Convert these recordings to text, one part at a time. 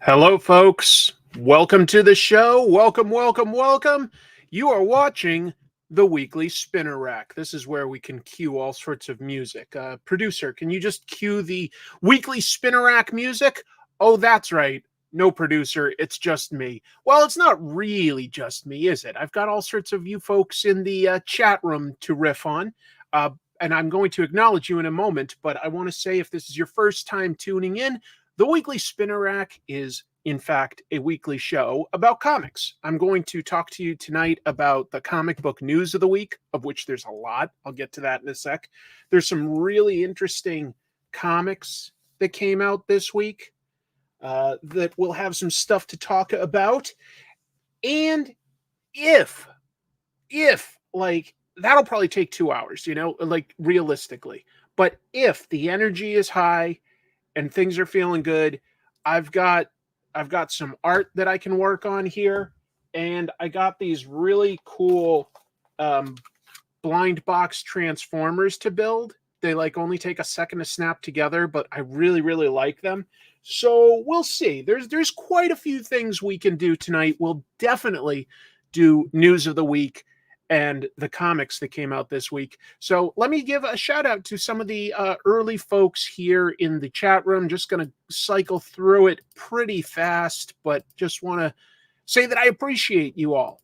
Hello, folks. Welcome to the show. Welcome. You are watching the Weekly Spinner Rack. This is where we can cue all sorts of music. Producer, can you just cue the Weekly Spinner Rack music? Oh, that's right. No producer. It's just me. Well, it's not really just me, is it? I've got all sorts of you folks in the chat room to riff on. And I'm going to acknowledge you in a moment, but I want to say if this is your first time tuning in, the Weekly Spinner Rack is, in fact, a weekly show about comics. I'm going to talk to you tonight about the comic book news of the week, of which there's a lot. I'll get to that in a sec. There's some really interesting comics that came out this week that we'll have some stuff to talk about. And if, like, that'll probably take 2 hours, like realistically. But if the energy is high and things are feeling good, I've got some art that I can work on here, and I got these really cool blind box transformers to build. They like only take a second to snap together, but I really like them. So we'll see. There's quite a few things we can do tonight. We'll definitely do news of the week and the comics that came out this week. So let me give a shout out to some of the early folks here in the chat room. Just going to cycle through it pretty fast, but just want to say that I appreciate you all.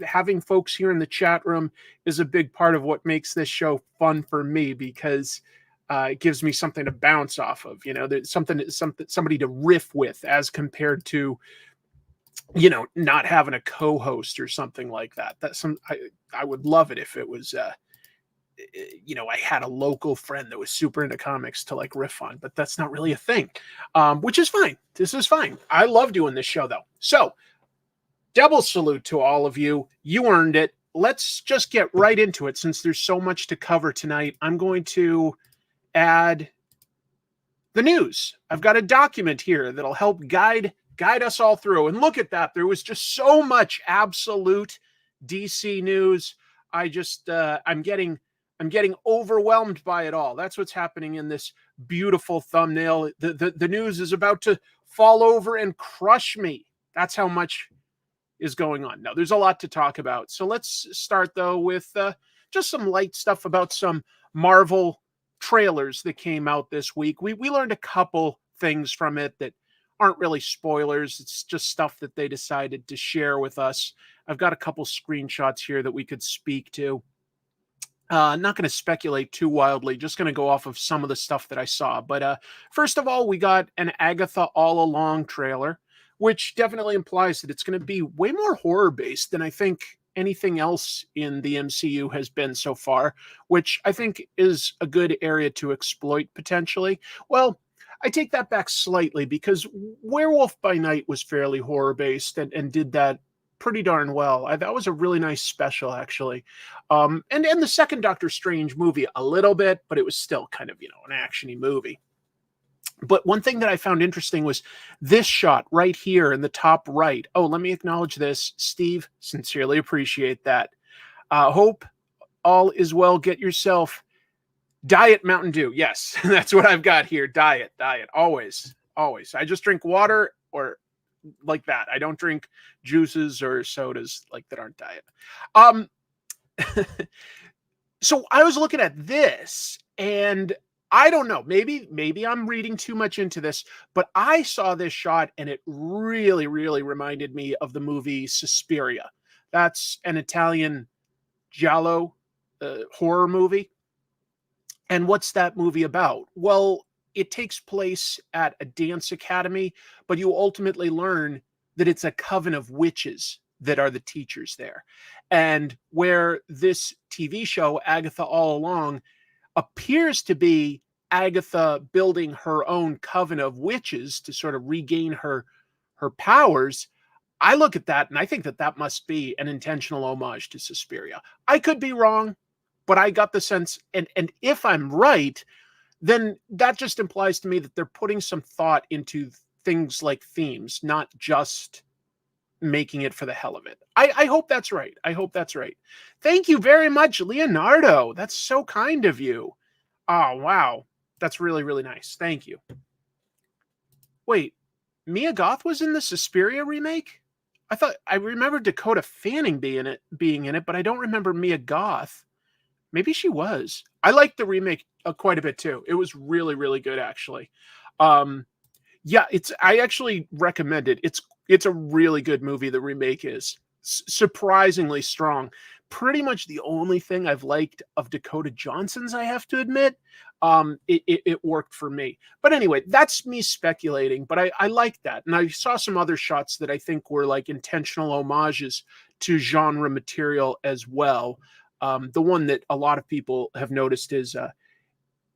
Having folks here in the chat room is a big part of what makes this show fun for me, because it gives me something to bounce off of. There's somebody to riff with, as compared to not having a co-host or something like that. I would love it if it was, I had a local friend that was super into comics to like riff on, but that's not really a thing, which is fine. This is fine. I love doing this show though. So double salute to all of you. You earned it. Let's just get right into it since there's so much to cover tonight. I'm going to add the news. I've got a document here that'll help guide us all through. And look at that. There was just so much absolute DC news. I'm getting overwhelmed by it all. That's what's happening in this beautiful thumbnail. The news is about to fall over and crush me. That's how much is going on. Now, there's a lot to talk about. So let's start, though, with just some light stuff about some Marvel trailers that came out this week. We learned a couple things from it that aren't really spoilers. It's just stuff that they decided to share with us. I've got a couple screenshots here that we could speak to. Not going to speculate too wildly, just going to go off of some of the stuff that I saw. But first of all, we got an Agatha All Along trailer, which definitely implies that it's going to be way more horror-based than I think anything else in the MCU has been so far, which I think is a good area to exploit potentially. Well, I take that back slightly, because Werewolf by Night was fairly horror-based and did that pretty darn well. That was a really nice special, actually. And the second Doctor Strange movie a little bit, but it was still kind of, an action-y movie. But one thing that I found interesting was this shot right here in the top right. Oh, let me acknowledge this. Steve, sincerely appreciate that. Hope all is well. Get yourself Diet Mountain Dew. Yes, that's what I've got here. Diet. Always. I just drink water or like that. I don't drink juices or sodas like that aren't diet. So I was looking at this, and I don't know, maybe I'm reading too much into this, but I saw this shot and it really reminded me of the movie Suspiria. That's an Italian giallo horror movie. And what's that movie about? Well, it takes place at a dance academy, but you ultimately learn that it's a coven of witches that are the teachers there. And where this TV show, Agatha All Along, appears to be Agatha building her own coven of witches to sort of regain her powers, I look at that and I think that must be an intentional homage to Suspiria. I could be wrong, but I got the sense, and if I'm right, then that just implies to me that they're putting some thought into things like themes, not just making it for the hell of it. I hope that's right. Thank you very much, Leonardo. That's so kind of you. Oh, wow. That's really nice. Thank you. Wait, Mia Goth was in the Suspiria remake? I remember Dakota Fanning being in it, but I don't remember Mia Goth. Maybe she was. I liked the remake quite a bit too. It was really, really good, actually. Yeah, I actually recommend it. It's a really good movie. The remake is surprisingly strong. Pretty much the only thing I've liked of Dakota Johnson's, I have to admit. It worked for me. But anyway, that's me speculating, but I like that. And I saw some other shots that I think were like intentional homages to genre material as well. The one that a lot of people have noticed is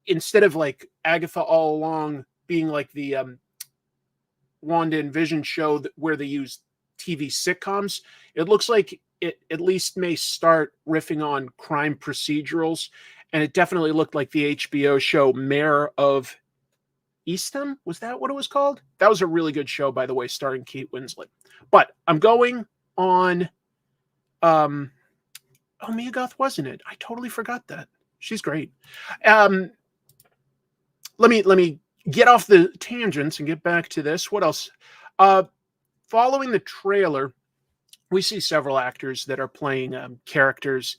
instead of like Agatha All Along being like the Wanda and Vision show where they use TV sitcoms, it looks like it at least may start riffing on crime procedurals. And it definitely looked like the HBO show Mayor of Eastham. Was that what it was called? That was a really good show, by the way, starring Kate Winslet. But I'm going on. Oh, Mia Goth wasn't it? I totally forgot that. She's great. Let me get off the tangents and get back to this. What else? Following the trailer, we see several actors that are playing characters.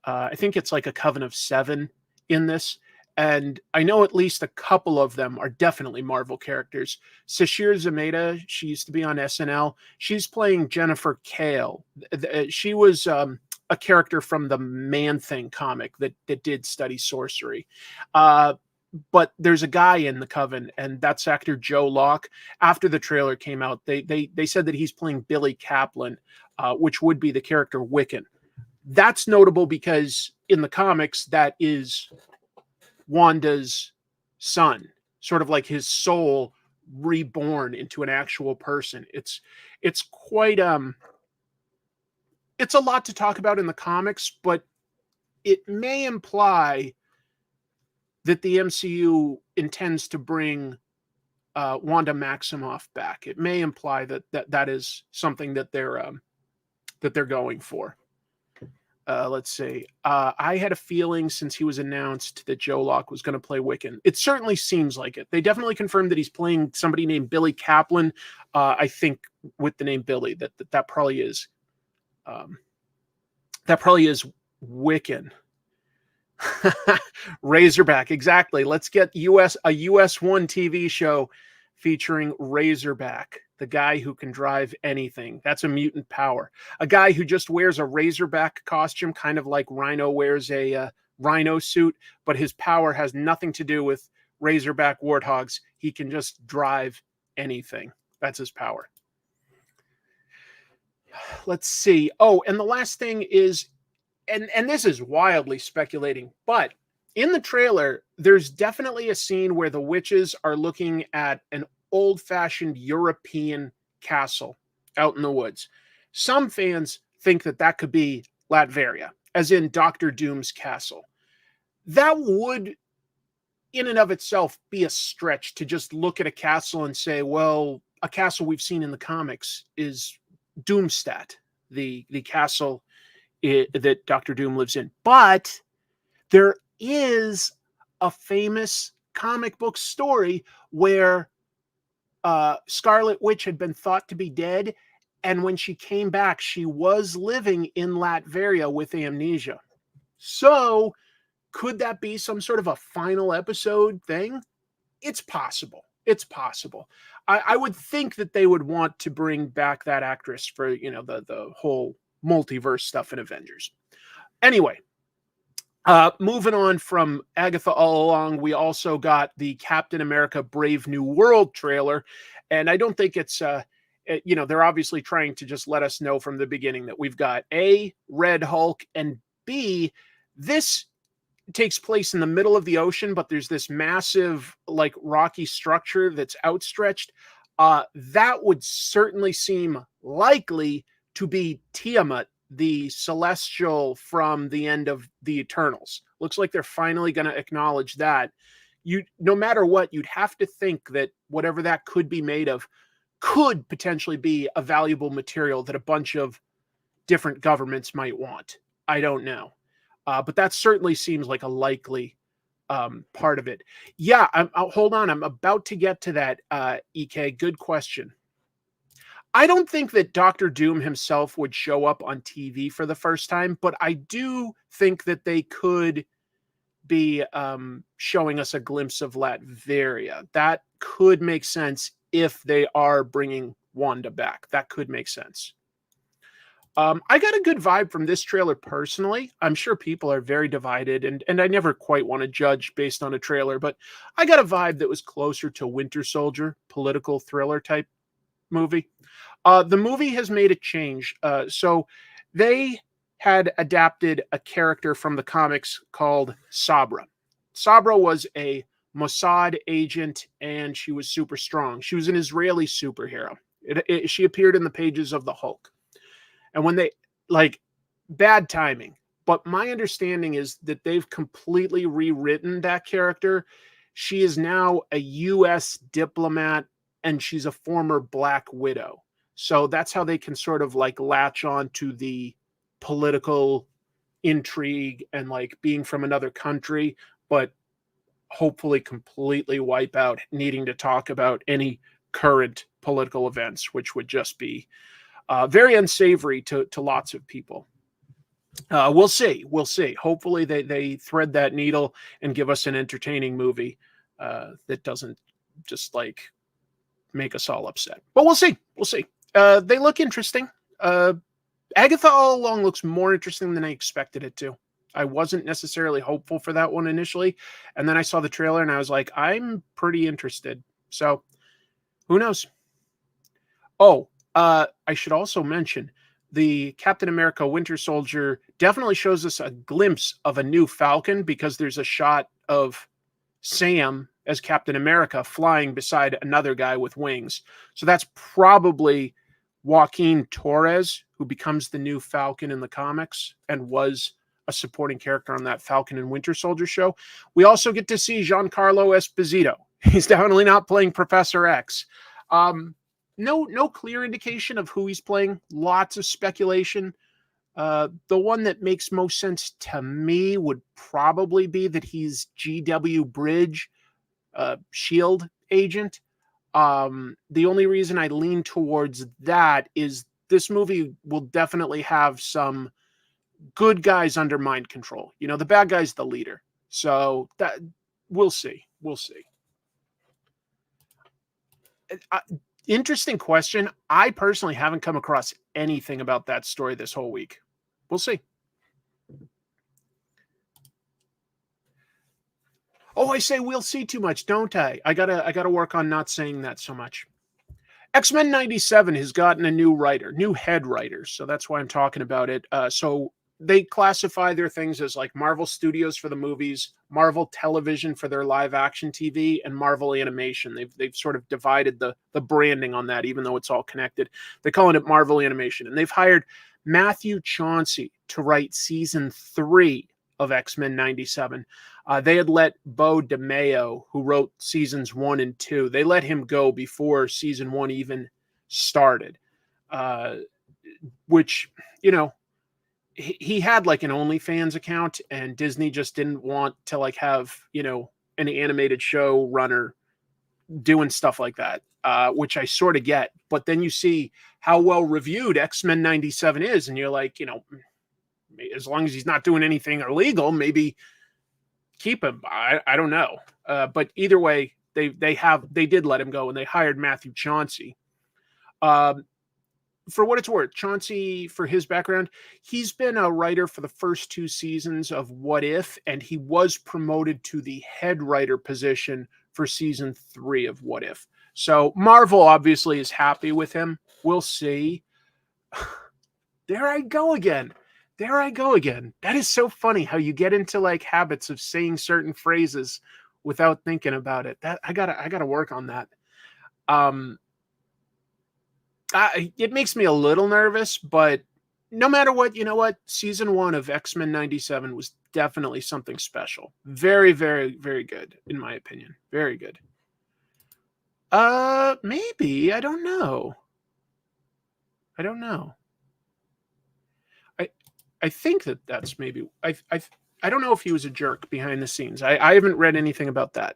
I think it's like a Coven of Seven in this. And I know at least a couple of them are definitely Marvel characters. Sashir Zamata, she used to be on SNL. She's playing Jennifer Kale. She was a character from the Man-Thing comic that did study sorcery. But there's a guy in the Coven, and that's actor Joe Locke. After the trailer came out, they said that he's playing Billy Kaplan, which would be the character Wiccan. That's notable because in the comics, that is Wanda's son, sort of like his soul reborn into an actual person. It's quite it's a lot to talk about in the comics, but it may imply that the MCU intends to bring Wanda Maximoff back. It may imply that is something that they're going for. Let's see. I had a feeling since he was announced that Joe Locke was going to play Wiccan. It certainly seems like it. They definitely confirmed that he's playing somebody named Billy Kaplan. I think with the name Billy, that probably is Wiccan. Razorback, exactly. Let's get a US 1 TV show featuring Razorback, the guy who can drive anything. That's a mutant power. A guy who just wears a Razorback costume, kind of like Rhino wears a Rhino suit, but his power has nothing to do with Razorback warthogs. He can just drive anything. That's his power. Let's see. Oh, and the last thing is, and this is wildly speculating, but in the trailer, there's definitely a scene where the witches are looking at an old-fashioned European castle out in the woods. Some fans think that could be Latveria, as in Doctor Doom's castle. That would, in and of itself, be a stretch to just look at a castle and say, well, a castle we've seen in the comics is Doomstadt, the castle that Doctor Doom lives in. But there is a famous comic book story where Scarlet Witch had been thought to be dead, and when she came back, she was living in Latveria with amnesia. So could that be some sort of a final episode thing? It's possible. It's possible. I would think that they would want to bring back that actress for, the whole multiverse stuff in Avengers. Anyway, moving on from Agatha All Along, we also got the Captain America Brave New World trailer. And I don't think it's, they're obviously trying to just let us know from the beginning that we've got A, Red Hulk, and B, this takes place in the middle of the ocean, but there's this massive, like, rocky structure that's outstretched. That would certainly seem likely to be Tiamat, the celestial from the end of the Eternals. Looks like they're finally going to acknowledge that. No matter what, you'd have to think that whatever that could be made of could potentially be a valuable material that a bunch of different governments might want. I don't know. But that certainly seems like a likely part of it. Yeah, hold on. I'm about to get to that, EK. Good question. I don't think that Doctor Doom himself would show up on TV for the first time, but I do think that they could be showing us a glimpse of Latveria. That could make sense if they are bringing Wanda back. That could make sense. I got a good vibe from this trailer personally. I'm sure people are very divided, and I never quite want to judge based on a trailer, but I got a vibe that was closer to Winter Soldier, political thriller type movie. The movie has made a change. So they had adapted a character from the comics called Sabra. Sabra was a Mossad agent, and she was super strong. She was an Israeli superhero. She appeared in the pages of the Hulk. And when they, like, bad timing, but my understanding is that they've completely rewritten that character. She is now a U.S. diplomat, and she's a former Black Widow. So that's how they can sort of like latch on to the political intrigue and like being from another country, but hopefully completely wipe out needing to talk about any current political events, which would just be very unsavory to lots of people. We'll see. We'll see. Hopefully they thread that needle and give us an entertaining movie that doesn't just like make us all upset. But we'll see. We'll see. They look interesting. Agatha all along looks more interesting than I expected it to. I wasn't necessarily hopeful for that one initially. And then I saw the trailer and I was like, I'm pretty interested. So who knows? Oh, I should also mention the Captain America Winter Soldier definitely shows us a glimpse of a new Falcon because there's a shot of Sam as Captain America flying beside another guy with wings. So that's probably Joaquin Torres, who becomes the new Falcon in the comics and was a supporting character on that Falcon and Winter Soldier show. We also get to see Giancarlo Esposito. He's definitely not playing Professor X. No clear indication of who he's playing. Lots of speculation. The one that makes most sense to me would probably be that he's GW Bridge, SHIELD agent. The only reason I lean towards that is this movie will definitely have some good guys under mind control. You know, the bad guy's the leader. So that we'll see. We'll see. Interesting question. I personally haven't come across anything about that story this whole week. We'll see. Oh, I say we'll see too much, don't I? I gotta work on not saying that so much. X-Men 97 has gotten a new writer, new head writer. So that's why I'm talking about it. So they classify their things as like Marvel Studios for the movies, Marvel Television for their live action TV, and Marvel Animation. They've sort of divided the branding on that, even though it's all connected. They're calling it Marvel Animation. And they've hired Matthew Chauncey to write season 3 of X-Men 97. They had let Bo DeMeo, who wrote seasons 1 and 2, they let him go before season 1 even started, which, you know, he had like an OnlyFans account, and Disney just didn't want to like have, you know, an animated show runner doing stuff like that, which I sort of get. But then you see how well reviewed X-Men 97 is, and you're like, you know, as long as he's not doing anything illegal, maybe keep him. I don't know. But either way, they did let him go, and they hired Matthew Chauncey. For what it's worth, Chauncey, for his background, he's been a writer for the first 2 seasons of What If, and he was promoted to the head writer position for season 3 of What If. So Marvel obviously is happy with him. We'll see. There I go again. That is so funny how you get into like habits of saying certain phrases without thinking about it. That I gotta work on that. It makes me a little nervous, but no matter what, you know what? Season 1 of X-Men 97 was definitely something special. Very, very, very good, in my opinion. Very good. Maybe. I don't know. I think that's maybe... I don't know if he was a jerk behind the scenes. I haven't read anything about that.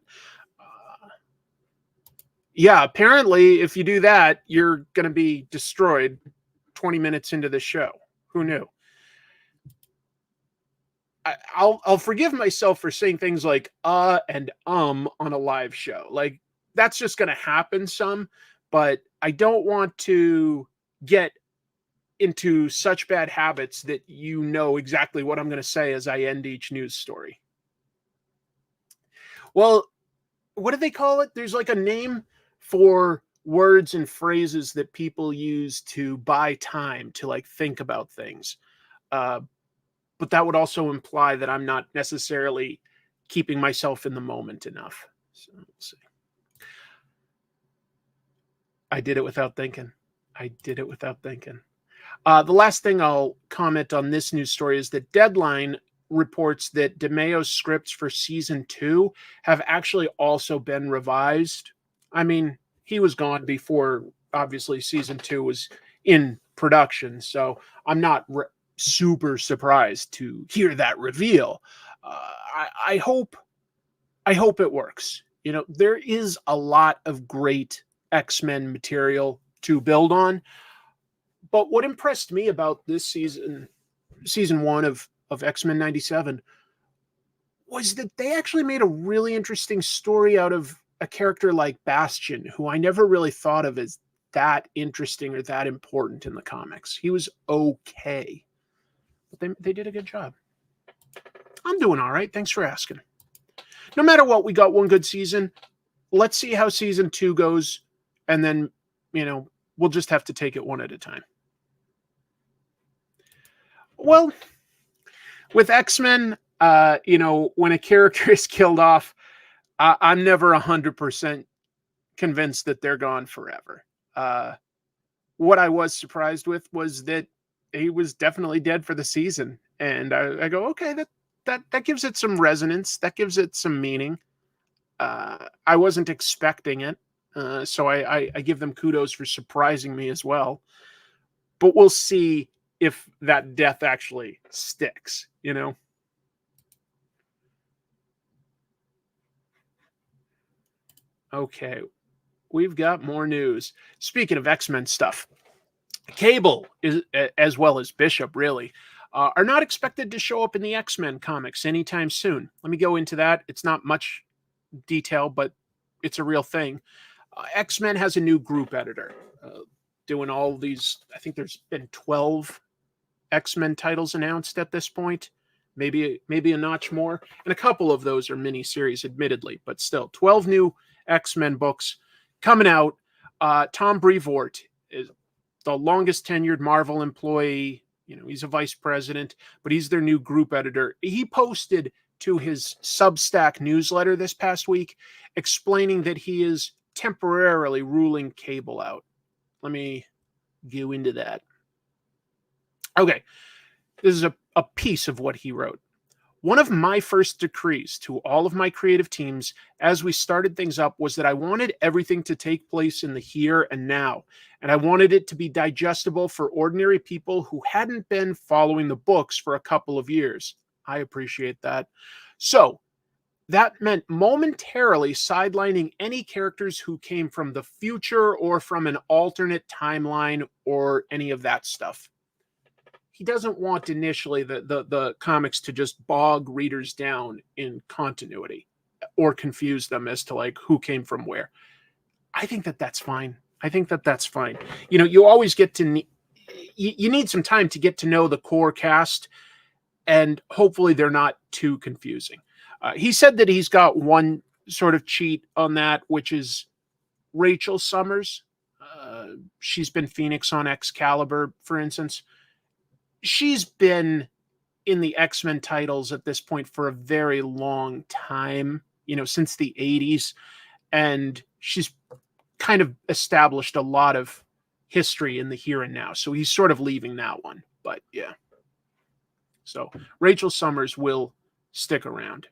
Yeah, apparently, if you do that, you're going to be destroyed 20 minutes into the show. Who knew? I'll forgive myself for saying things like and on a live show. Like, that's just going to happen some, but I don't want to get into such bad habits that you know exactly what I'm going to say as I end each news story. Well, what do they call it? There's like a name for words and phrases that people use to buy time to like think about things. But that would also imply that I'm not necessarily keeping myself in the moment enough. So let's see. I did it without thinking. The last thing I'll comment on this news story is that Deadline reports that DeMeo's scripts for season 2 have actually also been revised. I mean, he was gone before, obviously, season 2 was in production, so I'm not super surprised to hear that reveal. I hope it works. You know, there is a lot of great X-Men material to build on. But what impressed me about this season 1 of X-Men 97, was that they actually made a really interesting story out of a character like Bastion, who I never really thought of as that interesting or that important in the comics. He was okay, but they did a good job. I'm doing all right. Thanks for asking. No matter what, we got one good season. Let's see how season 2 goes, and then, you know, we'll just have to take it one at a time. Well, with X-Men, you know, when a character is killed off, I'm never 100% convinced that they're gone forever. What I was surprised with was that he was definitely dead for the season. And I go, okay, that gives it some resonance. That gives it some meaning. I wasn't expecting it. So I give them kudos for surprising me as well. But we'll see if that death actually sticks, you know? Okay, we've got more news. Speaking of X-Men stuff, Cable, is, as well as Bishop, really, are not expected to show up in the X-Men comics anytime soon. Let me go into that. It's not much detail, but it's a real thing. X-Men has a new group editor doing all these. I think there's been 12 X-Men titles announced at this point, maybe a notch more, and a couple of those are miniseries, admittedly, but still 12 new X-Men books coming out. Tom Brevoort is the longest tenured Marvel employee. You know, he's a vice president, but he's their new group editor. He posted to his Substack newsletter this past week explaining that he is temporarily ruling Cable out. Let me go into that. Okay, this is a piece of what he wrote. One of my first decrees to all of my creative teams as we started things up was that I wanted everything to take place in the here and now, and I wanted it to be digestible for ordinary people who hadn't been following the books for a couple of years. I appreciate that. So that meant momentarily sidelining any characters who came from the future or from an alternate timeline or any of that stuff. He doesn't want initially the comics to just bog readers down in continuity or confuse them as to like who came from where. I think that's fine. You know, you always get to you need some time to get to know the core cast, and hopefully they're not too confusing. He said that he's got one sort of cheat on that, which is Rachel Summers. She's been Phoenix on Excalibur, for instance. She's been in the X-Men titles at this point for a very long time, you know, since the 80s. And she's kind of established a lot of history in the here and now. So he's sort of leaving that one. But yeah. So Rachel Summers will stick around.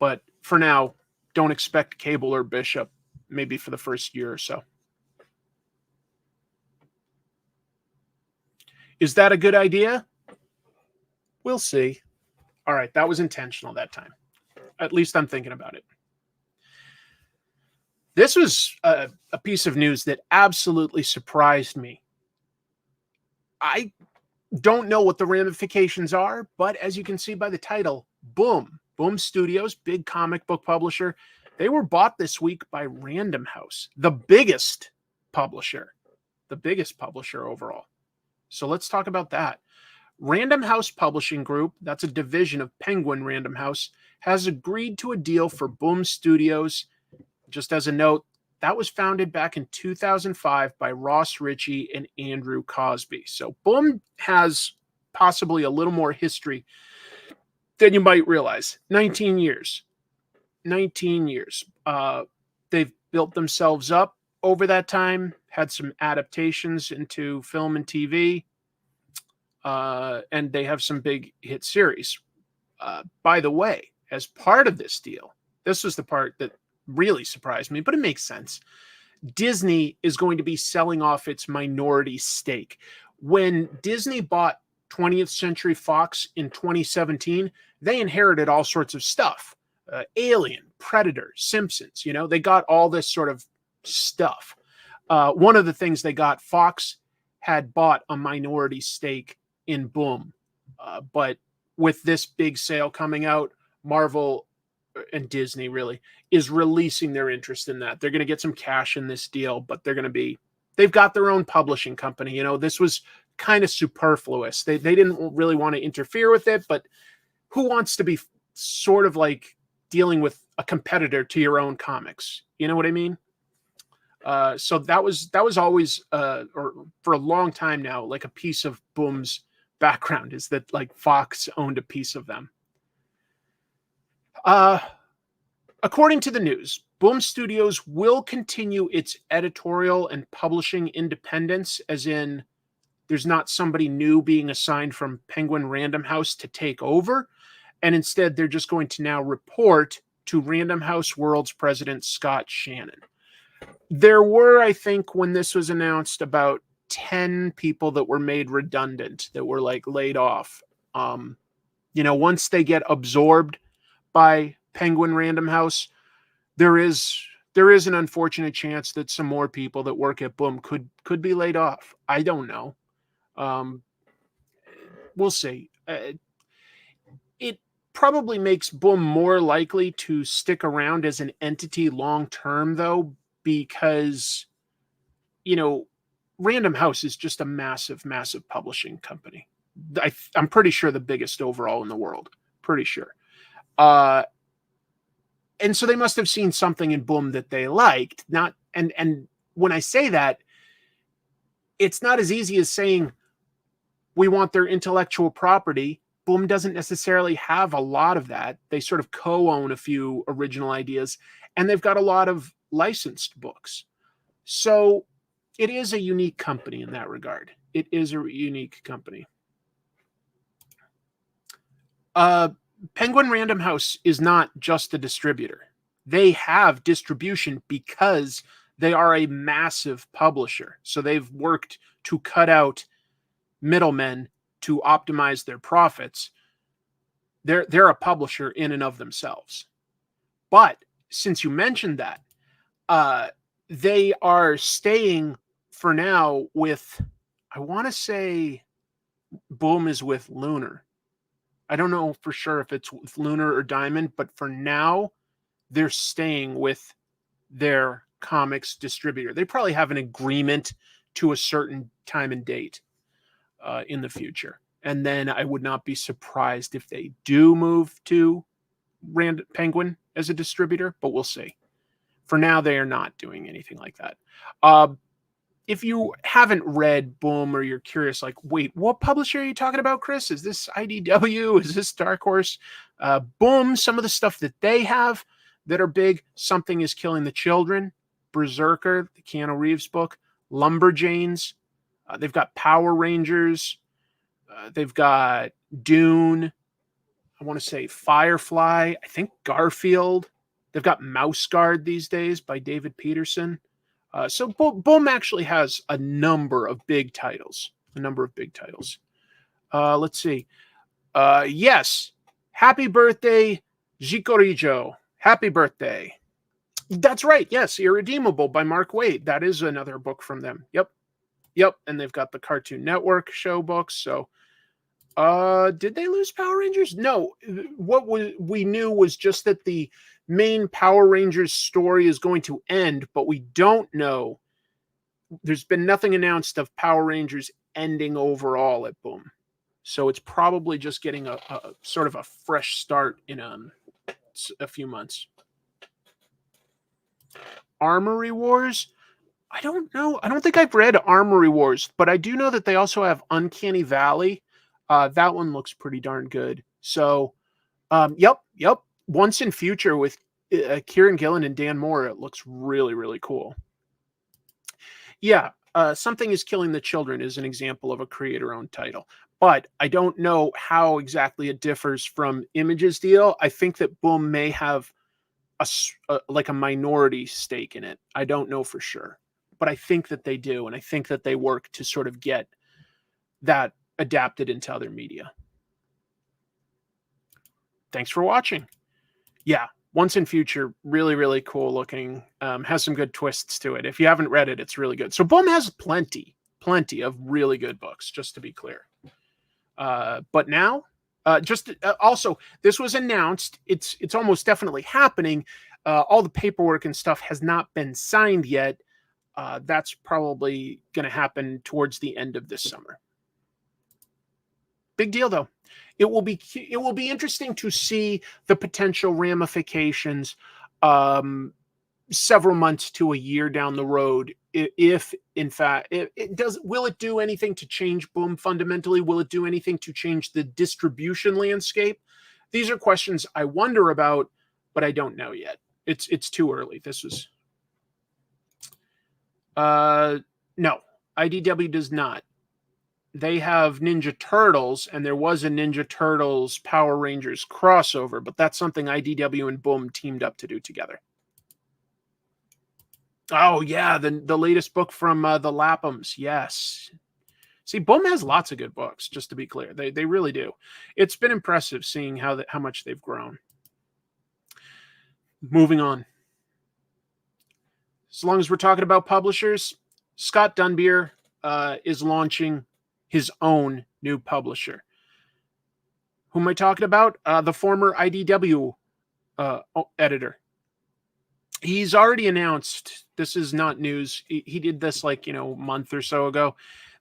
But for now, don't expect Cable or Bishop, maybe for the first year or so. Is that a good idea? We'll see. All right, that was intentional that time. At least I'm thinking about it. This was a piece of news that absolutely surprised me. I don't know what the ramifications are, but as you can see by the title, Boom Studios, big comic book publisher, they were bought this week by Random House, the biggest publisher overall. So let's talk about that. Random House Publishing Group, that's a division of Penguin Random House, has agreed to a deal for Boom Studios. Just as a note, that was founded back in 2005 by Ross Ritchie and Andrew Cosby. So Boom has possibly a little more history than you might realize. 19 years. 19 years. They've built themselves up over that time, had some adaptations into film and TV, and they have some big hit series. By the way, as part of this deal, this was the part that really surprised me, but it makes sense. Disney is going to be selling off its minority stake. When Disney bought 20th Century Fox in 2017, they inherited all sorts of stuff. Alien, Predator, Simpsons, they got all this sort of stuff. One of the things they got, Fox had bought a minority stake in Boom. But with this big sale coming out, Marvel and Disney really is releasing their interest in that. They're going to get some cash in this deal, but they've got their own publishing company. This was kind of superfluous. They didn't really want to interfere with it, but who wants to be sort of like dealing with a competitor to your own comics? You know what I mean? So that was always, or for a long time now, like a piece of Boom's background is that like Fox owned a piece of them. According to the news, Boom Studios will continue its editorial and publishing independence, as in there's not somebody new being assigned from Penguin Random House to take over, and instead they're just going to now report to Random House World's president, Scott Shannon. There were, I think, when this was announced, about 10 people that were made redundant, that were like laid off. Once they get absorbed by Penguin Random House, there is an unfortunate chance that some more people that work at Boom could be laid off. I don't know. We'll see. It probably makes Boom more likely to stick around as an entity long term, though, because Random House is just a massive, massive publishing company. I'm pretty sure the biggest overall in the world. Pretty sure. And so they must have seen something in Boom that they liked. And when I say that, it's not as easy as saying we want their intellectual property. Boom doesn't necessarily have a lot of that. They sort of co-own a few original ideas, and they've got a lot of licensed books. So it is a unique company in that regard. It is a unique company. Penguin Random House is not just a distributor. They have distribution because they are a massive publisher. So they've worked to cut out middlemen to optimize their profits. They're a publisher in and of themselves. But since you mentioned that, they are staying for now with, I want to say Boom is with Lunar. I don't know for sure if it's with Lunar or Diamond, but for now, they're staying with their comics distributor. They probably have an agreement to a certain time and date in the future. And then I would not be surprised if they do move to Penguin as a distributor, but we'll see. For now, they are not doing anything like that. If you haven't read Boom, or you're curious, like, wait, what publisher are you talking about, Chris? Is this IDW? Is this Dark Horse? Boom, some of the stuff that they have that are big, Something is Killing the Children, Berserker, the Keanu Reeves book, Lumberjanes. They've got Power Rangers. They've got Dune. I want to say Firefly. I think Garfield. They've got Mouse Guard these days by David Peterson. So Boom actually has a number of big titles. Let's see. Yes, Happy birthday, Jikorijo. Happy birthday. That's right. Yes, Irredeemable by Mark Waid. That is another book from them. Yep. And they've got the Cartoon Network show books. So, did they lose Power Rangers? No. What we knew was just that the main Power Rangers story is going to end, but we don't know. There's been nothing announced of Power Rangers ending overall at Boom. So it's probably just getting a sort of a fresh start in a few months. Armory Wars? I don't know. I don't think I've read Armory Wars, but I do know that they also have Uncanny Valley. That one looks pretty darn good. So, yep. Once in Future with Kieran Gillen and Dan Moore, it looks really, really cool. Yeah, Something is Killing the Children is an example of a creator-owned title. But I don't know how exactly it differs from Image's deal. I think that Boom may have like a minority stake in it. I don't know for sure. But I think that they do, and I think that they work to sort of get that adapted into other media. Thanks for watching. Yeah, Once in Future, really, really cool looking. Has some good twists to it. If you haven't read it, it's really good. So Boom has plenty of really good books, just to be clear. But now, also, this was announced. It's almost definitely happening. All the paperwork and stuff has not been signed yet. That's probably going to happen towards the end of this summer. Big deal, though. It will be interesting to see the potential ramifications several months to a year down the road. If in fact it does, will it do anything to change Boom fundamentally? Will it do anything to change the distribution landscape? These are questions I wonder about, but I don't know yet. It's too early. This was no, IDW does not. They have Ninja Turtles, and there was a Ninja Turtles Power Rangers crossover, but that's something IDW and Boom teamed up to do together. Oh, yeah, the latest book from the Laphams. Yes. See, Boom has lots of good books, just to be clear. They really do. It's been impressive seeing how much they've grown. Moving on. As long as we're talking about publishers, Scott Dunbier is launching his own new publisher. Who am I talking about? The former IDW editor. He's already announced, this is not news, he did this like, a month or so ago,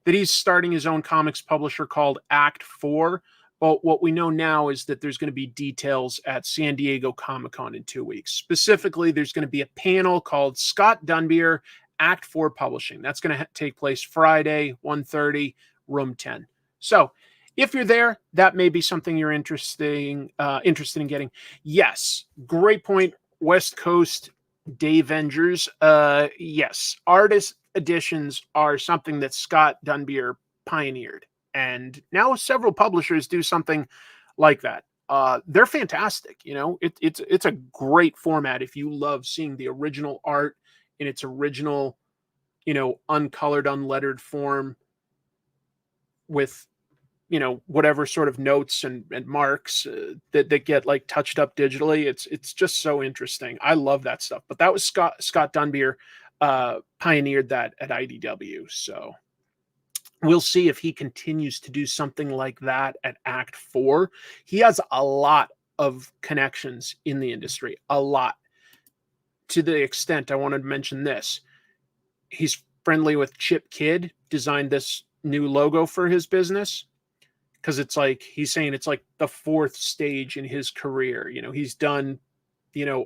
that he's starting his own comics publisher called Act 4. But what we know now is that there's going to be details at San Diego Comic-Con in 2 weeks. Specifically, there's going to be a panel called Scott Dunbier, Act 4 Publishing. That's going to take place Friday, 1:30, room 10. So if you're there, that may be something you're interested in getting. Yes, great point. West Coast Day Vengers. Yes, artist editions are something that Scott Dunbier pioneered, and now several publishers do something like that. They're fantastic. It's a great format if you love seeing the original art in its original, uncolored, unlettered form with whatever sort of notes and marks that get like touched up digitally. It's just so interesting. I love that stuff. But that was Scott Dunbier pioneered that at IDW. So we'll see if he continues to do something like that at Act 4. He has a lot of connections in the industry, a lot, to the extent I wanted to mention this. He's friendly with Chip Kidd, designed this new logo for his business. Because it's like, he's saying it's like the fourth stage in his career. He's done,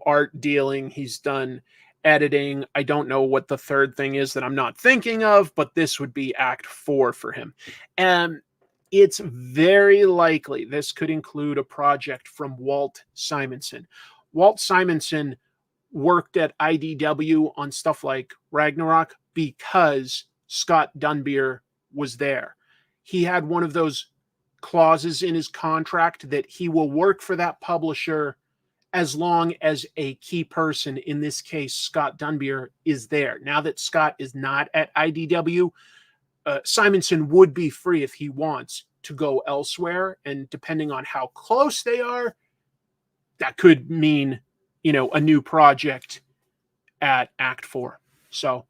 art dealing. He's done editing. I don't know what the third thing is that I'm not thinking of, but this would be Act 4 for him. And it's very likely this could include a project from Walt Simonson. Walt Simonson worked at IDW on stuff like Ragnarok because Scott Dunbier was there. He had one of those clauses in his contract that he will work for that publisher as long as a key person, in this case Scott Dunbier, is there. Now that Scott is not at IDW, Simonson would be free, if he wants, to go elsewhere. And depending on how close they are, that could mean, a new project at Act 4. So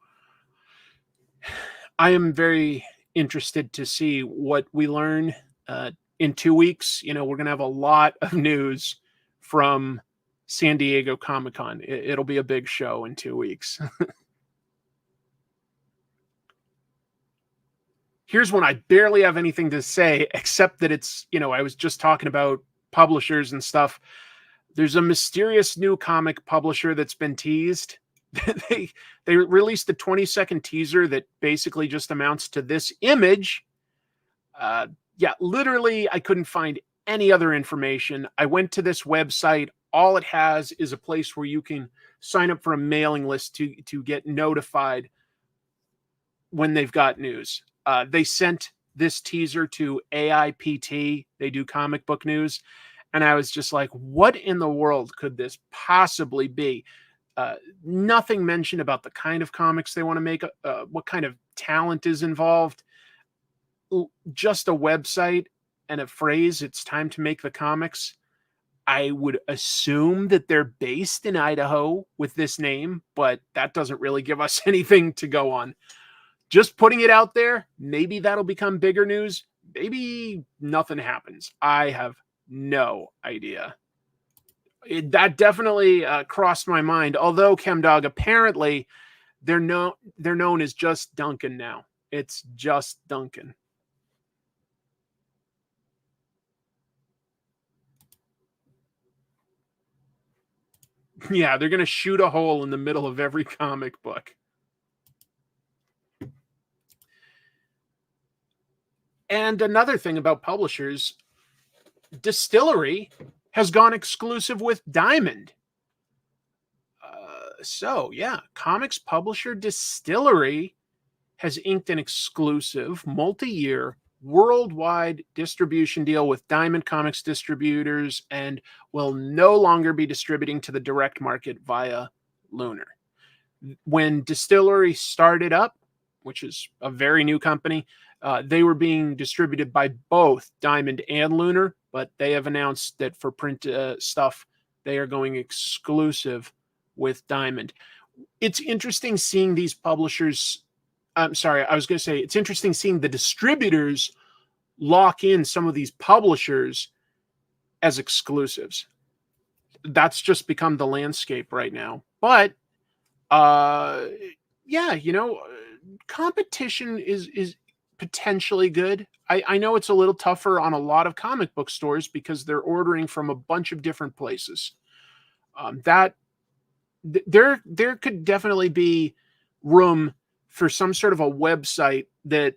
I am very interested to see what we learn in 2 weeks. We're going to have a lot of news from San Diego Comic-Con. It'll be a big show in 2 weeks. Here's one I barely have anything to say, except that it's, I was just talking about publishers and stuff. There's a mysterious new comic publisher that's been teased. They released a 20-second teaser that basically just amounts to this image. Literally, I couldn't find any other information. I went to this website. All it has is a place where you can sign up for a mailing list to get notified when they've got news. They sent this teaser to AIPT. They do comic book news. And I was just like, what in the world could this possibly be? Nothing mentioned about the kind of comics they want to make, what kind of talent is involved. Just a website and a phrase, it's time to make the comics. I would assume that they're based in Idaho with this name, but that doesn't really give us anything to go on. Just putting it out there, maybe that'll become bigger news. Maybe nothing happens. I have no idea. That definitely crossed my mind. Although, ChemDog, apparently they're known as Just Duncan now. It's Just Duncan. Yeah, they're going to shoot a hole in the middle of every comic book. And another thing about publishers, DSTLRY has gone exclusive with Diamond. Comics publisher DSTLRY has inked an exclusive multi-year worldwide distribution deal with Diamond Comics distributors and will no longer be distributing to the direct market via Lunar. When DSTLRY started up, which is a very new company, they were being distributed by both Diamond and Lunar, but they have announced that for print stuff, they are going exclusive with Diamond. It's interesting seeing these publishers. It's interesting seeing the distributors lock in some of these publishers as exclusives. That's just become the landscape right now. But, competition is potentially good. I know it's a little tougher on a lot of comic book stores because they're ordering from a bunch of different places. There could definitely be room for some sort of a website that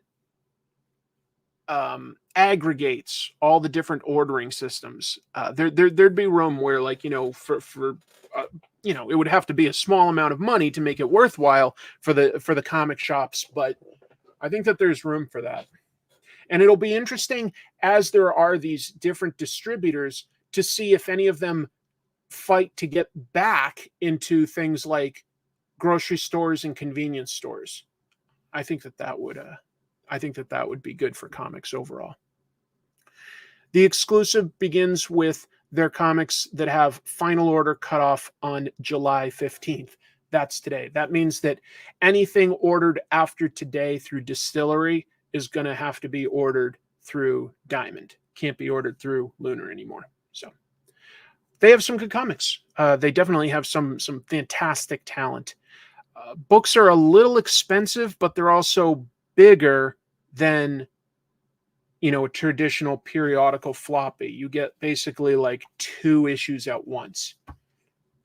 aggregates all the different ordering systems. There'd be room where, like, it would have to be a small amount of money to make it worthwhile for the comic shops, but I think that there's room for that. And it'll be interesting as there are these different distributors to see if any of them fight to get back into things like grocery stores and convenience stores. I think that would be good for comics overall. The exclusive begins with their comics that have final order cutoff on July 15th. That's today. That means that anything ordered after today through DSTLRY is going to have to be ordered through Diamond. Can't be ordered through Lunar anymore. So they have some good comics. They definitely have some fantastic talent. Books are a little expensive, but they're also bigger than, a traditional periodical floppy. You get basically like 2 issues at once.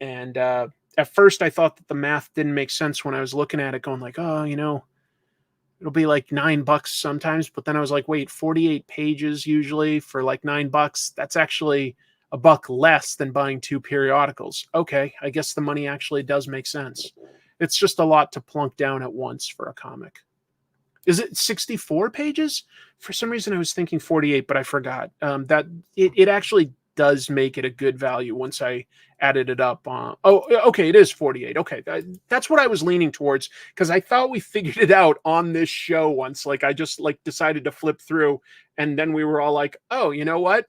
And at first I thought that the math didn't make sense when I was looking at it, going like, it'll be like $9 sometimes. But then I was like, wait, 48 pages usually for like $9. That's actually $1 less than buying 2 periodicals. Okay, I guess the money actually does make sense. It's just a lot to plunk down at once for a comic. Is it 64 pages? For some reason I was thinking 48, but I forgot. That it actually does make it a good value once I added it up. Oh, okay, it is 48. Okay, that's what I was leaning towards, because I thought we figured it out on this show once. Like, I just like decided to flip through, and then we were all like, oh, you know what?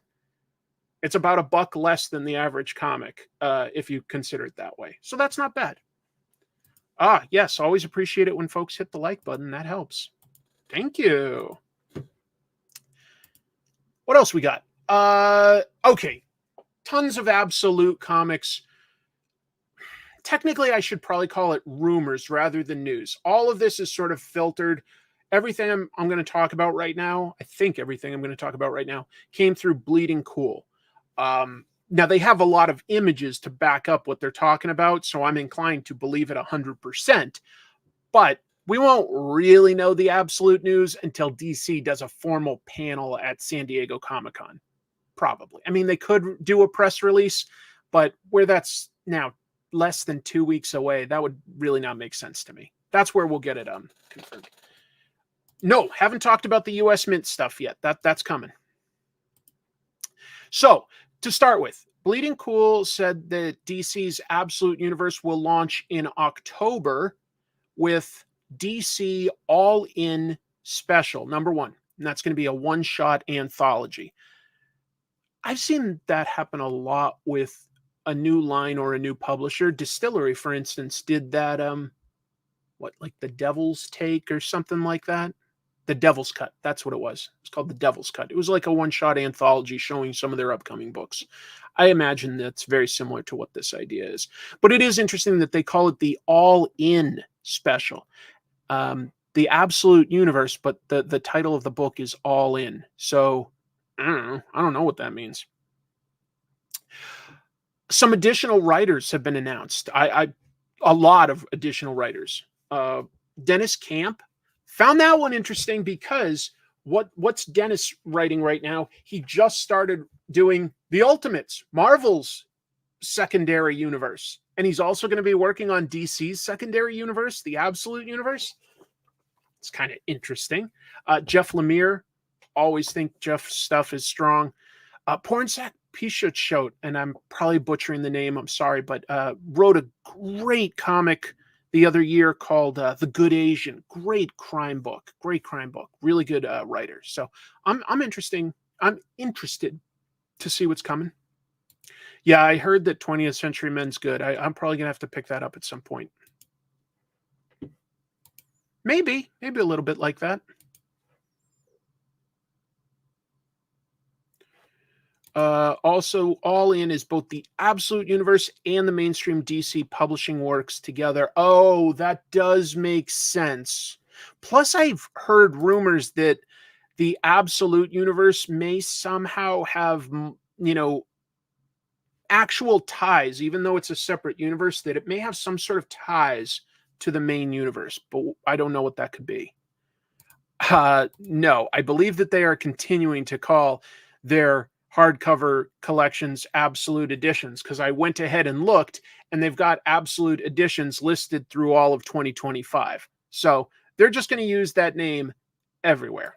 It's about $1 less than the average comic, if you consider it that way. So that's not bad. Yes, always appreciate it when folks hit the like button. That helps. Thank you. What else we got? Okay. Tons of Absolute comics. Technically, I should probably call it rumors rather than news. All of this is sort of filtered. Everything I'm going to talk about right now, I think everything I'm going to talk about right now, came through Bleeding Cool. Now, they have a lot of images to back up what they're talking about, so I'm inclined to believe it 100%. But we won't really know the absolute news until DC does a formal panel at San Diego Comic-Con. Probably. I mean, they could do a press release, but where that's now less than 2 weeks away, that would really not make sense to me. That's where we'll get it confirmed. No, haven't talked about the US Mint stuff yet. That's coming. So, to start with, Bleeding Cool said that DC's Absolute Universe will launch in October with DC All-In Special, #1. And that's going to be a one-shot anthology. I've seen that happen a lot with a new line or a new publisher. DSTLRY, for instance, did that, like The Devil's Take or something like that? The Devil's Cut. That's what it was. It's called The Devil's Cut. It was like a one-shot anthology showing some of their upcoming books. I imagine that's very similar to what this idea is. But it is interesting that they call it the All-In Special. The Absolute Universe, but the title of the book is All In. So, I don't know what that means. Some additional writers have been announced. A lot of additional writers. Dennis Camp. Found that one interesting because what's Dennis writing right now? He just started doing the Ultimates, Marvel's secondary universe. And he's also going to be working on DC's secondary universe, the Absolute Universe. It's kind of interesting. Jeff Lemire. Always think Jeff's stuff is strong. Pornsak Pichot, and I'm probably butchering the name, I'm sorry, but wrote a great comic the other year called The Good Asian. Great crime book. Really good writer. So I'm interested to see what's coming. Yeah, I heard that 20th Century Men's good. I'm probably gonna have to pick that up at some point. Maybe a little bit like that. Also, All In is both the Absolute Universe and the mainstream DC publishing works together. Oh, that does make sense. Plus, I've heard rumors that the Absolute Universe may somehow have, actual ties, even though it's a separate universe, that it may have some sort of ties to the main universe, but I don't know what that could be. No, I believe that they are continuing to call their hardcover collections Absolute Editions, because I went ahead and looked, and they've got Absolute Editions listed through all of 2025. So they're just going to use that name everywhere.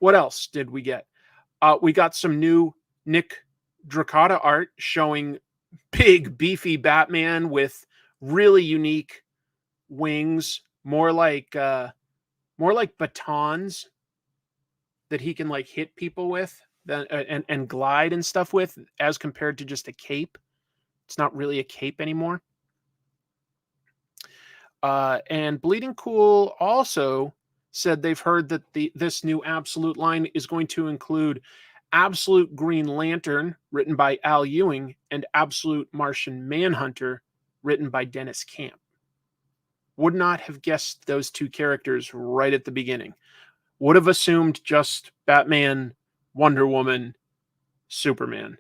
What else did we get? We got some new Nick Dracata art showing big, beefy Batman with really unique wings, more like batons that he can like hit people with and glide and stuff with, as compared to just a cape. It's not really a cape anymore. And Bleeding Cool also said they've heard that this new Absolute line is going to include Absolute Green Lantern, written by Al Ewing, and Absolute Martian Manhunter, written by Dennis Camp. Would not have guessed those two characters right at the beginning. Would have assumed just Batman, Wonder Woman, Superman.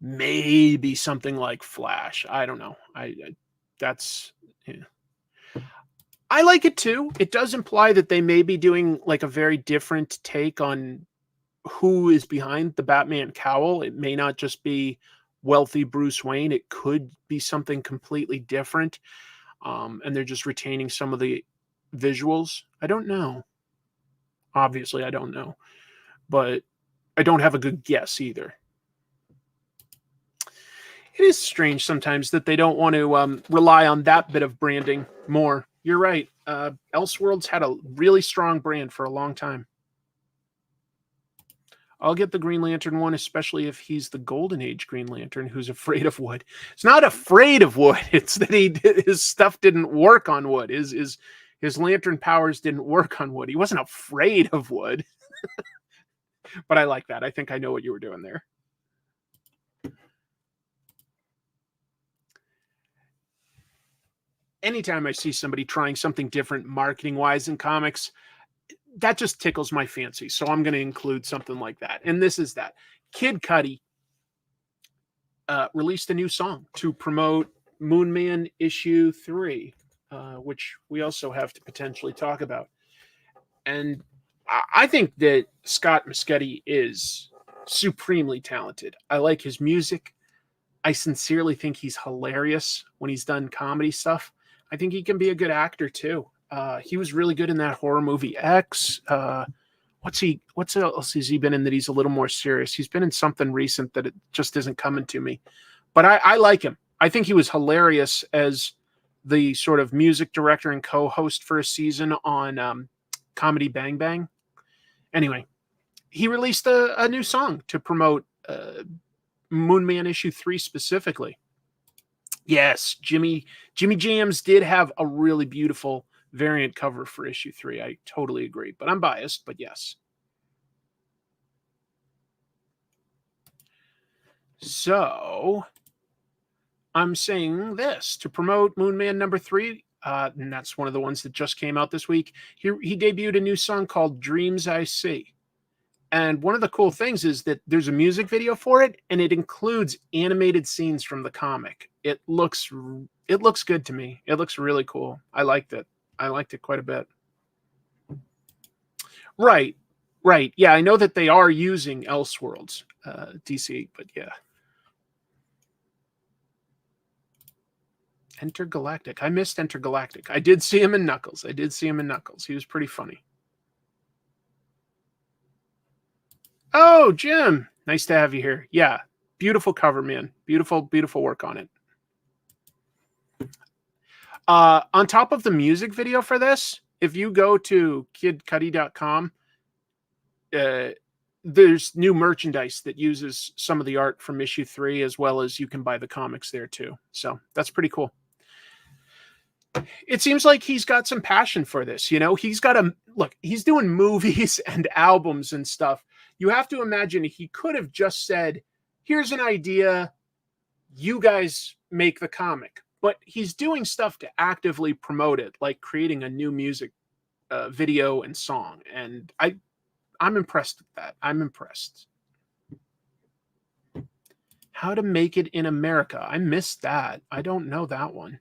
Maybe something like Flash. I don't know. I like it too. It does imply that they may be doing like a very different take on who is behind the Batman cowl. It may not just be wealthy Bruce Wayne. It could be something completely different. And they're just retaining some of the visuals. I don't know. Obviously, I don't know. But I don't have a good guess either. It is strange sometimes that they don't want to rely on that bit of branding more. You're right. Elseworlds had a really strong brand for a long time. I'll get the Green Lantern one, especially if he's the Golden Age Green Lantern who's afraid of wood. It's not afraid of wood. It's that his stuff didn't work on wood. His lantern powers didn't work on wood. He wasn't afraid of wood. But I like that. I think I know what you were doing there. Anytime I see somebody trying something different marketing-wise in comics, that just tickles my fancy. So I'm going to include something like that. And this is that. Kid Cudi released a new song to promote Moon Man issue 3, which we also have to potentially talk about. And I think that Scott Muschietti is supremely talented. I like his music. I sincerely think he's hilarious when he's done comedy stuff. I think he can be a good actor too. He was really good in that horror movie X. What else has he been in that he's a little more serious? He's been in something recent that it just isn't coming to me. But I like him. I think he was hilarious as the sort of music director and co-host for a season on Comedy Bang Bang. Anyway, he released a new song to promote Moon Man issue 3 specifically. Yes, Jimmy Jams did have a really beautiful variant cover for issue 3. I totally agree, but I'm biased, but yes. So I'm saying this to promote Moon Man number 3. And that's one of the ones that just came out this week. He debuted a new song called Dreams I See. And one of the cool things is that there's a music video for it, and it includes animated scenes from the comic. It looks good to me. It looks really cool. I liked it. I liked it quite a bit. Right. Yeah, I know that they are using Elseworlds, DC, but yeah. Intergalactic. I missed Intergalactic. I did see him in Knuckles. He was pretty funny. Oh, Jim. Nice to have you here. Yeah. Beautiful cover, man. Beautiful work on it. On top of the music video for this, if you go to kidcudi.com, there's new merchandise that uses some of the art from issue 3, as well as you can buy the comics there too. So that's pretty cool. It seems like he's got some passion for this. You know, he's doing movies and albums and stuff. You have to imagine he could have just said, here's an idea, you guys make the comic. But he's doing stuff to actively promote it, like creating a new music video and song. And I'm impressed with that. I'm impressed. How to Make It in America. I missed that. I don't know that one.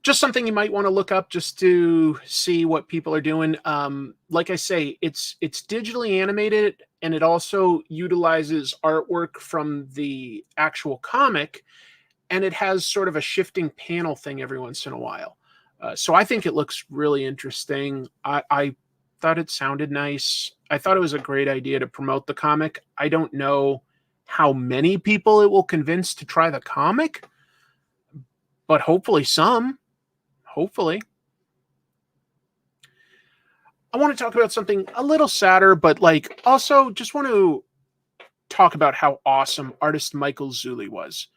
Just something you might want to look up just to see what people are doing. Like I say, it's digitally animated, and it also utilizes artwork from the actual comic, and it has sort of a shifting panel thing every once in a while. So I think it looks really interesting. I thought it sounded nice. I thought it was a great idea to promote the comic. I don't know how many people it will convince to try the comic, but hopefully some. Hopefully. I want to talk about something a little sadder, but like also just want to talk about how awesome artist Michael Zulli was.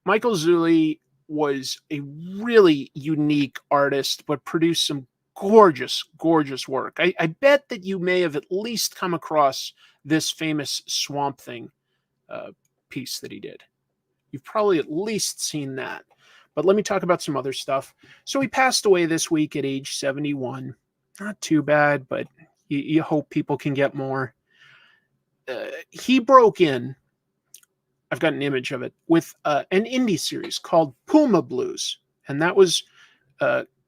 Michael Zulli was a really unique artist, but produced some gorgeous, gorgeous work. I bet that you may have at least come across this famous Swamp Thing piece that he did. You've probably at least seen that. But let me talk about some other stuff. So he passed away this week at age 71. Not too bad, but you hope people can get more. He broke in, I've got an image of it, with an indie series called Puma Blues. And that was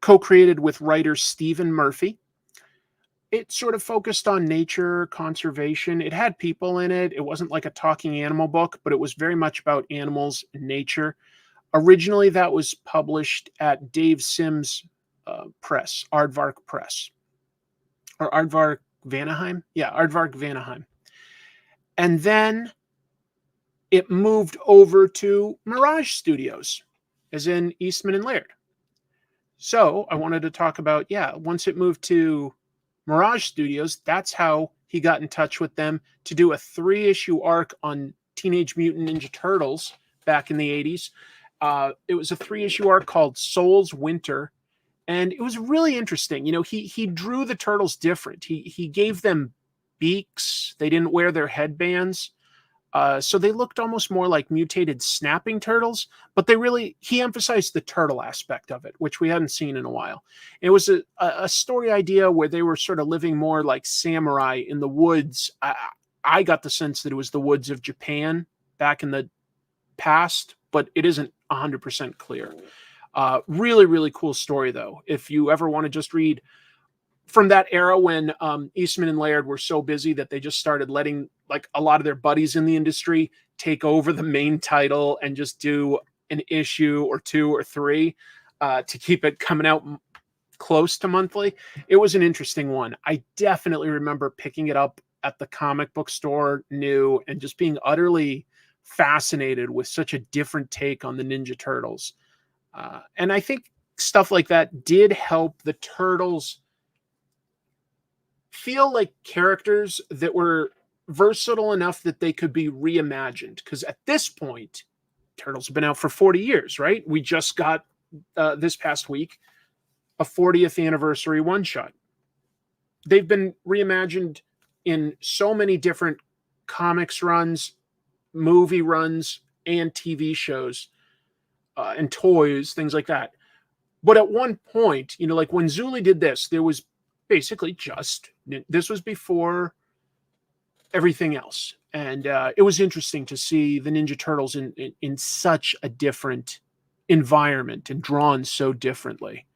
co-created with writer Stephen Murphy. It sort of focused on nature, conservation. It had people in it. It wasn't like a talking animal book, but it was very much about animals and nature. Originally, that was published at Dave Sims' press, Aardvark Press, or Aardvark Vanaheim. Yeah, Aardvark Vanaheim. And then it moved over to Mirage Studios, as in Eastman and Laird. So I wanted to talk about, once it moved to Mirage Studios, that's how he got in touch with them to do a 3-issue arc on Teenage Mutant Ninja Turtles back in the 80s. It was a 3-issue arc called Soul's Winter, and it was really interesting. You know, he drew the turtles different. He gave them beaks. They didn't wear their headbands. So they looked almost more like mutated snapping turtles, but he emphasized the turtle aspect of it, which we hadn't seen in a while. It was a story idea where they were sort of living more like samurai in the woods. I got the sense that it was the woods of Japan back in the past, but it isn't 100% clear. Really, really cool story, though. If you ever want to just read from that era when Eastman and Laird were so busy that they just started letting like a lot of their buddies in the industry take over the main title and just do an issue or 2 or 3 to keep it coming out close to monthly. It was an interesting one. I definitely remember picking it up at the comic book store new and just being utterly fascinated with such a different take on the Ninja Turtles. And I think stuff like that did help the Turtles feel like characters that were versatile enough that they could be reimagined. Because at this point, Turtles have been out for 40 years, right? We just got this past week a 40th anniversary one-shot. They've been reimagined in so many different comics runs, movie runs, and TV shows, and toys, things like that. But at one point, you know, like when Zulli did this, there was basically this was before everything else. And it was interesting to see the Ninja Turtles in such a different environment and drawn so differently.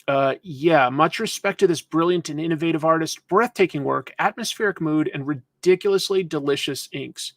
Much respect to this brilliant and innovative artist, breathtaking work, atmospheric mood, and ridiculously delicious inks.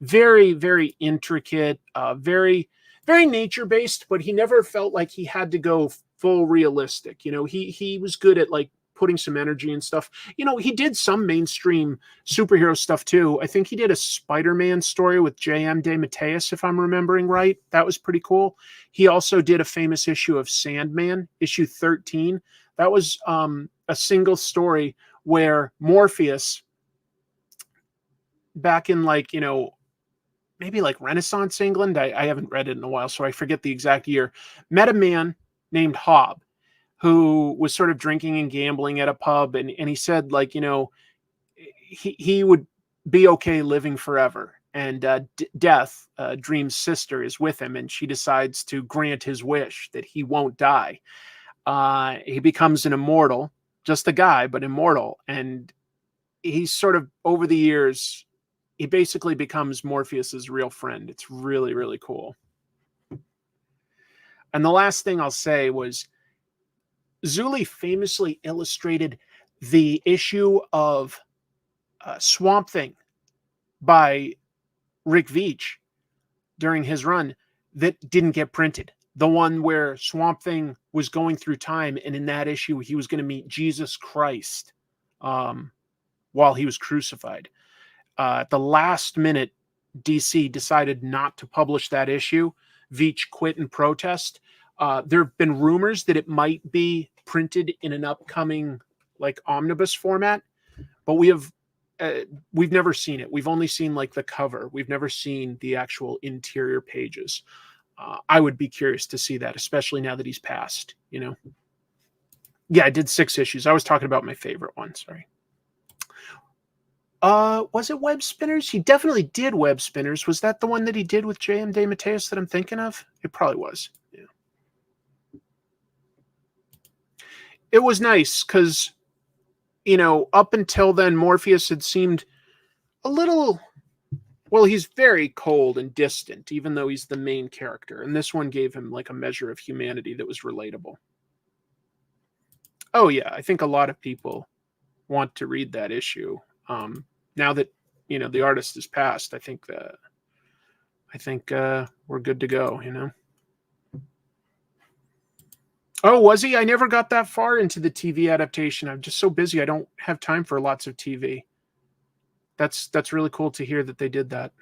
Very, very intricate, very, very nature-based, but he never felt like he had to go full realistic. You know, he was good at like putting some energy and stuff. You know, he did some mainstream superhero stuff too. I think he did a Spider-Man story with J.M. DeMatteis, if I'm remembering right. That was pretty cool. He also did a famous issue of Sandman, issue 13. That was a single story where Morpheus, back in like, you know, maybe like Renaissance England, I haven't read it in a while, so I forget the exact year, met a man named Hob, who was sort of drinking and gambling at a pub. And he said, like, you know, he would be okay living forever. And Death, Dream's sister, is with him, and she decides to grant his wish that he won't die. He becomes an immortal, just a guy, but immortal. And he's sort of, over the years, he basically becomes Morpheus's real friend. It's really, really cool. And the last thing I'll say was, Zulli famously illustrated the issue of Swamp Thing by Rick Veitch during his run that didn't get printed. The one where Swamp Thing was going through time, and in that issue, he was going to meet Jesus Christ while he was crucified. At the last minute, DC decided not to publish that issue. Veitch quit in protest. There have been rumors that it might be printed in an upcoming like omnibus format, but we've never seen it. We've only seen like the cover. We've never seen the actual interior pages. I would be curious to see that, especially now that he's passed, you know? Yeah, I did 6 issues. I was talking about my favorite one. Sorry. Was it Web Spinners? He definitely did Web Spinners. Was that the one that he did with J.M. DeMatteis that I'm thinking of? It probably was. Yeah. It was nice because, you know, up until then, Morpheus had seemed a little, well, he's very cold and distant, even though he's the main character. And this one gave him like a measure of humanity that was relatable. Oh, yeah. I think a lot of people want to read that issue. Now that, you know, the artist has passed, I think we're good to go, you know? Oh, was he? I never got that far into the TV adaptation. I'm just so busy. I don't have time for lots of TV. That's really cool to hear that they did that.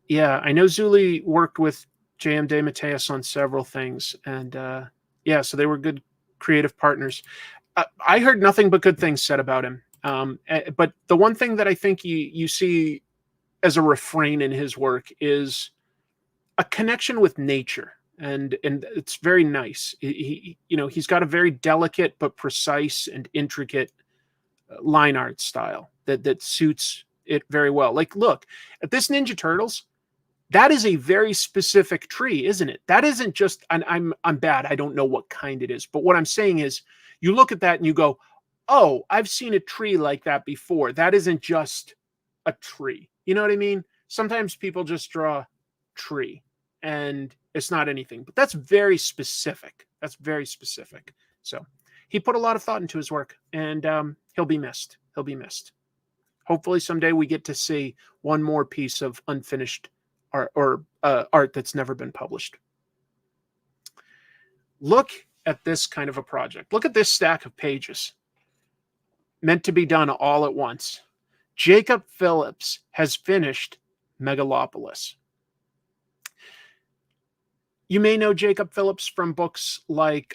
Yeah, I know Zulli worked with J.M. DeMatteis on several things, and yeah, so they were good creative partners. I heard nothing but good things said about him. But the one thing that I think you see as a refrain in his work is a connection with nature, and it's very nice. He's got a very delicate but precise and intricate line art style that suits it very well. Like, look at this Ninja Turtles. That is a very specific tree, isn't it? That isn't just. And I'm bad. I don't know what kind it is, but what I'm saying is, you look at that and you go, "Oh, I've seen a tree like that before." That isn't just a tree. You know what I mean? Sometimes people just draw tree and it's not anything, but that's very specific. That's very specific. So he put a lot of thought into his work, and he'll be missed. He'll be missed. Hopefully someday we get to see one more piece of unfinished art, or art that's never been published. Look at this kind of a project. Look at this stack of pages meant to be done all at once. Jacob Phillips has finished Megalopolis. You may know Jacob Phillips from books like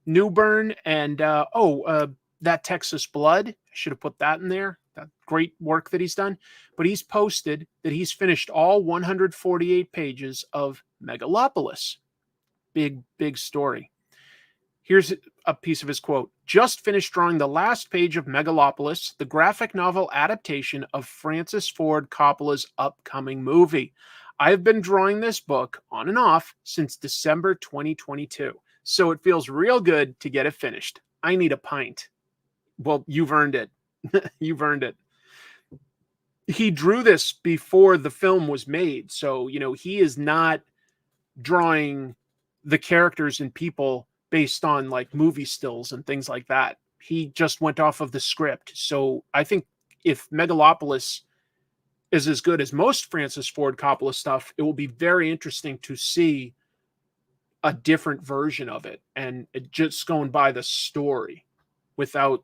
Newburn and That Texas Blood. I should have put that in there. That great work that he's done. But he's posted that he's finished all 148 pages of Megalopolis. Big story. Here's a piece of his quote. Just finished drawing the last page of Megalopolis, the graphic novel adaptation of Francis Ford Coppola's upcoming movie. I've been drawing this book on and off since December 2022, so it feels real good to get it finished. I need a pint. Well, you've earned it. You've earned it. He drew this before the film was made, so, he is not drawing the characters and people based on like movie stills and things like that. He just went off of the script. So I think if Megalopolis is as good as most Francis Ford Coppola stuff, it will be very interesting to see a different version of it, and just going by the story without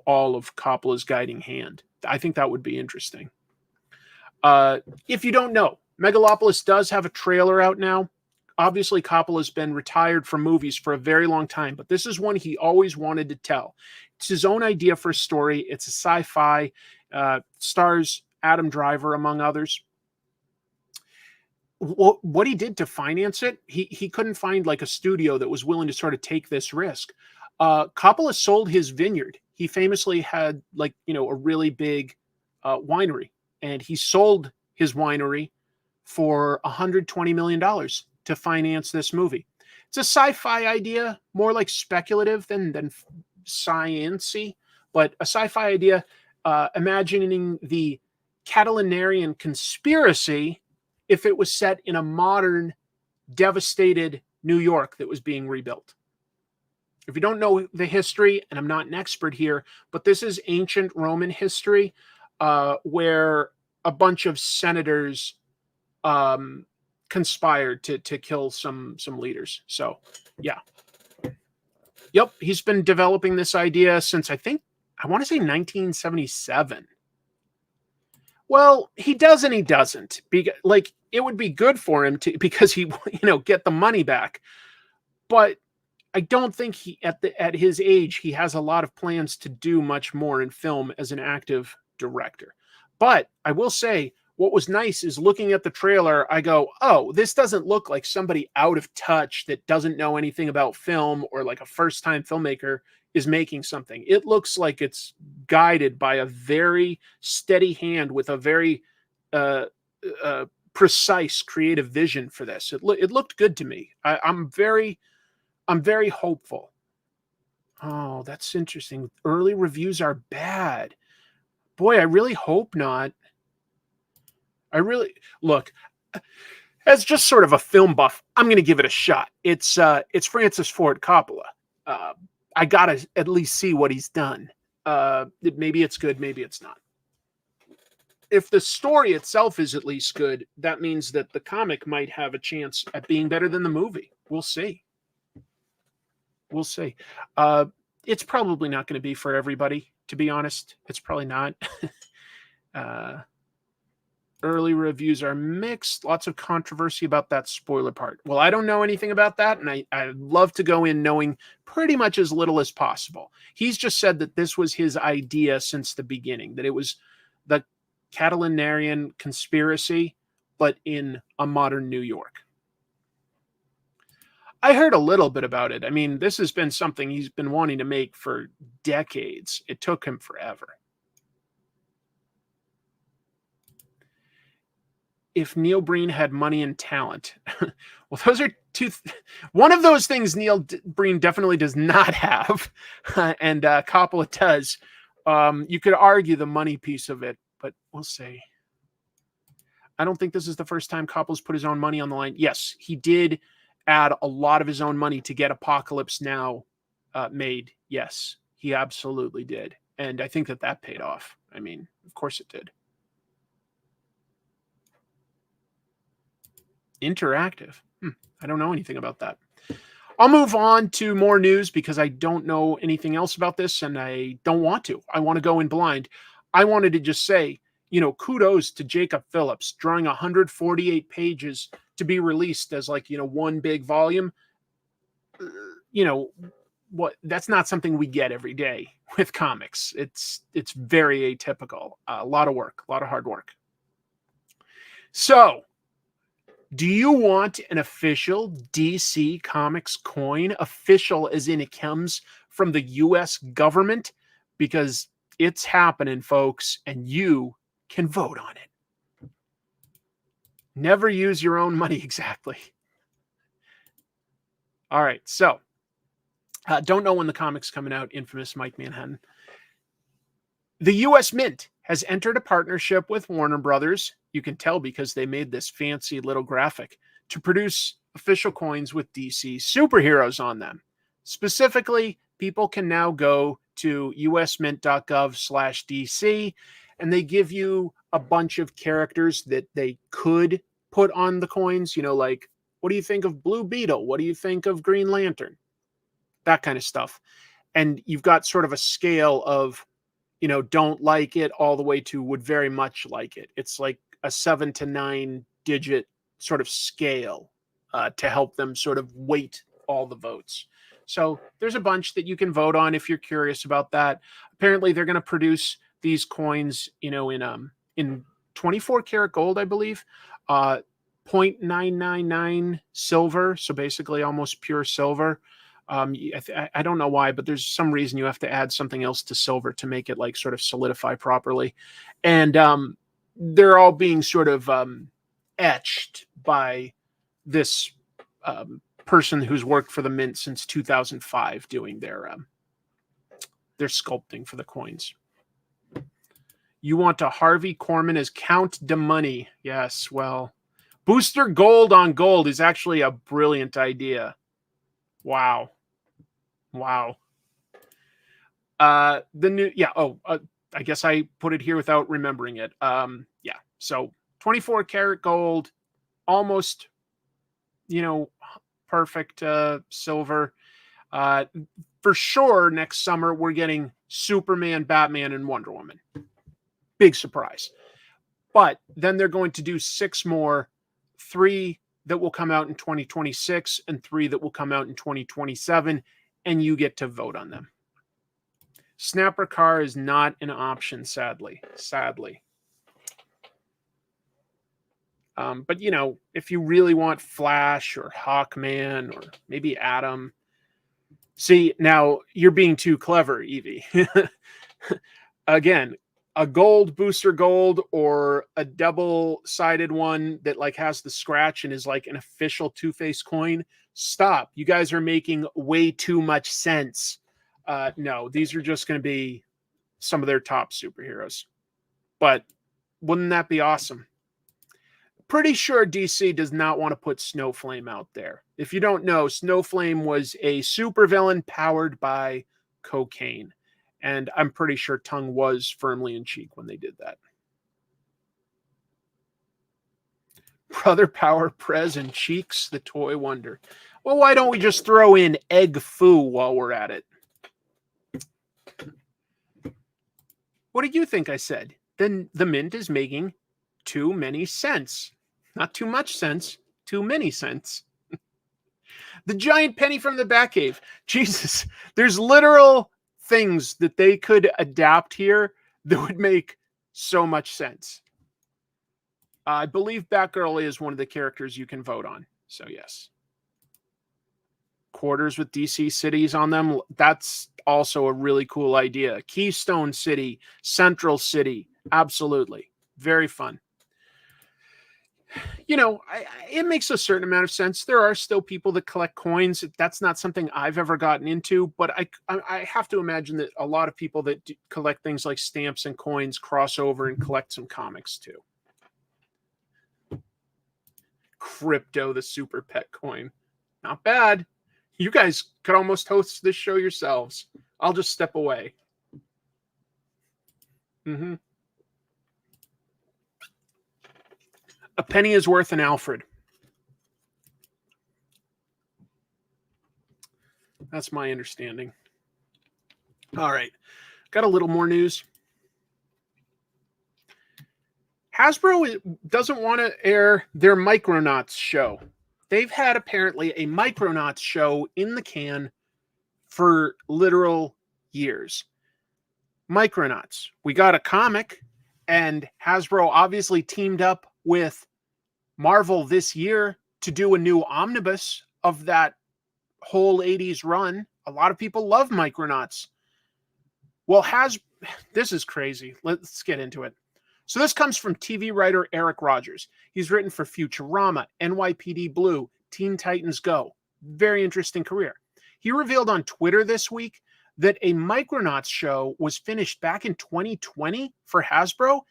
all of Coppola's guiding hand. I think that would be interesting. If you don't know, Megalopolis does have a trailer out now. Obviously, Coppola's been retired from movies for a very long time, but this is one he always wanted to tell. It's his own idea for a story. It's a sci-fi, stars Adam Driver, among others. What he did to finance it, he couldn't find like a studio that was willing to sort of take this risk. Coppola sold his vineyard. He famously had a really big winery, and he sold his winery for $120 million to finance this movie. It's a sci-fi idea, more like speculative than science-y, but a sci-fi idea, imagining the Catalanarian conspiracy if it was set in a modern, devastated New York that was being rebuilt. If you don't know the history, and I'm not an expert here, but this is ancient Roman history, where a bunch of senators conspired to kill some leaders. So, yeah. Yep, he's been developing this idea since I want to say 1977. Well, he does and he doesn't. It would be good for him because he get the money back. But I don't think at his age he has a lot of plans to do much more in film as an active director. But I will say, what was nice is looking at the trailer, I go, oh, this doesn't look like somebody out of touch that doesn't know anything about film, or like a first-time filmmaker is making something. It looks like it's guided by a very steady hand with a very precise creative vision for this. It looked good to me. I'm very hopeful. Oh, that's interesting. Early reviews are bad. Boy, I really hope not. Look, as just sort of a film buff, I'm going to give it a shot. It's Francis Ford Coppola. I got to at least see what he's done. Maybe it's good, maybe it's not. if the story itself is at least good, that means that the comic might have a chance at being better than the movie. We'll see. We'll see. It's probably not going to be for everybody, to be honest. It's probably not. Early reviews are mixed. Lots of controversy about that spoiler part. Well, I don't know anything about that, and I'd love to go in knowing pretty much as little as possible. He's just said that this was his idea since the beginning, that it was the Catalanarian conspiracy, but in a modern New York. I heard a little bit about it. I mean, this has been something he's been wanting to make for decades. It took him forever. If Neil Breen had money and talent. Well, those are two. One of those things Neil Breen definitely does not have, and Coppola does. You could argue the money piece of it, but we'll see. I don't think this is the first time Coppola's put his own money on the line. Yes, he did add a lot of his own money to get Apocalypse Now made. Yes, he absolutely did. And I think that paid off. I mean, of course it did. Interactive. I don't know anything about that. I'll move on to more news because I don't know anything else about this and I don't want to. I want to go in blind. I wanted to just say, kudos to Jacob Phillips drawing 148 pages to be released as one big volume. That's not something we get every day with comics. It's very atypical. A lot of work, a lot of hard work. So, do you want an official DC Comics coin? Official as in it comes from the US government? Because it's happening, folks, and you can vote on it. Never use your own money, exactly. All right, so don't know when the comic's coming out, infamous Mike Manhattan. The US Mint has entered a partnership with Warner Brothers. You can tell because they made this fancy little graphic to produce official coins with DC superheroes on them. Specifically, people can now go to usmint.gov/DC and they give you a bunch of characters that they could put on the coins. Like, what do you think of Blue Beetle? What do you think of Green Lantern? That kind of stuff. And you've got sort of a scale of, don't like it all the way to would very much like it. It's like a 7 to 9 digit sort of scale to help them sort of weight all the votes. So there's a bunch that you can vote on if you're curious about that. Apparently they're going to produce these coins, in 24 karat gold, I believe, 0.999 silver. So basically almost pure silver. I don't know why, but there's some reason you have to add something else to silver to make it sort of solidify properly. And they're all being sort of etched by this person who's worked for the Mint since 2005 doing their sculpting for the coins. You want a Harvey Korman as Count de Money. Yes, well, booster gold on gold is actually a brilliant idea. Wow. I guess I put it here without remembering it. So 24 karat gold, almost, perfect silver. For sure, next summer, we're getting Superman, Batman, and Wonder Woman. Big surprise. But then they're going to do 6 more, 3 that will come out in 2026 and 3 that will come out in 2027, and you get to vote on them. Snapper car is not an option, sadly. But, if you really want Flash or Hawkman or maybe Atom. See, now you're being too clever, Evie. Again, a gold booster gold or a double-sided one that has the scratch and is an official Two-Face coin. Stop. You guys are making way too much sense. No, these are just going to be some of their top superheroes. But wouldn't that be awesome? Pretty sure DC does not want to put Snowflame out there. If you don't know, Snowflame was a supervillain powered by cocaine. And I'm pretty sure tongue was firmly in cheek when they did that. Brother Power Prez and Cheeks the Toy Wonder. Well, why don't we just throw in Egg Foo while we're at it? What did you think I said? Then the mint is making too many cents. Not too much sense, too many cents. The giant penny from the Batcave. Jesus, there's literal things that they could adapt here that would make so much sense. I believe Batgirl is one of the characters you can vote on. So yes. Quarters with DC cities on them. That's also a really cool idea. Keystone City, Central City. Absolutely. Very fun. You know, it makes a certain amount of sense. There are still people that collect coins. That's not something I've ever gotten into, but I have to imagine that a lot of people that collect things like stamps and coins cross over and collect some comics too. Crypto, the super pet coin. Not bad. You guys could almost host this show yourselves. I'll just step away. A penny is worth an Alfred. That's my understanding. All right. Got a little more news. Hasbro doesn't want to air their Micronauts show. They've had apparently a Micronauts show in the can for literal years. Micronauts. We got a comic, and Hasbro obviously teamed up with Marvel this year to do a new omnibus of that whole 80s run. A lot of people love Micronauts. Well, this is crazy. Let's get into it. So this comes from TV writer Eric Rogers. He's written for Futurama, NYPD Blue, Teen Titans Go. Very interesting career. He revealed on Twitter this week that a Micronauts show was finished back in 2020 for Hasbro,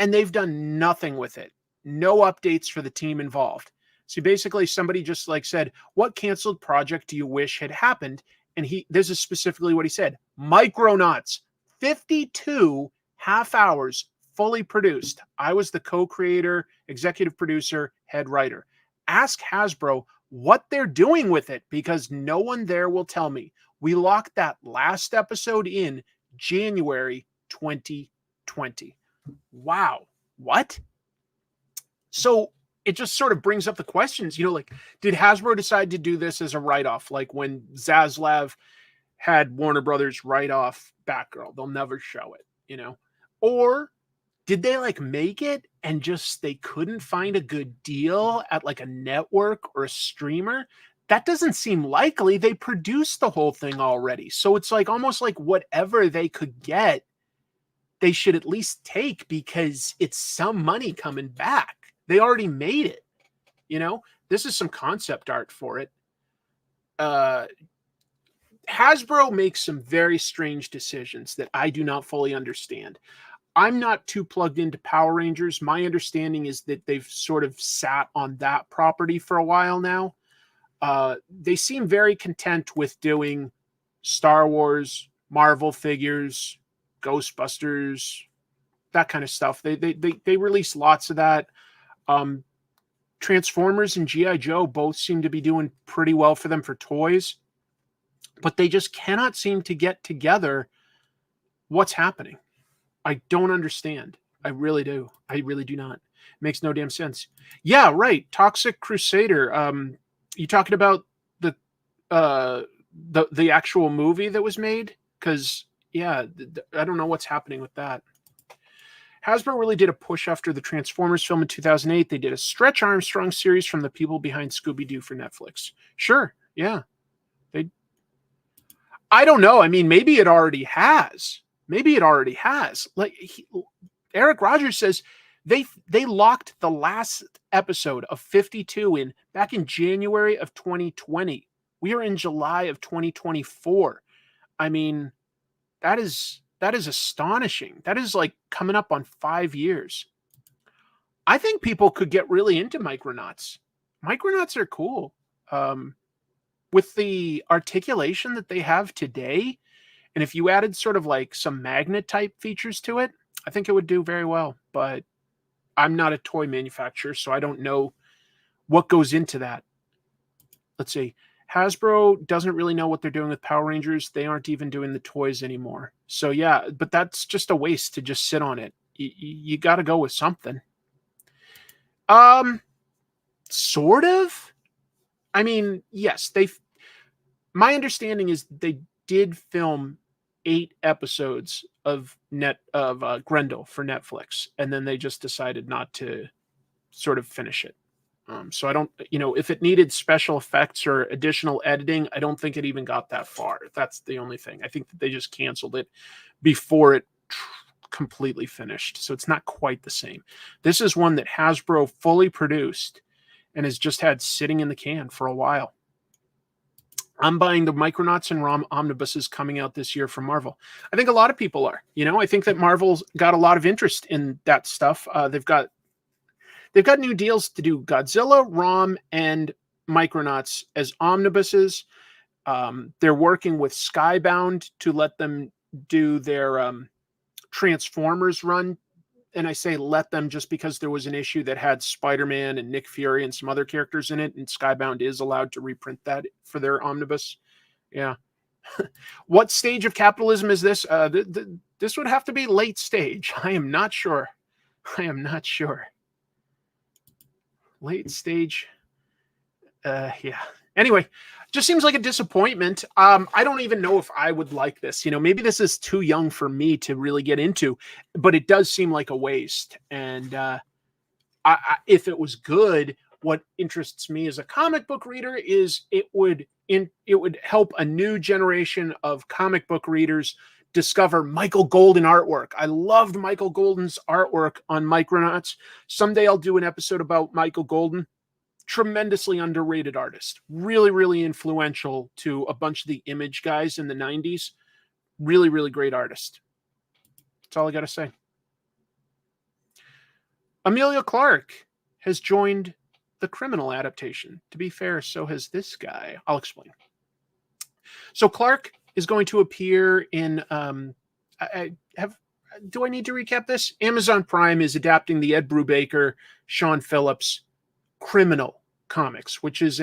and they've done nothing with it. No updates for the team involved. So basically somebody just said, what canceled project do you wish had happened? And this is specifically what he said. Micronauts, 52 half hours, fully produced. I was the co-creator, executive producer, head writer. Ask Hasbro what they're doing with it, because no one there will tell me. We locked that last episode in January 2020. Wow. What? So it just sort of brings up the questions, did Hasbro decide to do this as a write-off? Like when Zaslav had Warner Brothers write off Batgirl, they'll never show it, Or did they make it and they couldn't find a good deal at a network or a streamer? That doesn't seem likely. They produced the whole thing already. So it's almost like whatever they could get, they should at least take, because it's some money coming back. They already made it. This is some concept art for it. Hasbro makes some very strange decisions that I do not fully understand. I'm not too plugged into Power Rangers. My understanding is that they've sort of sat on that property for a while now. They seem very content with doing Star Wars, Marvel figures, Ghostbusters, that kind of stuff. They release lots of that. Transformers and G.I. Joe both seem to be doing pretty well for them for toys, but they just cannot seem to get together what's happening. I don't understand. I really do. I really do not. It makes no damn sense. Yeah, right. Toxic Crusader. You talking about the actual movie that was made? Because I don't know what's happening with that. Hasbro really did a push after the Transformers film in 2008. They did a Stretch Armstrong series from the people behind Scooby-Doo for Netflix. Sure. Yeah. I don't know. I mean, maybe it already has. Eric Rogers says they locked the last episode of 52 back in January of 2020. We are in July of 2024. I mean, that is astonishing. That is coming up on 5 years. I think people could get really into Micronauts. Micronauts are cool. With the articulation that they have today, and if you added sort of some magnet type features to it, I think it would do very well. But I'm not a toy manufacturer, so I don't know what goes into that. Let's see. Hasbro doesn't really know what they're doing with Power Rangers. They aren't even doing the toys anymore. So yeah, but that's just a waste to just sit on it. You got to go with something. Sort of. I mean, yes, my understanding is they did film 8 episodes of Grendel for Netflix, and then they just decided not to sort of finish it. So I don't, if it needed special effects or additional editing, I don't think it even got that far. That's the only thing. I think that they just canceled it before it completely finished. So it's not quite the same. This is one that Hasbro fully produced and has just had sitting in the can for a while. I'm buying the Micronauts and ROM omnibuses coming out this year from Marvel. I think a lot of people are. I think that Marvel's got a lot of interest in that stuff. They've got new deals to do Godzilla, ROM, and Micronauts as omnibuses. They're working with Skybound to let them do their Transformers run. And I say let them just because there was an issue that had Spider-Man and Nick Fury and some other characters in it, and Skybound is allowed to reprint that for their omnibus. Yeah. What stage of capitalism is this? This would have to be late stage. I am not sure. Late stage. Yeah. Anyway, just seems like a disappointment. I don't even know if I would like this. Maybe this is too young for me to really get into, but it does seem like a waste. And if it was good, what interests me as a comic book reader is it would help a new generation of comic book readers discover Michael Golden artwork. I loved Michael Golden's artwork on Micronauts. Someday I'll do an episode about Michael Golden. Tremendously underrated artist. Really, really influential to a bunch of the Image guys in the 90s. Really, really great artist. That's all I got to say. Emilia Clarke has joined the Criminal adaptation. To be fair, so has this guy. I'll explain. So Clarke is going to appear in... do I need to recap this? Amazon Prime is adapting the Ed Brubaker, Sean Phillips Criminal comics, which is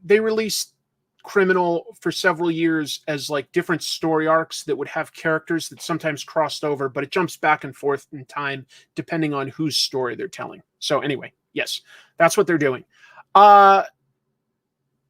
they released Criminal for several years as like different story arcs that would have characters that sometimes crossed over, but it jumps back and forth in time depending on whose story they're telling. So anyway, yes, that's what they're doing.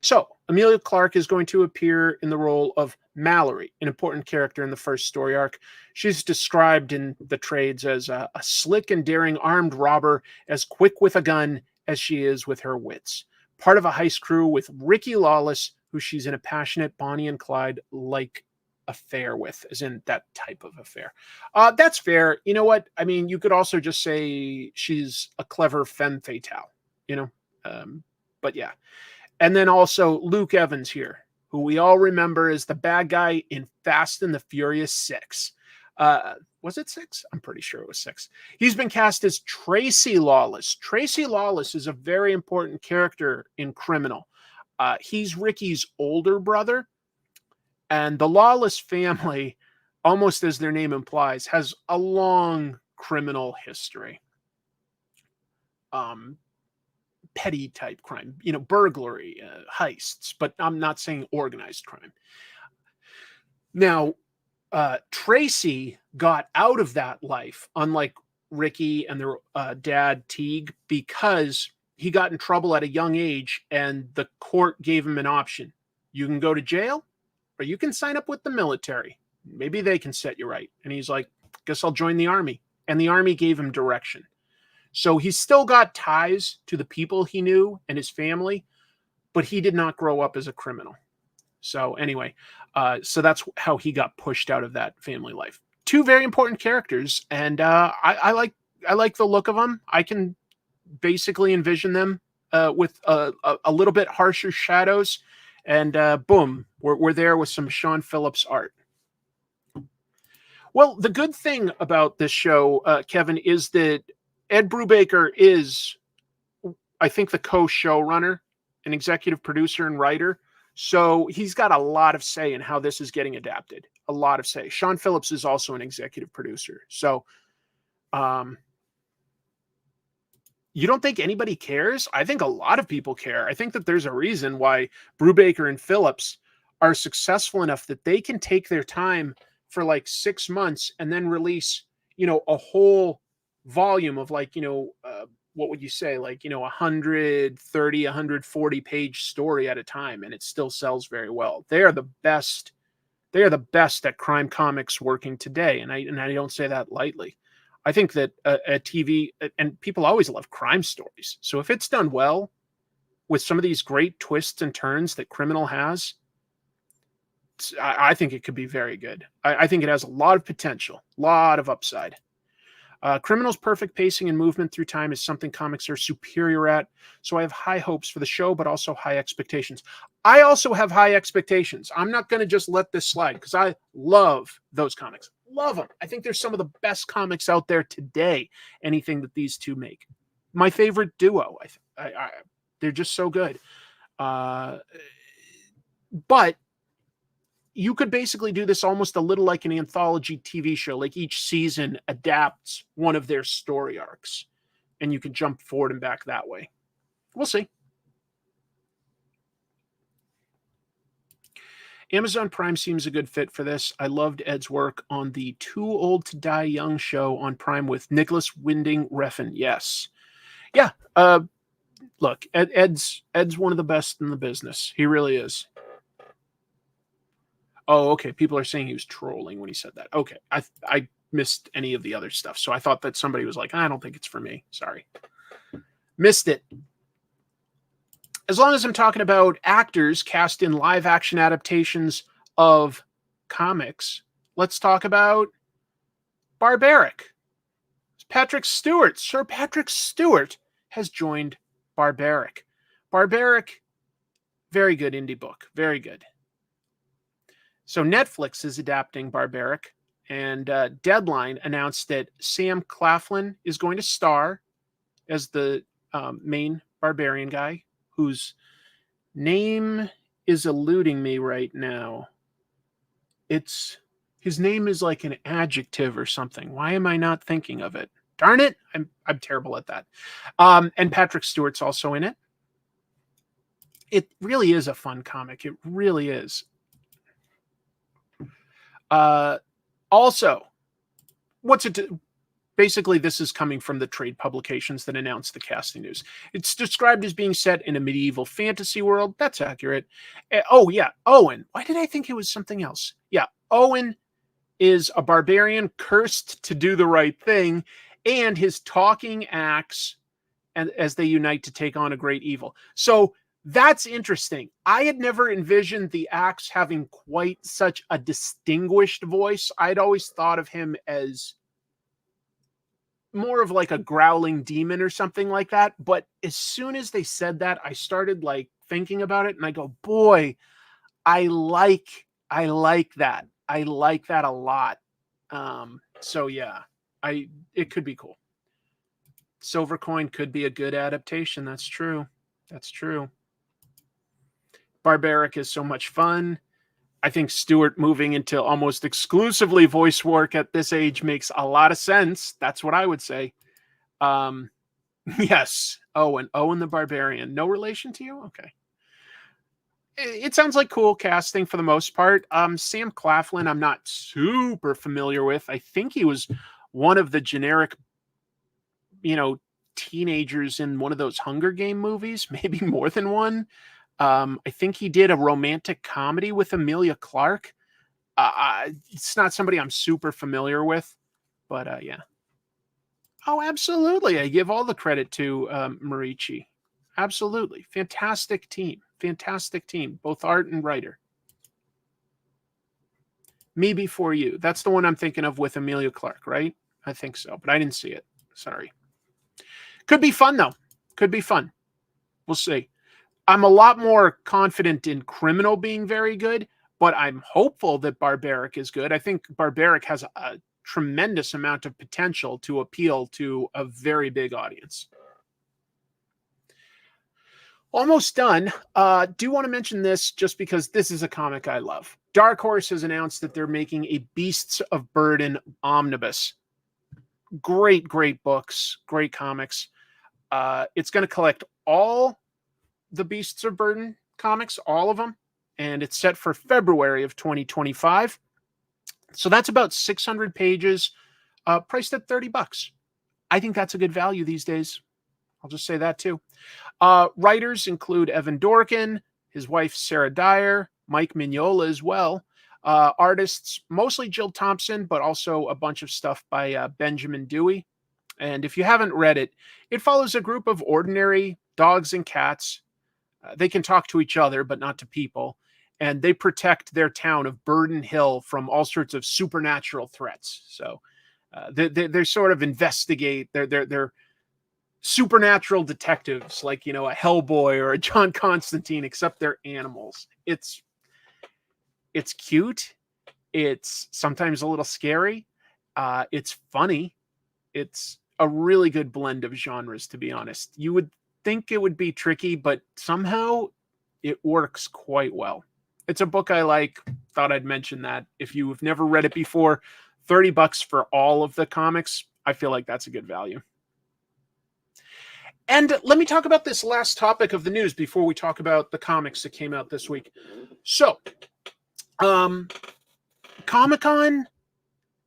So Emilia Clarke is going to appear in the role of Mallory, an important character in the first story arc. She's described in the trades as a slick and daring armed robber, as quick with a gun as she is with her wits. Part of a heist crew with Ricky Lawless, who she's in a passionate Bonnie and Clyde-like affair with, as in that type of affair. That's fair. You know what? I mean, you could also just say she's a clever femme fatale, but yeah. And then also Luke Evans here, who we all remember as the bad guy in Fast and the Furious 6. Was it 6? I'm pretty sure it was 6. He's been cast as Tracy Lawless. Tracy Lawless is a very important character in Criminal. He's Ricky's older brother. And the Lawless family, almost as their name implies, has a long criminal history. Petty type crime, burglary, heists, but I'm not saying organized crime. Now, Tracy got out of that life, unlike Ricky and their dad, Teague, because he got in trouble at a young age and the court gave him an option. You can go to jail or you can sign up with the military. Maybe they can set you right. And he's like, guess I'll join the army. And the army gave him direction. So he's still got ties to the people he knew and his family, but he did not grow up as a criminal. So anyway, so that's how he got pushed out of that family life. Two very important characters, and I like the look of them. I can basically envision them with a little bit harsher shadows, and boom, we're there with some Sean Phillips art. Well, the good thing about this show, Kevin, is that Ed Brubaker is, I think, the co-showrunner, an executive producer and writer. So he's got a lot of say in how this is getting adapted. A lot of say. Sean Phillips is also an executive producer. So You don't think anybody cares? I think a lot of people care. I think that there's a reason why Brubaker and Phillips are successful enough that they can take their time for like 6 months and then release, a whole volume of like, what would you say? Like, 130, 140 page story at a time, and it still sells very well. They are the best. They are the best at crime comics working today. And I don't say that lightly. I think that a TV, and people always love crime stories. So if it's done well with some of these great twists and turns that Criminal has, I think it could be very good. I think it has a lot of potential, a lot of upside. Criminal's perfect pacing and movement through time is something comics are superior at. So I have high hopes for the show, but also high expectations. I also have high expectations. I'm not going to just let this slide because I love those comics. Love them. I think they're some of the best comics out there today. Anything that these two make. My favorite duo. They're just so good. But you could basically do this almost a little like an anthology TV show. Like each season adapts one of their story arcs, and you can jump forward and back that way. We'll see. Amazon Prime seems a good fit for this. I loved Ed's work on the Too Old to Die Young show on Prime with Nicholas Winding Refn. Yes. Yeah. Look, Ed's one of the best in the business. He really is. Oh, okay. People are saying he was trolling when he said that. Okay. I missed any of the other stuff. So I thought that somebody was like, I don't think it's for me. Sorry. Missed it. As long as I'm talking about actors cast in live action adaptations of comics, let's talk about Barbaric. Patrick Stewart, Sir Patrick Stewart, has joined Barbaric. Barbaric, very good indie book. Very good. So Netflix is adapting Barbaric, and Deadline announced that Sam Claflin is going to star as the main barbarian guy, whose name is eluding me right now. His name is like an adjective or something. Why am I not thinking of it? Darn it! I'm terrible at that. And Patrick Stewart's also in it. It really is a fun comic. It really is. Also, basically, this is coming from the trade publications that announced the casting news. It's described as being set in a medieval fantasy world. That's accurate. Oh, yeah. Owen. Why did I think it was something else? Yeah. Owen is a barbarian cursed to do the right thing, and his talking axe as they unite to take on a great evil. So that's interesting. I had never envisioned the axe having quite such a distinguished voice. I'd always thought of him as more of like a growling demon or something like that. But as soon as they said that, I started like thinking about it, and I go, boy, I like that. I like that a lot. So yeah, it could be cool. Silver Coin could be a good adaptation. That's true. That's true. Barbaric is so much fun. I think Stewart moving into almost exclusively voice work at this age makes a lot of sense. That's what I would say. Yes. Owen the Barbarian. No relation to you? Okay. It sounds like cool casting for the most part. Sam Claflin, I'm not super familiar with. I think he was one of the generic, teenagers in one of those Hunger Game movies, maybe more than one. I think he did a romantic comedy with Emilia Clarke. It's not somebody I'm super familiar with, but yeah. Oh, absolutely. I give all the credit to Marici. Absolutely. Fantastic team. Fantastic team, both art and writer. Me Before You. That's the one I'm thinking of with Emilia Clarke, right? I think so, but I didn't see it. Sorry. Could be fun, though. Could be fun. We'll see. I'm a lot more confident in Criminal being very good, but I'm hopeful that Barbaric is good. I think Barbaric has a tremendous amount of potential to appeal to a very big audience. Almost done. Do want to mention this just because this is a comic I love. Dark Horse has announced that they're making a Beasts of Burden omnibus. Great books, great comics. It's going to collect all the Beasts of Burden comics, all of them, and it's set for February of 2025. So that's about 600 pages, priced at $30. I think that's a good value these days. I'll just say that too. Writers include Evan Dorkin, his wife Sarah Dyer, Mike Mignola as well. Artists, mostly Jill Thompson, but also a bunch of stuff by Benjamin Dewey. And if you haven't read it, it follows a group of ordinary dogs and cats. They can talk to each other, but not to people. And they protect their town of Burden Hill from all sorts of supernatural threats. So they sort of investigate. They're supernatural detectives, like, a Hellboy or a John Constantine, except they're animals. It's cute. It's sometimes a little scary. It's funny. It's a really good blend of genres, to be honest. You would think it would be tricky, but somehow it works quite well. It's a book I like. Thought I'd mention that. If you've never read it before, $30 for all of the comics, I feel like that's a good value. And let me talk about this last topic of the news before we talk about the comics that came out this week. So, Comic-Con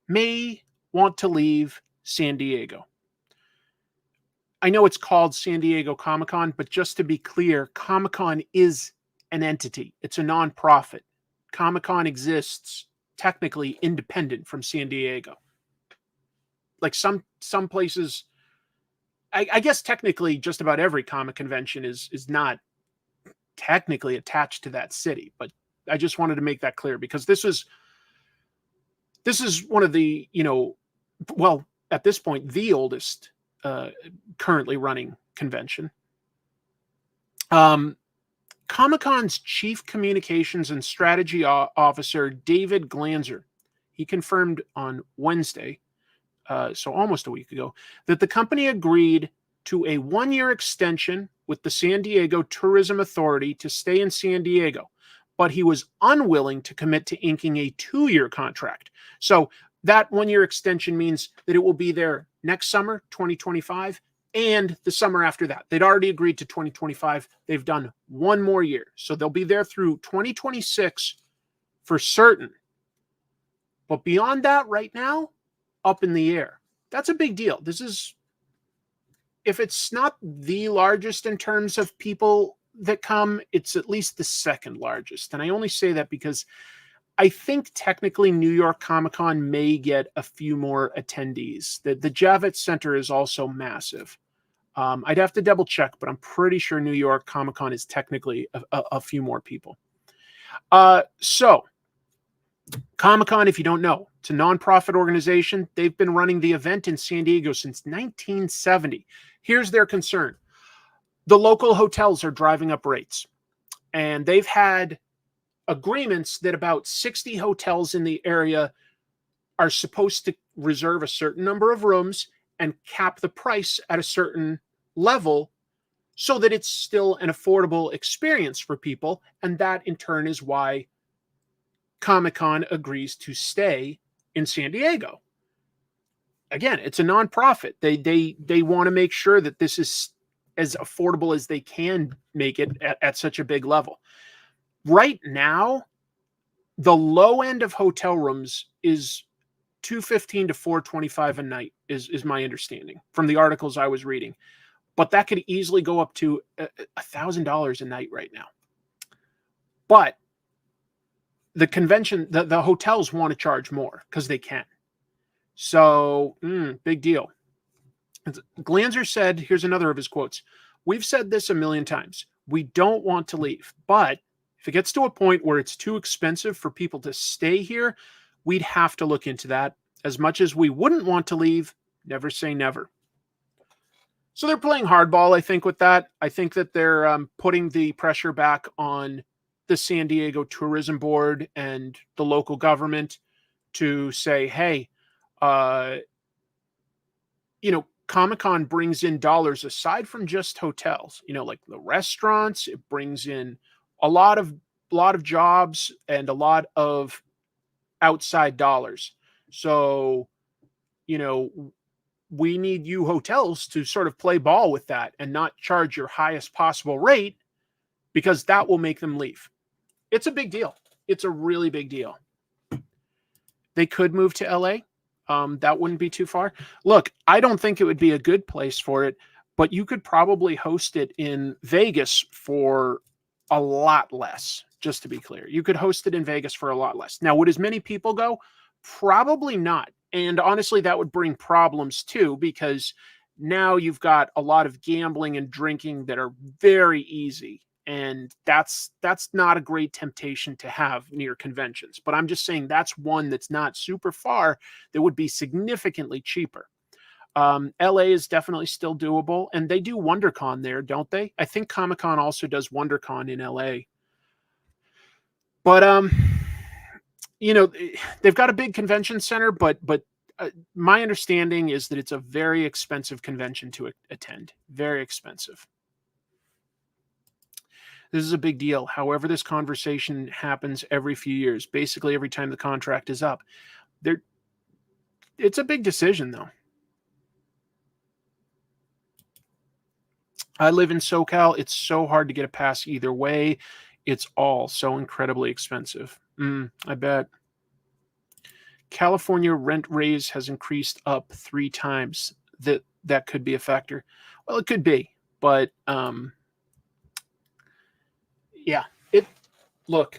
may want to leave San Diego. I know it's called San Diego Comic-Con, but just to be clear, Comic-Con is an entity. It's a nonprofit. Comic-Con exists technically independent from San Diego. Like some places, I guess technically just about every comic convention is not technically attached to that city, but I just wanted to make that clear because this is one of the, well, at this point, the oldest currently running convention. Comic-Con's Chief Communications and Strategy Officer, David Glanzer, he confirmed on Wednesday, so almost a week ago, that the company agreed to a 1-year extension with the San Diego Tourism Authority to stay in San Diego, but he was unwilling to commit to inking a 2-year contract. So that 1-year extension means that it will be there next summer, 2025, and the summer after that. They'd already agreed to 2025. They've done 1 more year. So they'll be there through 2026 for certain. But beyond that, right now, up in the air. That's a big deal. This is, if it's not the largest in terms of people that come, it's at least the second largest. And I only say that because I think technically New York Comic-Con may get a few more attendees. The Javits Center is also massive. I'd have to double check, but I'm pretty sure New York Comic-Con is technically a few more people. So Comic-Con, if you don't know, it's a nonprofit organization. They've been running the event in San Diego since 1970. Here's their concern. The local hotels are driving up rates, and they've had agreements that about 60 hotels in the area are supposed to reserve a certain number of rooms and cap the price at a certain level so that it's still an affordable experience for people. And that in turn is why Comic-Con agrees to stay in San Diego. Again, it's a nonprofit. They want to make sure that this is as affordable as they can make it at such a big level. Right now, the low end of hotel rooms is $215 to $425 a night is my understanding from the articles I was reading. But that could easily go up to $1,000 a night right now. But the convention, the hotels want to charge more because they can. So, big deal. Glanzer said, here's another of his quotes. "We've said this a million times. We don't want to leave. But if it gets to a point where it's too expensive for people to stay here, we'd have to look into that. As much as we wouldn't want to leave, never say never." So they're playing hardball, I think, with that. I think that they're putting the pressure back on the San Diego Tourism Board and the local government to say, hey, Comic-Con brings in dollars aside from just hotels, like the restaurants. It brings in a lot of jobs and a lot of outside dollars. So, we need you hotels to sort of play ball with that and not charge your highest possible rate, because that will make them leave. It's a big deal. It's a really big deal. They could move to LA. That wouldn't be too far. Look, I don't think it would be a good place for it, but you could probably host it in Vegas for a lot less, just to be clear. You could host it in Vegas for a lot less. Now, would as many people go? Probably not. And honestly, that would bring problems too, because now you've got a lot of gambling and drinking that are very easy. And that's not a great temptation to have near conventions. But I'm just saying that's one that's not super far that would be significantly cheaper. LA is definitely still doable, and they do WonderCon there, don't they? I think Comic-Con also does WonderCon in LA. But you know, they've got a big convention center, but my understanding is that it's a very expensive convention to attend. Very expensive. This is a big deal. However, this conversation happens every few years, basically every time the contract is up. It's a big decision, though. I live in SoCal. It's so hard to get a pass either way. It's all so incredibly expensive. I bet. California rent raise has increased up 3 times. That could be a factor. Well, it could be, but yeah. Look,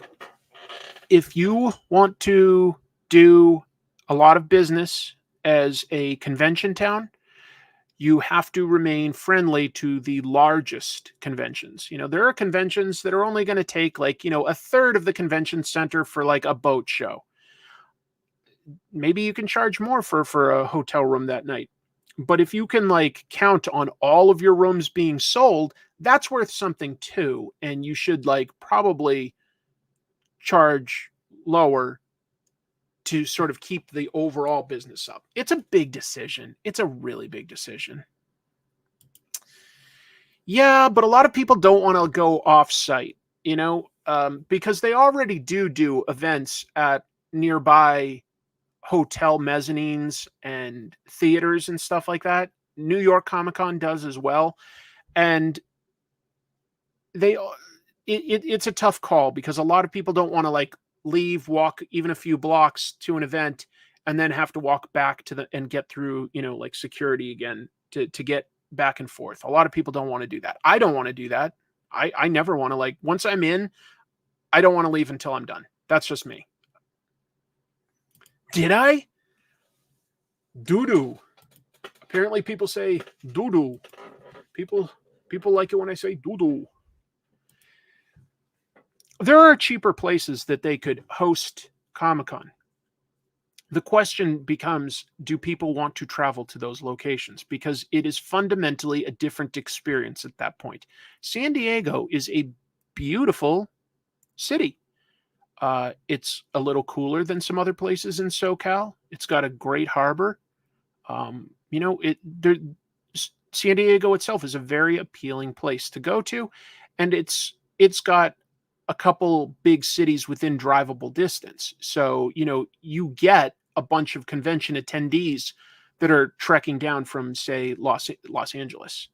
if you want to do a lot of business as a convention town, you have to remain friendly to the largest conventions. You know, there are conventions that are only going to take like, you know, a third of the convention center for like a boat show. Maybe you can charge more for a hotel room that night. But if you can like count on all of your rooms being sold, that's worth something too. And you should like probably charge lower to sort of keep the overall business up. It's a big decision. It's a really big decision. Yeah, but a lot of people don't want to go off site, you know, because they already do events at nearby hotel mezzanines and theaters and stuff like that. New York Comic Con does as well. And it's a tough call because a lot of people don't want to like leave, walk even a few blocks to an event and then have to walk back and get through, you know, like security again to get back and forth. A lot of people don't want to do that. I don't want to do that. I never want to, like, once I'm in, I don't want to leave until I'm done. That's just me. Did I? Doo-doo. Apparently people say doo-doo. People like it when I say doo-doo. There are cheaper places that they could host Comic-Con. The question becomes, do people want to travel to those locations? Because it is fundamentally a different experience at that point. San Diego is a beautiful city. It's a little cooler than some other places in SoCal. It's got a great harbor. You know, San Diego itself is a very appealing place to go to, and it's got a couple big cities within drivable distance. So, you know, you get a bunch of convention attendees that are trekking down from, say, Los Angeles.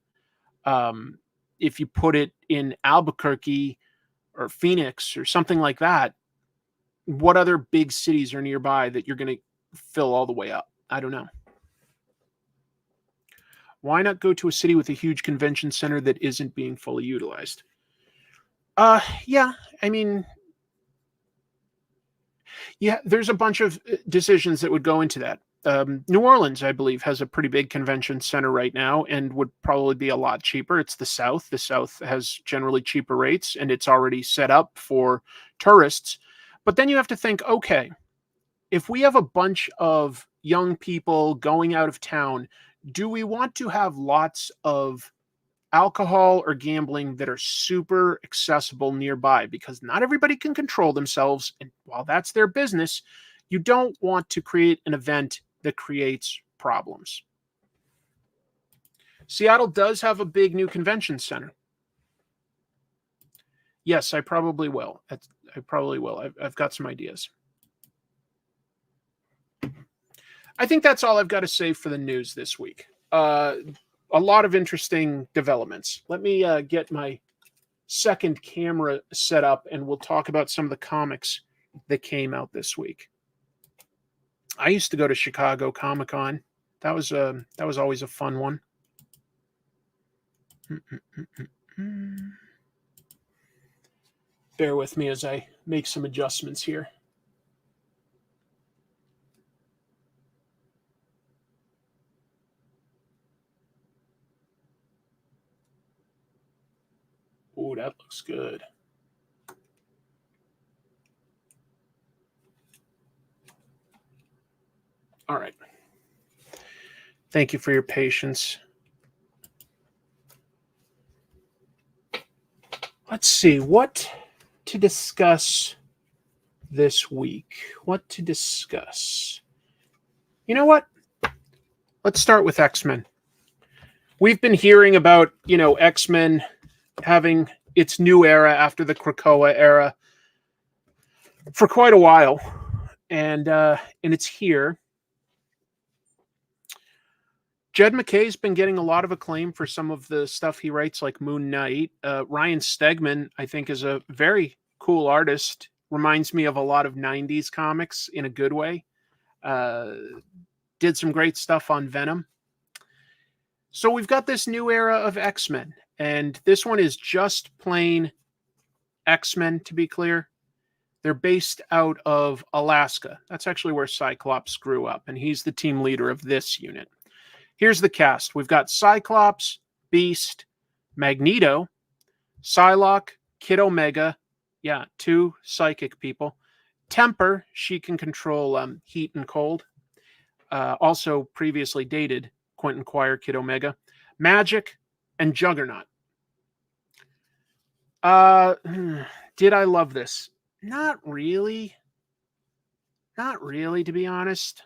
If you put it in Albuquerque or Phoenix or something like that, what other big cities are nearby that you're going to fill all the way up? I don't know. Why not go to a city with a huge convention center that isn't being fully utilized? Yeah, I mean, yeah, there's a bunch of decisions that would go into that. New Orleans, I believe, has a pretty big convention center right now and would probably be a lot cheaper. It's the South. The South has generally cheaper rates, and it's already set up for tourists. But then you have to think, okay, if we have a bunch of young people going out of town, do we want to have lots of alcohol or gambling that are super accessible nearby? Because not everybody can control themselves. And while that's their business, you don't want to create an event that creates problems. Seattle does have a big new convention center. Yes, I probably will. I probably will. I've got some ideas. I think that's all I've got to say for the news this week. A lot of interesting developments. Let me get my second camera set up, and we'll talk about some of the comics that came out this week. I used to go to Chicago Comic-Con. That was always a fun one. Bear with me as I make some adjustments here. Oh, that looks good. All right. Thank you for your patience. Let's see what to discuss this week. What to discuss? You know what? Let's start with X-Men. We've been hearing about, X-Men having its new era after the Krakoa era for quite a while, and it's here. Jed McKay's been getting a lot of acclaim for some of the stuff he writes, like Moon Knight. Ryan Stegman, I think, is a very cool artist. Reminds me of a lot of 90s comics in a good way. Did some great stuff on Venom. So we've got this new era of X-Men, and this one is just plain X-Men, to be clear. They're based out of Alaska. That's actually where Cyclops grew up, and he's the team leader of this unit. Here's the cast. We've got Cyclops, Beast, Magneto, Psylocke, Kid Omega. Yeah, 2 psychic people. Temper, she can control heat and cold. Also previously dated Quentin Quire, Kid Omega. Magic, and Juggernaut. Did I love this? Not really. Not really, to be honest.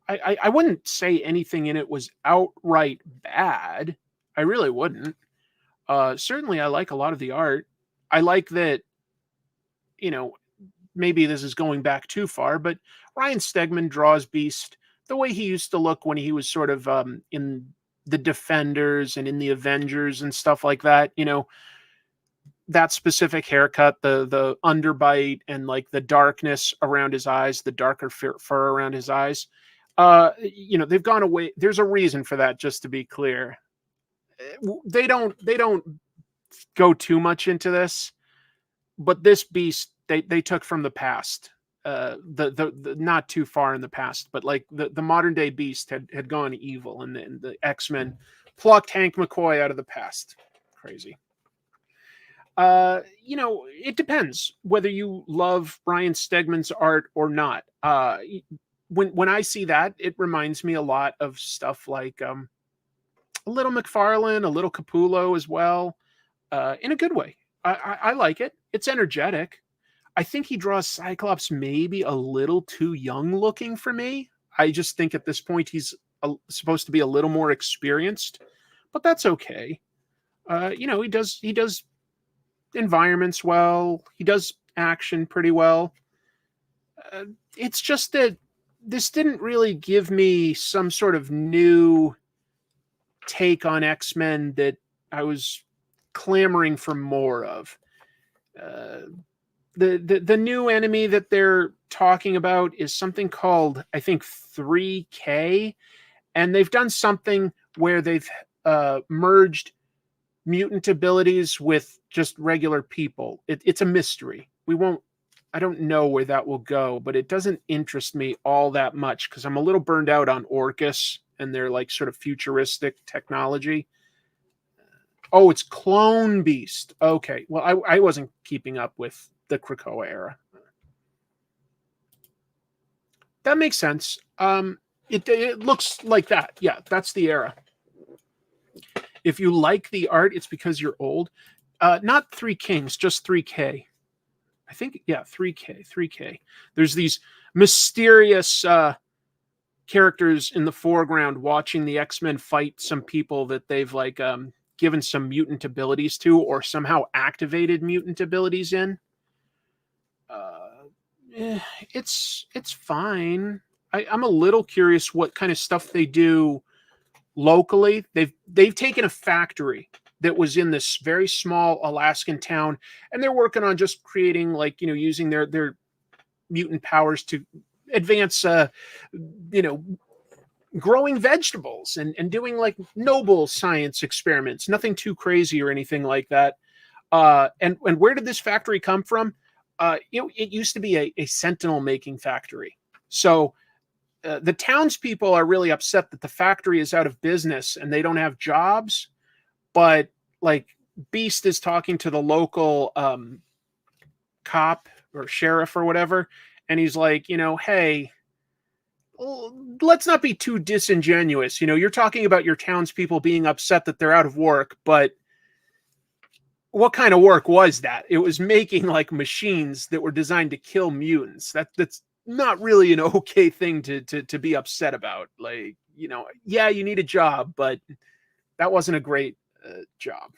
I wouldn't say anything in it was outright bad. I really wouldn't. Certainly, I like a lot of the art. I like that, maybe this is going back too far, but Ryan Stegman draws Beast the way he used to look when he was sort of in the Defenders and in the Avengers and stuff like that. That specific haircut, the underbite, and like the darkness around his eyes, the darker fur around his eyes. They've gone away. There's a reason for that, just to be clear. They don't go too much into this, but this Beast they took from the past. The not too far in the past, but like the modern day Beast had gone evil, and the X-Men plucked Hank McCoy out of the past. Crazy. It depends whether you love Brian Stegman's art or not. When I see that, it reminds me a lot of stuff like a little McFarlane, a little Capullo as well, in a good way. I like it. It's energetic. I think he draws Cyclops maybe a little too young looking for me. I just think at this point he's supposed to be a little more experienced, but that's okay. He does environments well. He does action pretty well. It's just that this didn't really give me some sort of new take on X-Men that I was clamoring for more of. The new enemy that they're talking about is something called, I think, 3K, and they've done something where they've merged mutant abilities with just regular people. It's a mystery. I don't know where that will go, but it doesn't interest me all that much because I'm a little burned out on Orcus and their like sort of futuristic technology. Oh, it's Clone Beast. Okay. Well, I wasn't keeping up with the Krakoa era. That makes sense. It looks like that. Yeah, that's the era. If you like the art, it's because you're old. Not 3 Kings, just 3K. I think, yeah, 3K. There's these mysterious characters in the foreground watching the X-Men fight some people that they've like given some mutant abilities to, or somehow activated mutant abilities in. It's fine. I'm a little curious what kind of stuff they do locally. They've taken a factory that was in this very small Alaskan town, and they're working on just creating, like, using their mutant powers to advance, growing vegetables and doing like noble science experiments. Nothing too crazy or anything like that. And where did this factory come from? It used to be a Sentinel making factory. So the townspeople are really upset that the factory is out of business and they don't have jobs. But like Beast is talking to the local cop or sheriff or whatever, and he's like, hey, let's not be too disingenuous. You're talking about your townspeople being upset that they're out of work, but what kind of work was that? It was making like machines that were designed to kill mutants. That's not really an okay thing to be upset about. Like, yeah, you need a job, but that wasn't a great job.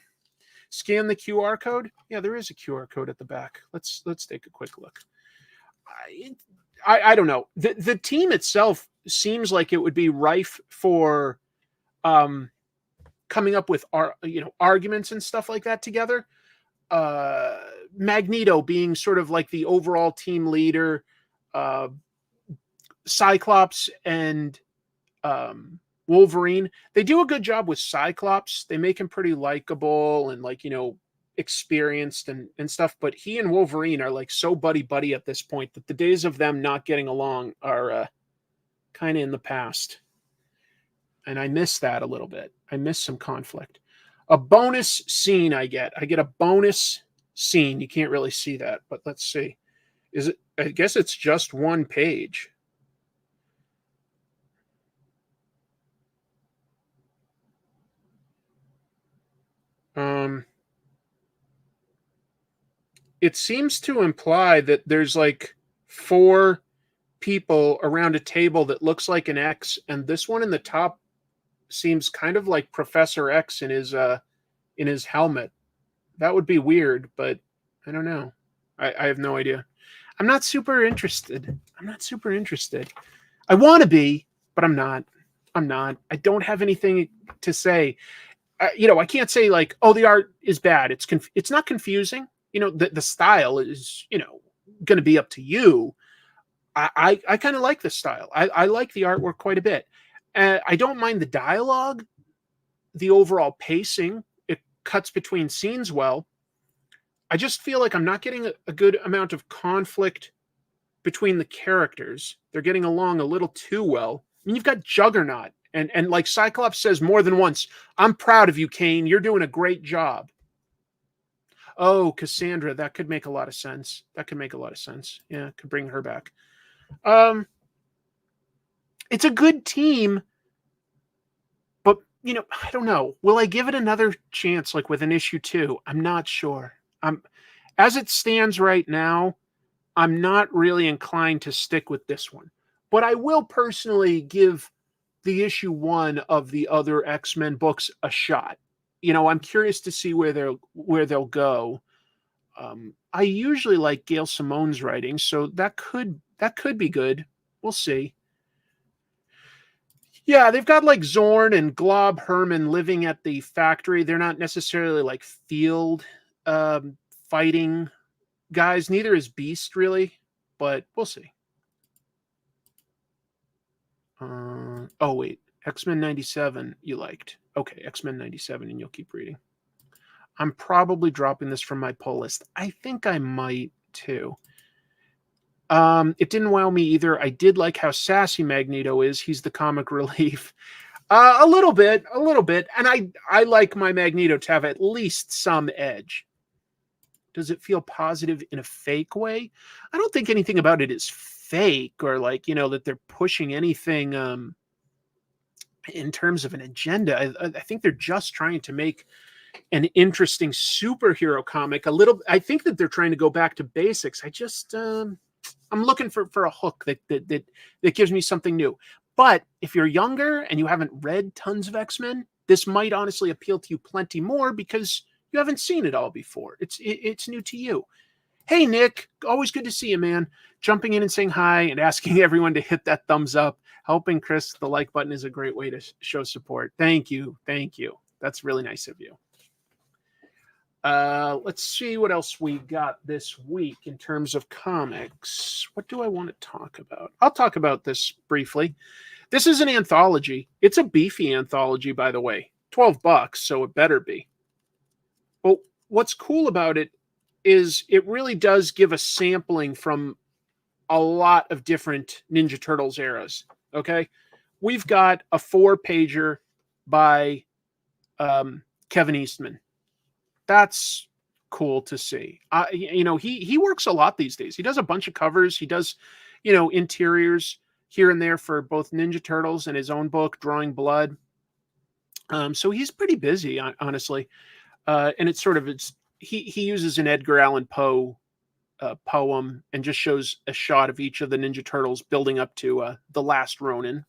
Scan the QR code. Yeah, there is a QR code at the back. Let's take a quick look. I don't know. The team itself seems like it would be rife for coming up with arguments and stuff like that together. Magneto being sort of like the overall team leader, Cyclops and Wolverine. They do a good job with Cyclops. They make him pretty likable and experienced and stuff, but he and Wolverine are like so buddy at this point that the days of them not getting along are kind of in the past. And I miss that a little bit. I miss some conflict. A bonus scene I get a bonus scene. You can't really see that, but let's see. I guess it's just one page. It seems to imply that there's like 4 people around a table that looks like an X, and this one in the top seems kind of like Professor X in his helmet. That would be weird, but I don't know. I have no idea. I'm not super interested. I want to be, but I'm not. I don't have anything to say. I can't say like, oh, the art is bad. It's not confusing. The style is, going to be up to you. I kind of like the style. I like the artwork quite a bit. I don't mind the dialogue, the overall pacing. It cuts between scenes well. I just feel like I'm not getting a good amount of conflict between the characters. They're getting along a little too well. I mean, you've got Juggernaut, and like Cyclops says more than once, I'm proud of you, Kane. You're doing a great job. Oh, Cassandra, that could make a lot of sense. Yeah, could bring her back. It's a good team, but I don't know. Will I give it another chance, like with an issue 2? I'm not sure. As it stands right now, I'm not really inclined to stick with this one. But I will personally give the issue 1 of the other X-Men books a shot. I'm curious to see where they'll go. I usually like Gail Simone's writing, so that could be good. We'll see. Yeah, they've got like Zorn and Glob Herman living at the factory. They're not necessarily like field fighting guys. Neither is Beast really, but we'll see. Oh wait, X-Men 97 you liked. Okay, X-Men 97, and you'll keep reading. I'm probably dropping this from my pull list. I think I might too. It didn't wow me either. I did like how sassy Magneto is. He's the comic relief. A little bit. And I like my Magneto to have at least some edge. Does it feel positive in a fake way? I don't think anything about it is fake or like, that they're pushing anything in terms of an agenda. I think they're just trying to make an interesting superhero comic. I think that they're trying to go back to basics. I'm looking for a hook that gives me something new. But if you're younger and you haven't read tons of X-Men, this might honestly appeal to you plenty more because you haven't seen it all before. It's new to you. Hey, Nick, always good to see you, man. Jumping in and saying hi and asking everyone to hit that thumbs up. Helping Chris, the like button is a great way to show support. Thank you. Thank you. That's really nice of you. Let's see what else we got this week in terms of comics. What do I want to talk about? I'll talk about this briefly. This is an anthology. It's a beefy anthology, by the way. $12, so it better be. But what's cool about it is it really does give a sampling from a lot of different Ninja Turtles eras. Okay, we've got a 4-pager by Kevin Eastman. That's cool to see. He works a lot these days. He does a bunch of covers. He does, interiors here and there for both Ninja Turtles and his own book, Drawing Blood. So he's pretty busy, honestly. And he uses an Edgar Allan Poe poem and just shows a shot of each of the Ninja Turtles building up to The Last Ronin.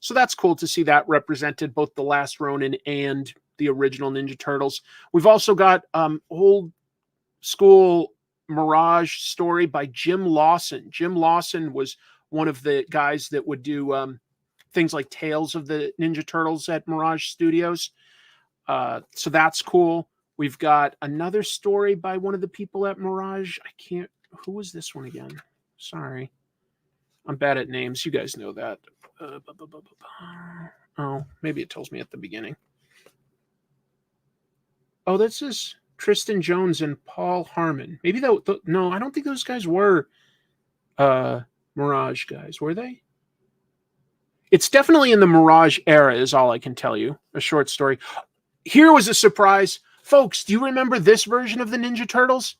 So that's cool to see that represented, both The Last Ronin and the original Ninja Turtles. We've also got old school Mirage story by Jim Lawson. Jim Lawson was one of the guys that would do things like Tales of the Ninja Turtles at Mirage Studios. So that's cool. We've got another story by one of the people at Mirage. Who was this one again? Sorry. I'm bad at names. You guys know that. Oh, maybe it tells me at the beginning. Oh, this is Tristan Jones and Paul Harmon. Maybe no, I don't think those guys were Mirage guys, were they? It's definitely in the Mirage era, is all I can tell you. A short story. Here was a surprise. Folks, do you remember this version of the Ninja Turtles?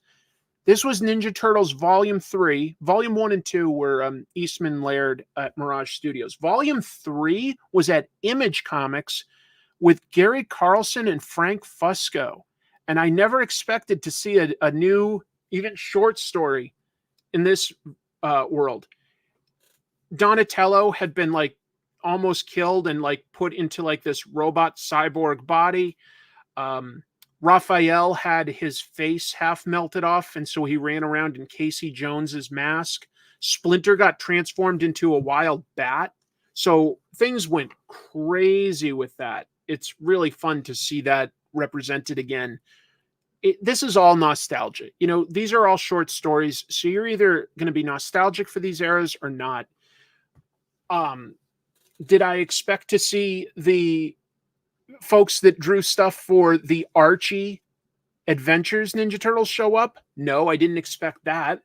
This was Ninja Turtles Volume 3. Volume 1 and 2 were Eastman Laird at Mirage Studios. Volume 3 was at Image Comics with Gary Carlson and Frank Fusco. And I never expected to see a new, even short story in this world. Donatello had been almost killed and put into this robot cyborg body. Raphael had his face half melted off, and so he ran around in Casey Jones's mask. Splinter got transformed into a wild bat. So things went crazy with that. It's really fun to see that represented again. This is all nostalgia. These are all short stories, so you're either going to be nostalgic for these eras or not. Did I expect to see the folks that drew stuff for the Archie Adventures Ninja Turtles show up? No, I didn't expect that.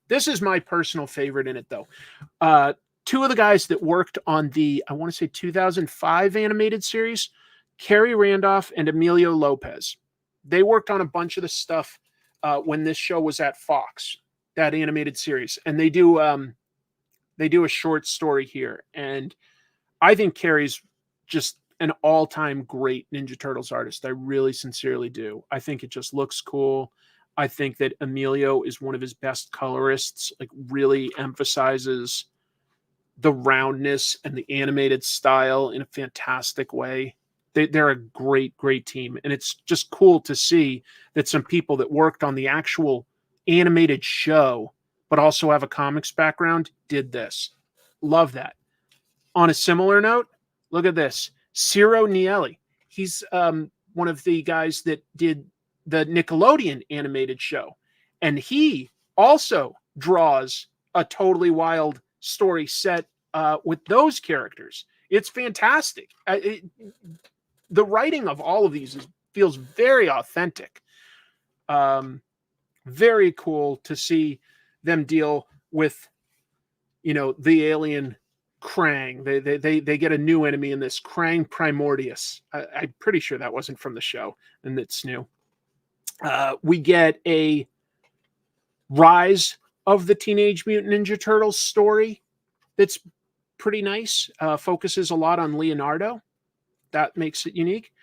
This is my personal favorite in it, though. Two of the guys that worked on the, I want to say 2005 animated series, Kerry Randolph and Emilio Lopez. They worked on a bunch of the stuff when this show was at Fox, that animated series. And they do a short story here. And I think Kerry's just an all-time great Ninja Turtles artist. I really sincerely do. I think it just looks cool. I think that Emilio is one of his best colorists, really emphasizes the roundness and the animated style in a fantastic way. They're a great, great team. And it's just cool to see that some people that worked on the actual animated show, but also have a comics background, did this. Love that. On a similar note, look at this. Ciro Nieli. He's one of the guys that did the Nickelodeon animated show. And he also draws a totally wild story set with those characters. It's fantastic. The writing of all of these feels very authentic. Very cool to see them deal with, the alien Krang. They get a new enemy in this, Krang Primordius. I'm pretty sure that wasn't from the show, and it's new. We get a Rise of the Teenage Mutant Ninja Turtles story that's pretty nice. Focuses a lot on Leonardo. That makes it unique.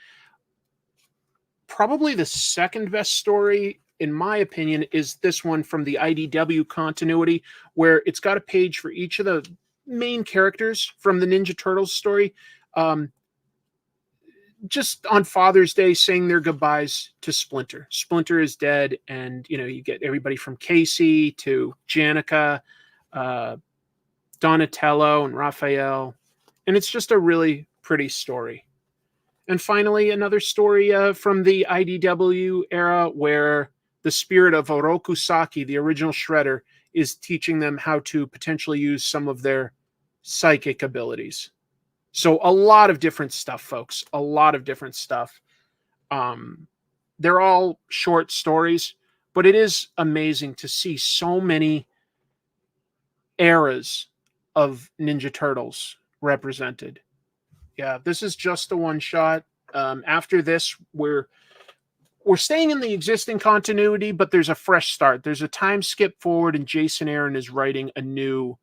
Probably the second best story, in my opinion, is this one from the IDW continuity, where it's got a page for each of the main characters from the Ninja Turtles story. just on Father's Day saying their goodbyes to Splinter. Splinter is dead, and you get everybody from Casey to Janica, Donatello and Raphael, and it's just a really pretty story. And finally, another story from the IDW era where the spirit of Oroku Saki, the original Shredder, is teaching them how to potentially use some of their psychic abilities. So a lot of different stuff, folks. A lot of different stuff. They're all short stories, but it is amazing to see so many eras of Ninja Turtles represented. Yeah, this is just a one shot. After this, we're staying in the existing continuity, but there's a fresh start. There's a time skip forward, and Jason Aaron is writing a new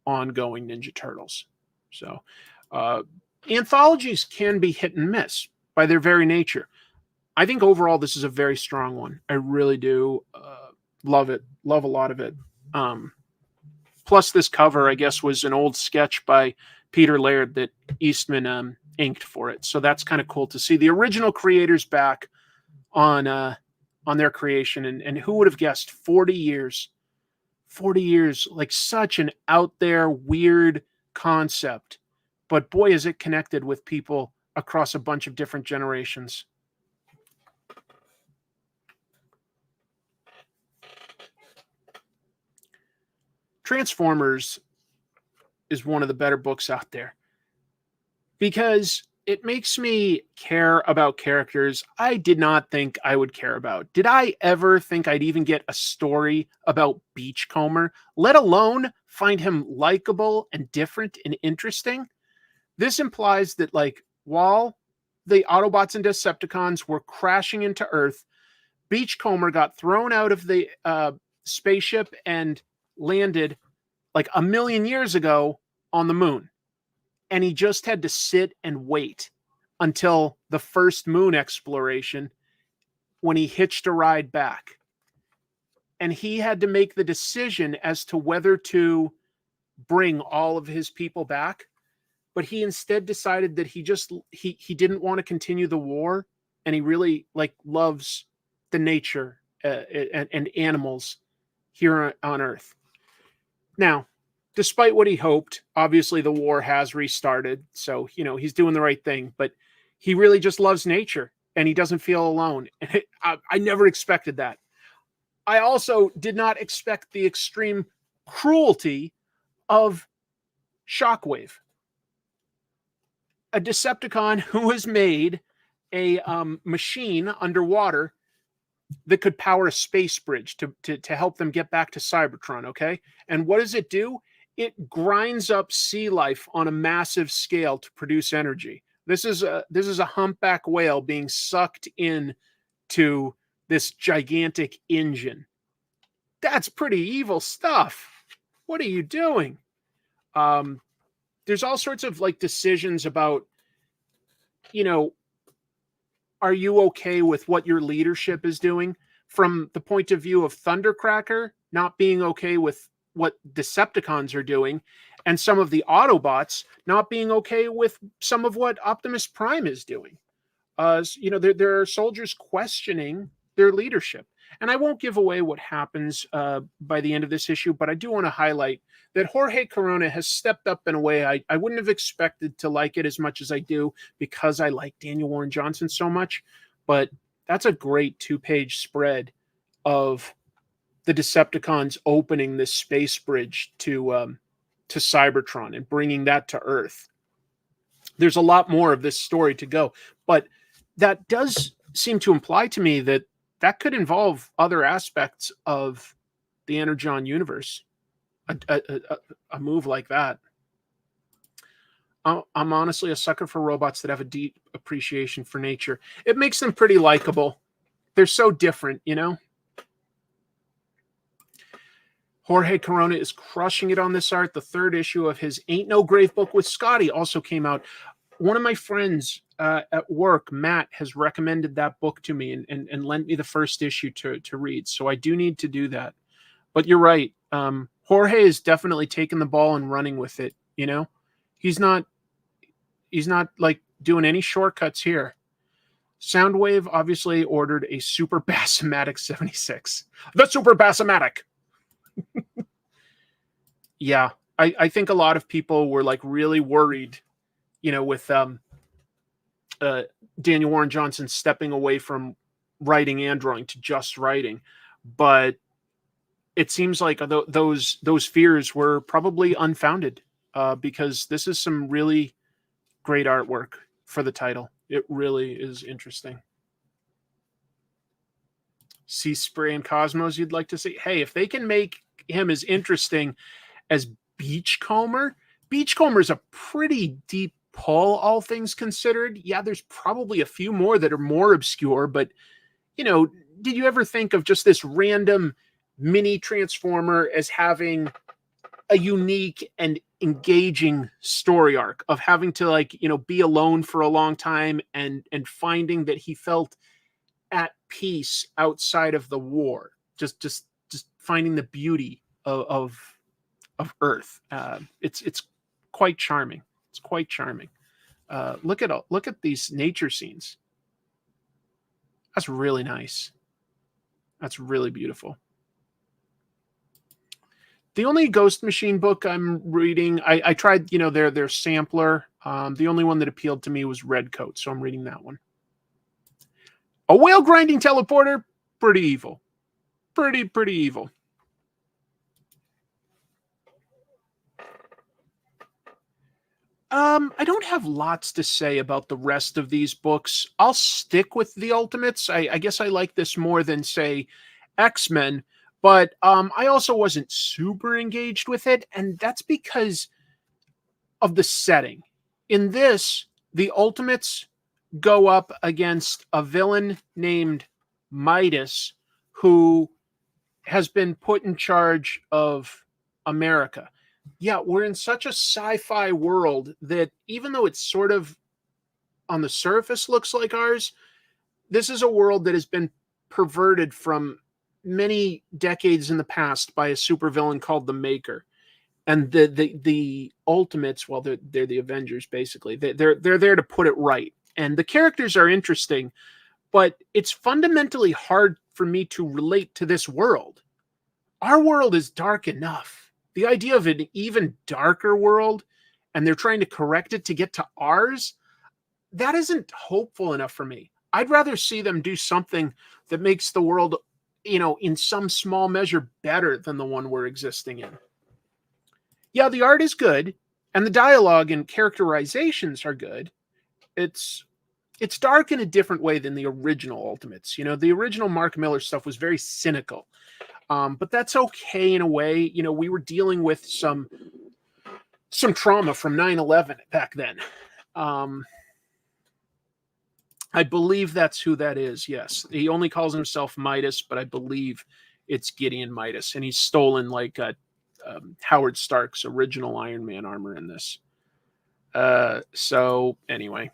ongoing Ninja Turtles. So anthologies can be hit and miss by their very nature. I think overall this is a very strong one. I really do love it. Love a lot of it. Plus this cover, I guess, was an old sketch by Peter Laird that Eastman inked for it. So that's kind of cool to see the original creators back on their creation. And who would have guessed 40 years, like such an out there weird concept, but boy, is it connected with people across a bunch of different generations. Transformers is one of the better books out there because it makes me care about characters I did not think I would care about. Did I ever think I'd even get a story about Beachcomber, let alone find him likable and different and interesting? This implies that, like, while the Autobots and Decepticons were crashing into Earth, Beachcomber got thrown out of the spaceship and landed like 1 million years ago on the moon. And he just had to sit and wait until the first moon exploration when he hitched a ride back. And he had to make the decision as to whether to bring all of his people back. But he instead decided that he didn't want to continue the war. And he really loves the nature and animals here on Earth. Now, despite what he hoped, obviously the war has restarted. So, he's doing the right thing, but he really just loves nature and he doesn't feel alone. And I never expected that. I also did not expect the extreme cruelty of Shockwave, a Decepticon who has made a machine underwater that could power a space bridge to help them get back to Cybertron, okay? And what does it do? It grinds up sea life on a massive scale to produce energy. This is a humpback whale being sucked in to this gigantic engine. That's pretty evil stuff. What are you doing? There's all sorts of decisions about, are you okay with what your leadership is doing? From the point of view of Thundercracker not being okay with what Decepticons are doing, and some of the Autobots not being okay with some of what Optimus Prime is doing. There are soldiers questioning their leadership. And I won't give away what happens by the end of this issue, but I do want to highlight that Jorge Corona has stepped up in a way I wouldn't have expected to like it as much as I do, because I like Daniel Warren Johnson so much. But that's a great 2-page spread of the Decepticons opening this space bridge to Cybertron and bringing that to Earth. There's a lot more of this story to go, but that does seem to imply to me that could involve other aspects of the Energon universe. A move like that. I'm honestly a sucker for robots that have a deep appreciation for nature. It makes them pretty likable. They're so different, Jorge Corona is crushing it on this art. The 3rd issue of his Ain't No Grave book with Scotty also came out. One of my friends at work, Matt, has recommended that book to me and lent me the 1st issue to read. So I do need to do that. But you're right. Jorge is definitely taking the ball and running with it. He's not doing any shortcuts here. Soundwave obviously ordered a Super Bassomatic 76. The Super Bassomatic! Yeah, I think a lot of people were like really worried, with Daniel Warren Johnson stepping away from writing and drawing to just writing. But it seems like those fears were probably unfounded, because this is some really great artwork for the title. It really is interesting. Sea Spray and Cosmos, you'd like to see? Hey, if they can make him as interesting as Beachcomber is a pretty deep pull, all things considered. Yeah, there's probably a few more that are more obscure, but, did you ever think of just this random mini Transformer as having a unique and engaging story arc of having to be alone for a long time and finding that he felt at peace outside of the war, just finding the beauty of Earth. It's quite charming. It's quite charming. Look at these nature scenes. That's really nice. That's really beautiful. The only Ghost Machine book I'm reading, I tried, their sampler. The only one that appealed to me was Redcoat, so I'm reading that one. A whale grinding teleporter, pretty evil. Pretty evil. I don't have lots to say about the rest of these books. I'll stick with the Ultimates. I guess I like this more than, say, X-Men, but I also wasn't super engaged with it, and that's because of the setting. In this, the Ultimates go up against a villain named Midas, who has been put in charge of America. Yeah, we're in such a sci-fi world that even though it's sort of on the surface looks like ours, this is a world that has been perverted from many decades in the past by a supervillain called the Maker. And the Ultimates, well, they're the Avengers, basically. They're there to put it right. And the characters are interesting, but it's fundamentally hard for me to relate to this world. Our world is dark enough. The idea of an even darker world, and they're trying to correct it to get to ours, that isn't hopeful enough for me. I'd rather see them do something that makes the world, in some small measure better than the one we're existing in. Yeah, the art is good, and the dialogue and characterizations are good. It's dark in a different way than the original Ultimates. The original Mark Millar stuff was very cynical. But that's okay in a way. We were dealing with some trauma from 9/11 back then. I believe that's who that is. Yes, he only calls himself Midas, but I believe it's Gideon Midas, and he's stolen Howard Stark's original Iron Man armor in this. So anyway,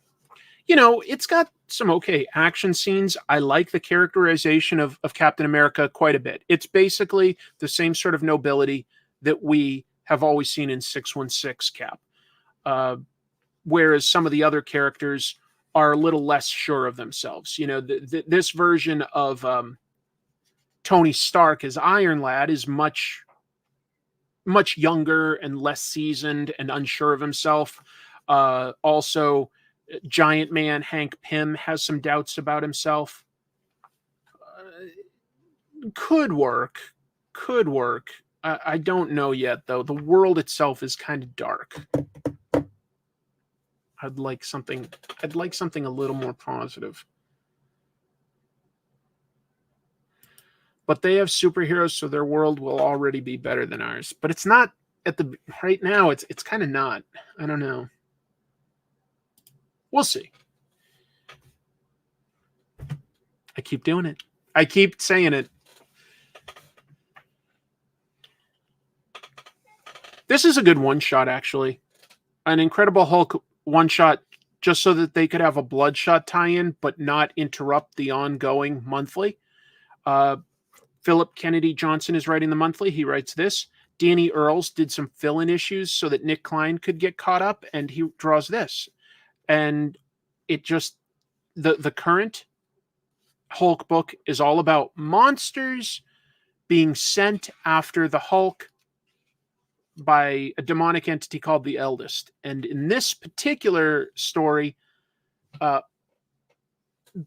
it's got some okay action scenes. I like the characterization of Captain America quite a bit. It's basically the same sort of nobility that we have always seen in 616 Cap. Whereas some of the other characters are a little less sure of themselves. This version of Tony Stark as Iron Lad is much younger and less seasoned and unsure of himself. Also, Giant Man Hank Pym has some doubts about himself. Could work. I don't know yet, though. The world itself is kind of dark. I'd like something a little more positive. But they have superheroes, so their world will already be better than ours. But it's not right now. It's kind of not. I don't know. We'll see. I keep doing it. I keep saying it. This is a good one-shot, actually. An Incredible Hulk one-shot, just so that they could have a Bloodshot tie-in, but not interrupt the ongoing monthly. Philip Kennedy Johnson is writing the monthly. He writes this. Danny Earls did some fill-in issues so that Nick Klein could get caught up, and he draws this. And it just the current Hulk book is all about monsters being sent after the Hulk by a demonic entity called the Eldest. And in this particular story,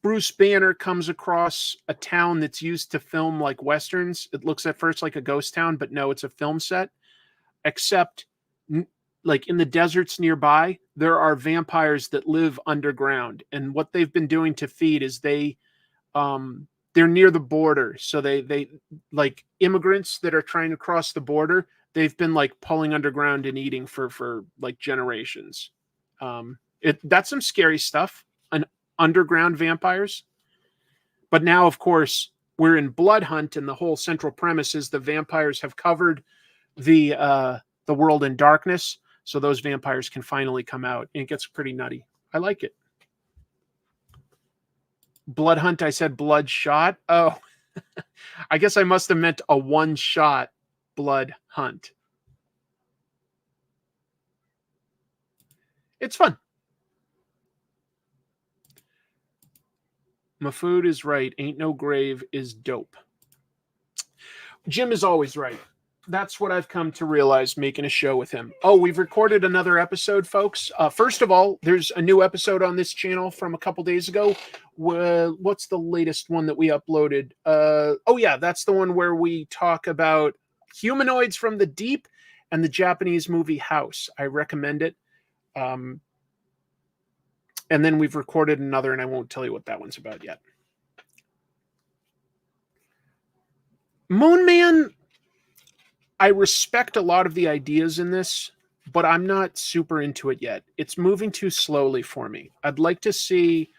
Bruce Banner comes across a town that's used to film like westerns. It looks at first like a ghost town, but no, it's a film set. Except, like in the deserts nearby, there are vampires that live underground, and what they've been doing to feed is they're near the border, so they like immigrants that are trying to cross the border. They've been like pulling underground and eating for like generations. That's some scary stuff. Underground vampires. But now, of course, we're in Blood Hunt, and the whole central premise is the vampires have covered the world in darkness, so those vampires can finally come out, and it gets pretty nutty. I like it. Blood Hunt, I said blood shot. Oh, I guess I must have meant a one-shot Blood Hunt. It's fun. Mafood is right. Ain't no grave is dope. Jim is always right. That's what I've come to realize making a show with him. Oh, we've recorded another episode, folks. First of all, there's a new episode on this channel from a couple days ago. What's the latest one that we uploaded? Oh, yeah, that's the one where we talk about humanoids from the deep and the Japanese movie House. I recommend it. And then we've recorded another, and I won't tell you what that one's about yet. Moon Man, I respect a lot of the ideas in this, but I'm not super into it yet. It's moving too slowly for me. I'd like to see,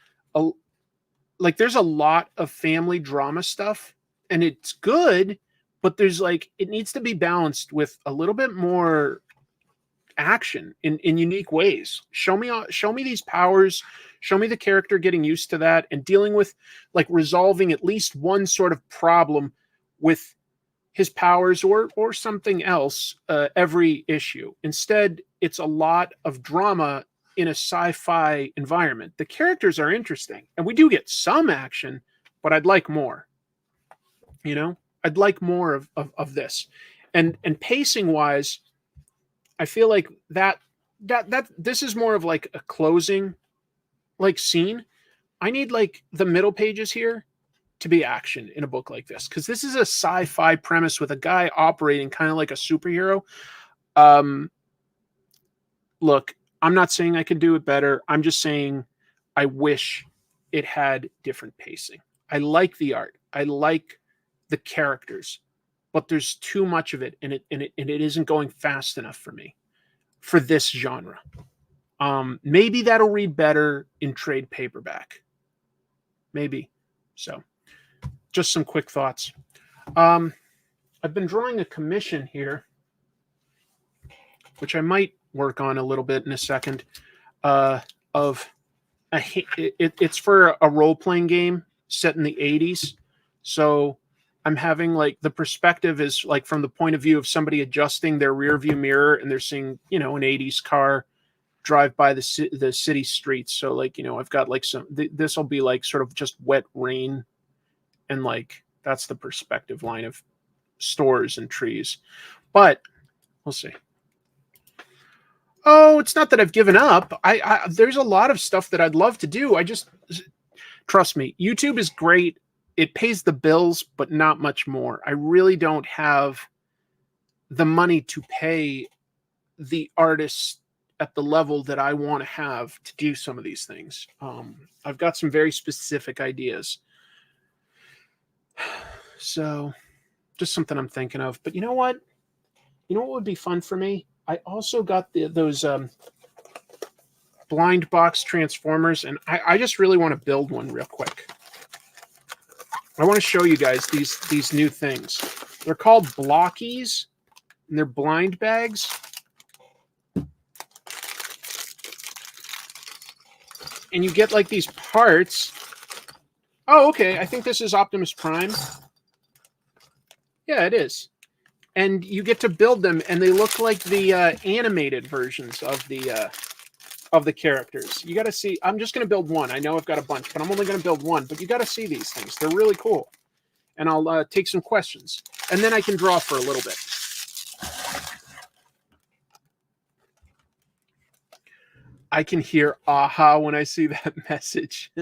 there's a lot of family drama stuff, and it's good, but there's it needs to be balanced with a little bit more action in unique ways. Show me these powers, show me the character getting used to that and dealing with resolving at least one sort of problem with his powers or something else every issue. Instead, it's a lot of drama in a sci-fi environment. The characters are interesting, and we do get some action, but I'd like more. I'd like more of this. And pacing wise, I feel like that this is more of a closing scene. I need the middle pages here to be action in a book like this, because this is a sci-fi premise with a guy operating kind of like a superhero. Look, I'm not saying I can do it better. I'm just saying I wish it had different pacing. I like the art. I like the characters, but there's too much of it, and it isn't going fast enough for me for this genre. Maybe that'll read better in trade paperback. Maybe. So, just some quick thoughts. I've been drawing a commission here, which I might work on a little bit in a second. It's for a role-playing game set in the 80s. So I'm having the perspective is from the point of view of somebody adjusting their rear view mirror, and they're seeing, an 80s car drive by the city streets. So I've got this will be sort of just wet rain, and that's the perspective line of stores and trees. But we'll see. Oh, it's not that I've given up. There's a lot of stuff that I'd love to do. Trust me, YouTube is great. It pays the bills, but not much more. I really don't have the money to pay the artists at the level that I want to have to do some of these things. I've got some very specific ideas. So just something I'm thinking of. But you know what? You know what would be fun for me? I also got those blind box transformers, and I just really want to build one real quick. I want to show you guys these new things. They're called Blokees, and they're blind bags. And you get these parts. Oh, okay. I think this is Optimus Prime. Yeah, it is. And you get to build them, and they look like the animated versions of the of the characters. You got to see. I'm just going to build one. I know I've got a bunch, but I'm only going to build one. But you got to see these things. They're really cool. And I'll take some questions. And then I can draw for a little bit. I can hear aha when I see that message.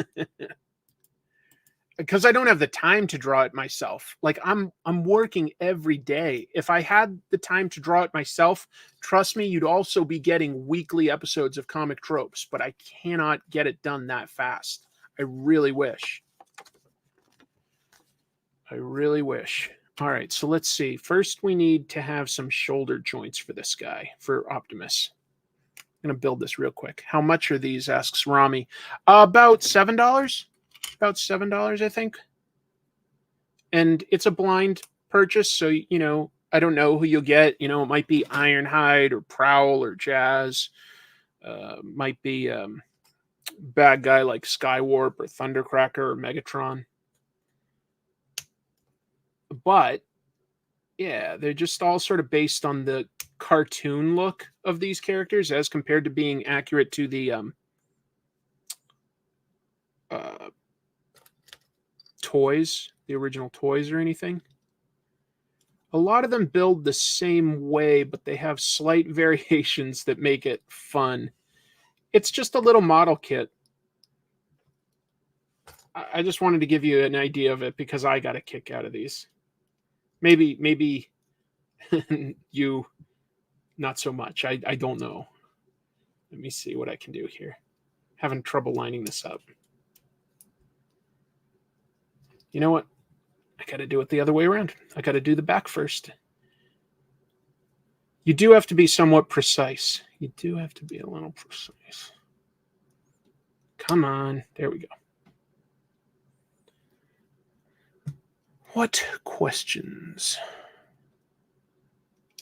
Because I don't have the time to draw it myself. Like I'm working every day. If I had the time to draw it myself, trust me, you'd also be getting weekly episodes of Comic Tropes, but I cannot get it done that fast. I really wish. I really wish. All right, so let's see. First, we need to have some shoulder joints for this guy, for Optimus. I'm going to build this real quick. How much are these, asks Rami. About $7. About $7, I think. And it's a blind purchase, so, you know, I don't know who you'll get. You know, it might be Ironhide or Prowl or Jazz. Might be bad guy like Skywarp or Thundercracker or Megatron. But, yeah, they're just all sort of based on the cartoon look of these characters as compared to being accurate to the toys, the original toys or anything. A lot of them build the same way, but they have slight variations that make it fun. It's just a little model kit. I just wanted to give you an idea of it because I got a kick out of these. Maybe you not so much. I don't know. Let me see what I can do here. Having trouble lining this up. You know what? I got to do it the other way around. I got to do the back first. You do have to be somewhat precise. You do have to be a little precise. Come on. There we go. What questions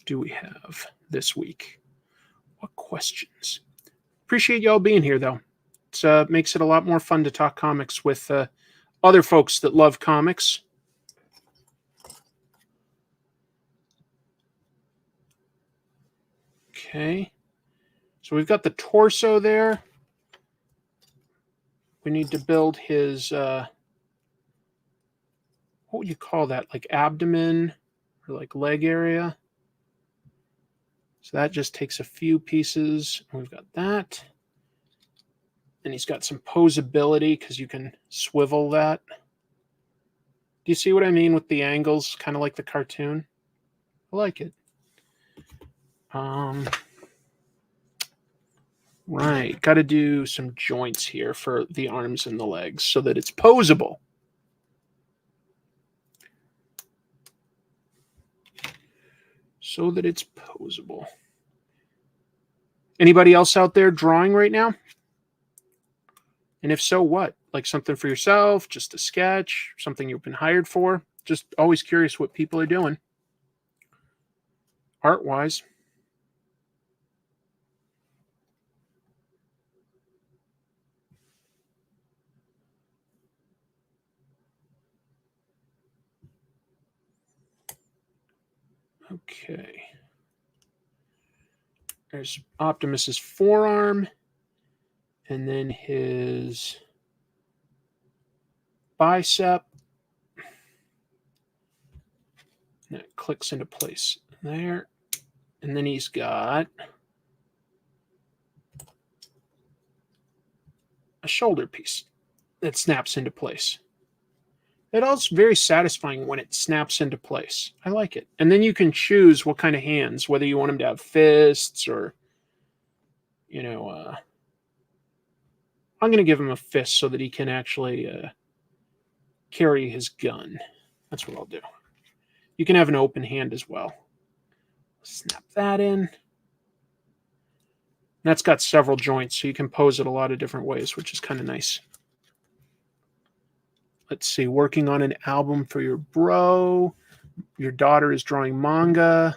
do we have this week? What questions? Appreciate y'all being here, though. It makes it a lot more fun to talk comics with other folks that love comics. Okay. So we've got the torso there. We need to build his, what would you call that? Like abdomen or like leg area. So that just takes a few pieces. We've got that. And he's got some posability because you can swivel that. Do you see what I mean with the angles? Kind of like the cartoon. I like it. Right. Got to do some joints here for the arms and the legs so that it's posable. So that it's posable. Anybody else out there drawing right now? And if so, what? Like something for yourself, just a sketch, something you've been hired for? Just always curious what people are doing. Art-wise. Okay. There's Optimus's forearm. And then his bicep. And that clicks into place there. And then he's got a shoulder piece that snaps into place. It also very satisfying when it snaps into place. I like it. And then you can choose what kind of hands, whether you want him to have fists or, you know, I'm going to give him a fist so that he can actually carry his gun. That's what I'll do. You can have an open hand as well. Snap that in. That's got several joints, so you can pose it a lot of different ways, which is kind of nice. Let's see. Working on an album for your bro. Your daughter is drawing manga.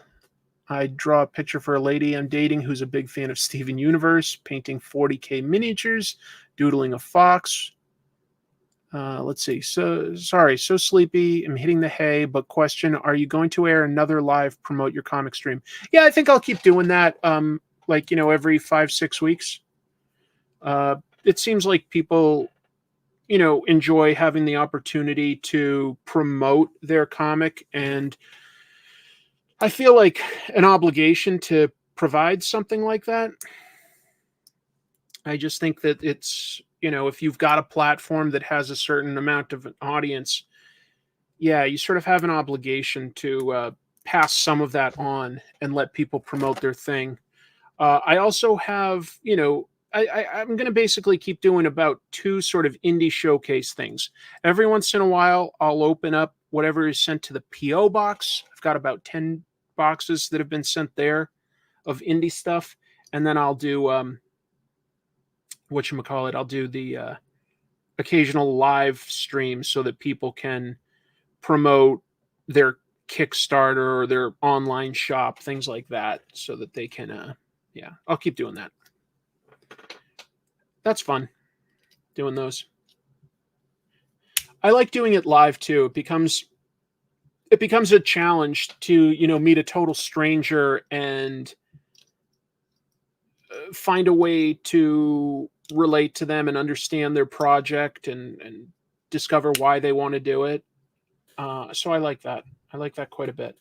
I draw a picture for a lady I'm dating who's a big fan of Steven Universe, painting 40K miniatures, doodling a fox. Let's see. So sleepy. I'm hitting the hay, but question, are you going to air another live promote your comic stream? Yeah, I think I'll keep doing that. Like, you know, every 5-6 weeks. It seems like people, you know, enjoy having the opportunity to promote their comic, and I feel like an obligation to provide something like that. I just think that it's, you know, if you've got a platform that has a certain amount of an audience, yeah, you sort of have an obligation to pass some of that on and let people promote their thing. I also have, you know, I'm going to basically keep doing about 2 sort of indie showcase things. Every once in a while, I'll open up whatever is sent to the PO box. I've got about 10 boxes that have been sent there of indie stuff, and then I'll do whatchamacallit, I'll do the occasional live stream so that people can promote their Kickstarter or their online shop, things like that, so that they can, yeah, I'll keep doing that. That's fun, doing those. I like doing it live too. It becomes a challenge to, you know, meet a total stranger and find a way to relate to them and understand their project and discover why they want to do it. So I like that. I like that quite a bit.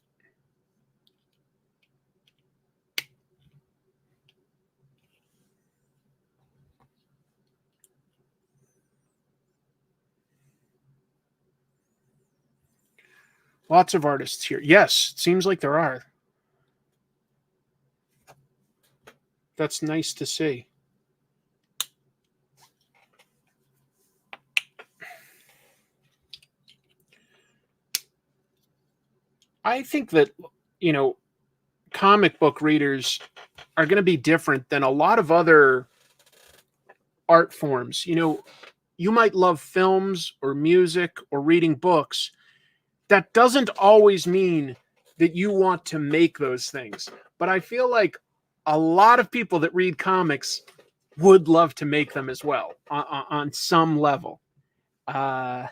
Lots of artists here. Yes, it seems like there are. That's nice to see. I think that, you know, comic book readers are going to be different than a lot of other art forms. You know, you might love films or music or reading books. That doesn't always mean that you want to make those things. But I feel like a lot of people that read comics would love to make them as well on some level. Yeah.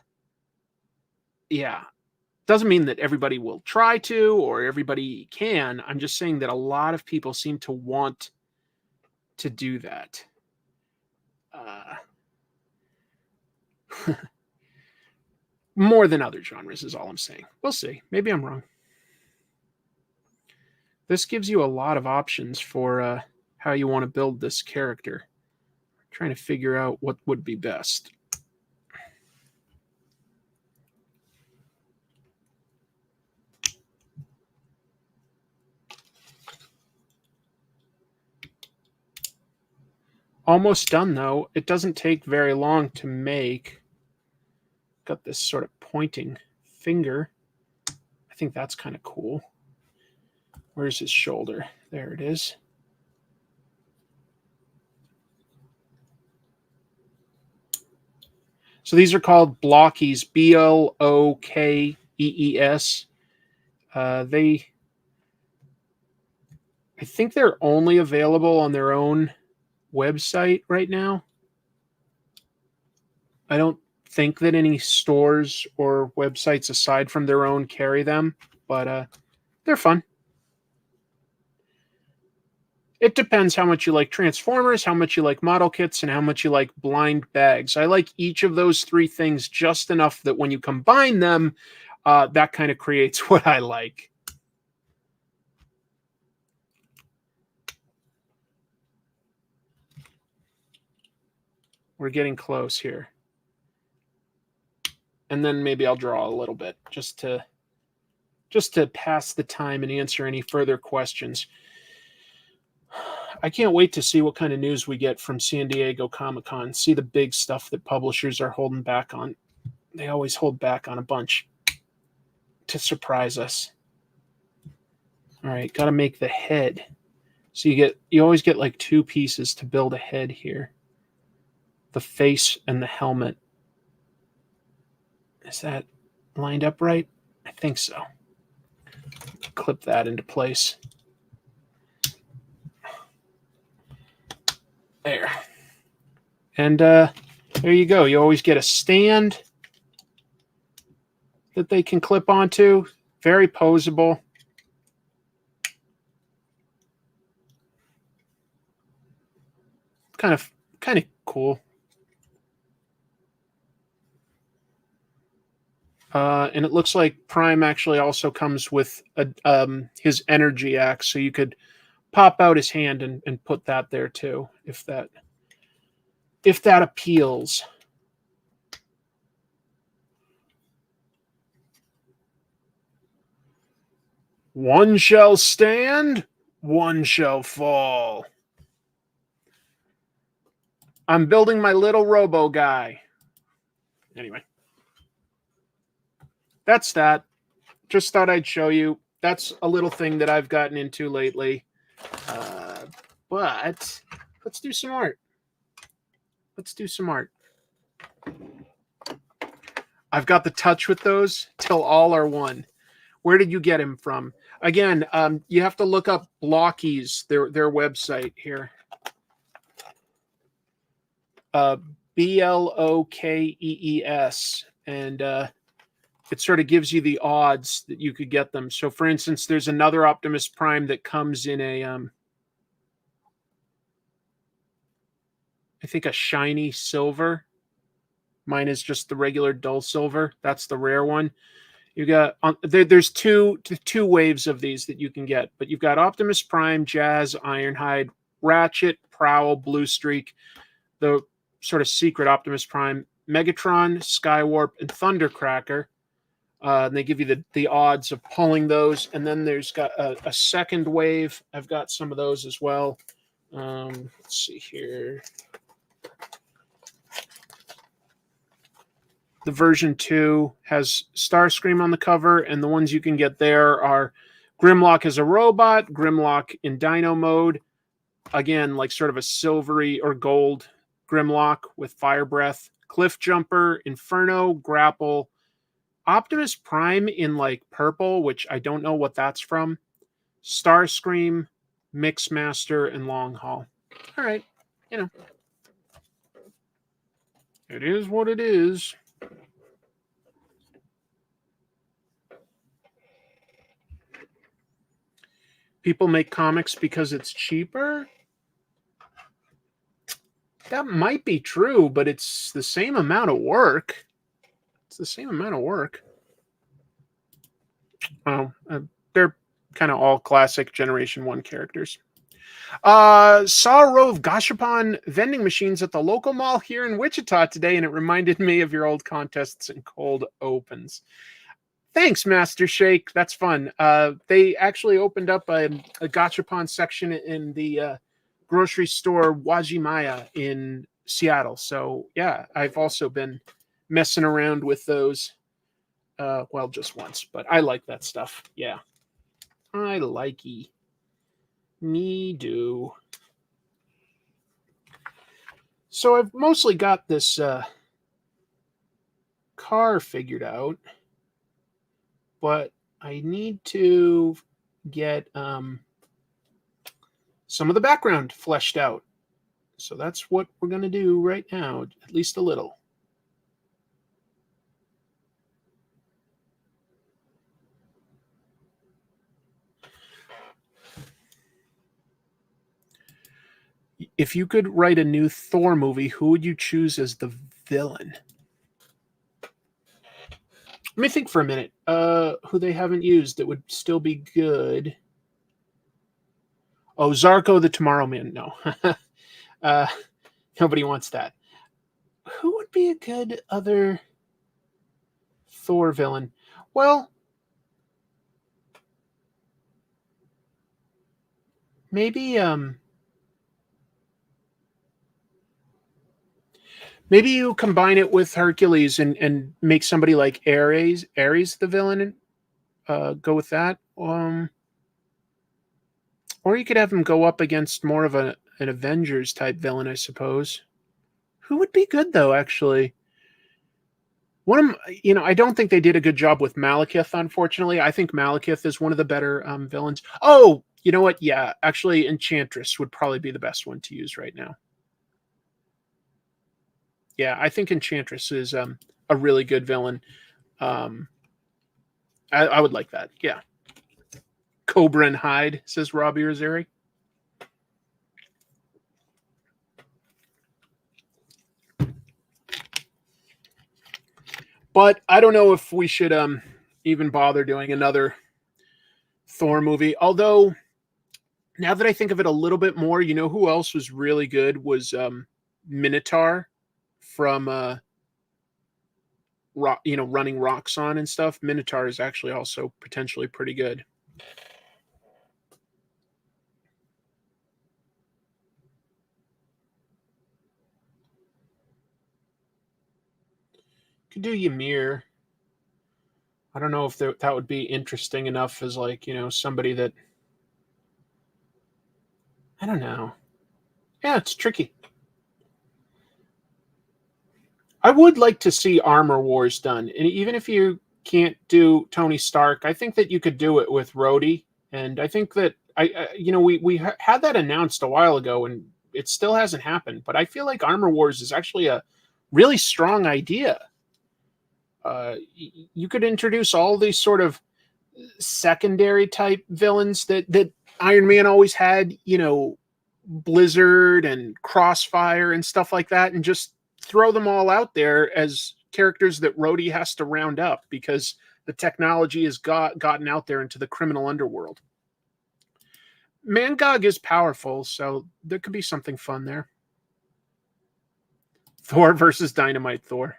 Doesn't mean that everybody will try to or everybody can. I'm just saying that a lot of people seem to want to do that. More than other genres is all I'm saying. We'll see. Maybe I'm wrong. This gives you a lot of options for how you want to build this character. I'm trying to figure out what would be best. Almost done, though. It doesn't take very long to make. Got this sort of pointing finger. I think that's kind of cool. Where's his shoulder? There it is. So these are called Blokees, Blokees. I think they're only available on their own website right now. I don't think that any stores or websites aside from their own carry them, but they're fun. It depends how much you like Transformers, how much you like model kits, and how much you like blind bags. I like each of those 3 things just enough that when you combine them, that kind of creates what I like. We're getting close here. And then maybe I'll draw a little bit just to pass the time and answer any further questions. I can't wait to see what kind of news we get from San Diego Comic-Con. See the big stuff that publishers are holding back on. They always hold back on a bunch to surprise us. All right, got to make the head. So you always get like 2 pieces to build a head here. The face and the helmet. Is that lined up right? I think so. Clip that into place. There. And there you go. You always get a stand that they can clip onto. Very posable. Kind of cool. And it looks like Prime actually also comes with his energy axe, so you could pop out his hand and put that there too, if that appeals. One shall stand, one shall fall. I'm building my little robo guy. Anyway, that's that. Just thought I'd show you. That's a little thing that I've gotten into lately. But let's do some art. I've got the touch with those till all are one. Where did you get him from? Again, you have to look up Blokees, their website here. Blokees, and it sort of gives you the odds that you could get them. So, for instance, there's another Optimus Prime that comes in a, I think a shiny silver. Mine is just the regular dull silver. That's the rare one. You got there's two waves of these that you can get, but you've got Optimus Prime, Jazz, Ironhide, Ratchet, Prowl, Blue Streak, the sort of secret Optimus Prime, Megatron, Skywarp, and Thundercracker. And they give you the odds of pulling those, and then there's got a second wave. I've got some of those as well. Let's see here. The version 2 has Starscream on the cover, and the ones you can get there are Grimlock as a robot, Grimlock in Dino mode, again, like sort of a silvery or gold Grimlock with Fire Breath, Cliff Jumper, Inferno, Grapple, Optimus Prime in like purple, which I don't know what that's from, Starscream, Mixmaster, and Long Haul. All right, you know, it is what it is. People make comics because it's cheaper. That might be true, but it's the same amount of work. Oh, they're kind of all classic Generation 1 characters. Saw a row of Gashapon vending machines at the local mall here in Wichita today, and it reminded me of your old contests and cold opens. Thanks, Master Shake. That's fun. They actually opened up a Gachapon section in the grocery store Wajimaya in Seattle. So, yeah, I've also been messing around with those. Well, just once, but I like that stuff. Yeah. I likey. Me do. So I've mostly got this car figured out. But I need to get some of the background fleshed out. So that's what we're going to do right now, at least a little. If you could write a new Thor movie, who would you choose as the villain? Let me think for a minute. Who they haven't used that would still be good. Oh, Zarko the Tomorrow Man. No. Nobody wants that. Who would be a good other Thor villain? Well, maybe maybe you combine it with Hercules and make somebody like Ares the villain. Go with that. Or you could have him go up against more of an Avengers type villain, I suppose. Who would be good though? Actually, I don't think they did a good job with Malekith. Unfortunately, I think Malekith is one of the better villains. Oh, you know what? Yeah, actually, Enchantress would probably be the best one to use right now. Yeah, I think Enchantress is a really good villain. I would like that. Yeah. Cobra and Hyde, says Robbie Rosari. But I don't know if we should even bother doing another Thor movie. Although now that I think of it a little bit more, you know who else was really good was Minotaur from rock, running Roxxon and stuff. Minotaur is actually also potentially pretty good. Could do Ymir. I don't know if that would be interesting enough as like, somebody that I don't know. Yeah, it's tricky. I would like to see Armor Wars done. And even if you can't do Tony Stark, I think that you could do it with Rhodey. And I think that we had that announced a while ago and it still hasn't happened, but I feel like Armor Wars is actually a really strong idea. You could introduce all these sort of secondary type villains that Iron Man always had, Blizzard and Crossfire and stuff like that, and just throw them all out there as characters that Rhodey has to round up because the technology has gotten out there into the criminal underworld. Mangog is powerful, so there could be something fun there. Thor versus Dynamite Thor.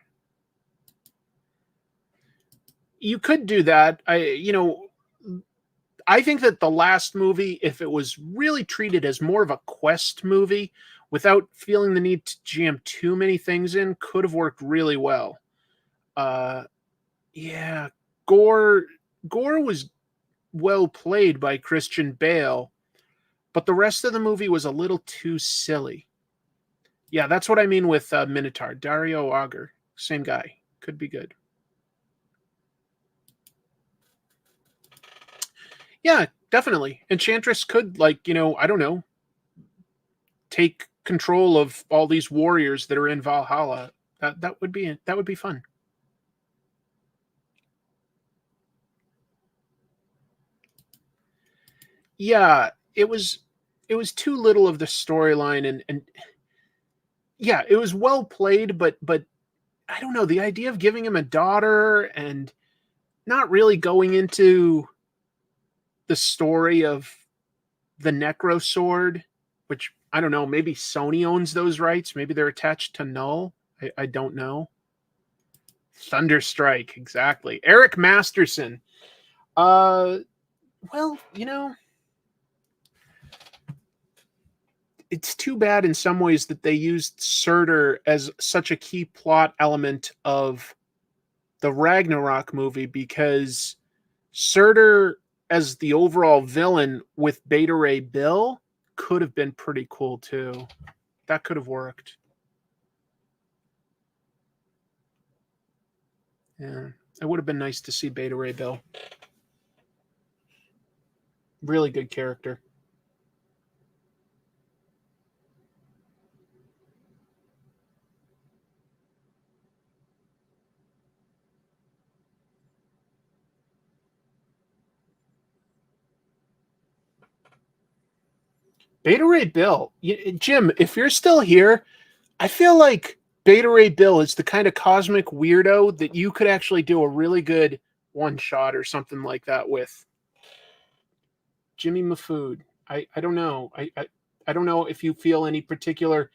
You could do that. I think that the last movie, if it was really treated as more of a quest movie without feeling the need to jam too many things in, could have worked really well. Yeah, Gore was well played by Christian Bale, but the rest of the movie was a little too silly. Yeah, that's what I mean with Minotaur. Dario Auger, same guy. Could be good. Yeah, definitely. Enchantress could, I don't know, take control of all these warriors that are in Valhalla. That would be fun. Yeah, it was too little of the storyline and yeah, it was well played, but I don't know, the idea of giving him a daughter and not really going into the story of the Necro Sword, which I don't know, maybe Sony owns those rights, maybe they're attached to Null. I don't know. Thunderstrike, exactly. Eric Masterson. Well, it's too bad in some ways that they used Surtur as such a key plot element of the Ragnarok movie because Surtur as the overall villain with Beta Ray Bill could have been pretty cool too. That could have worked. Yeah, it would have been nice to see Beta Ray Bill. Really good character. Beta Ray Bill, Jim, if you're still here, I feel like Beta Ray Bill is the kind of cosmic weirdo that you could actually do a really good one shot or something like that with. Jimmy Mafood. I don't know. I don't know if you feel any particular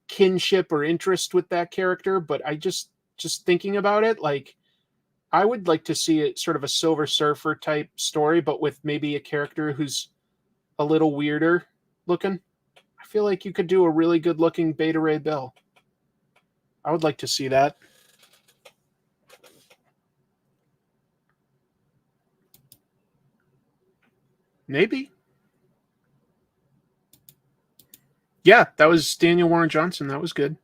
kinship or interest with that character, but I just thinking about it, like I would like to see it sort of a Silver Surfer type story, but with maybe a character who's a little weirder looking. I feel like you could do a really good looking Beta Ray Bill. I would like to see that. Maybe. Yeah, that was Daniel Warren Johnson. That was good.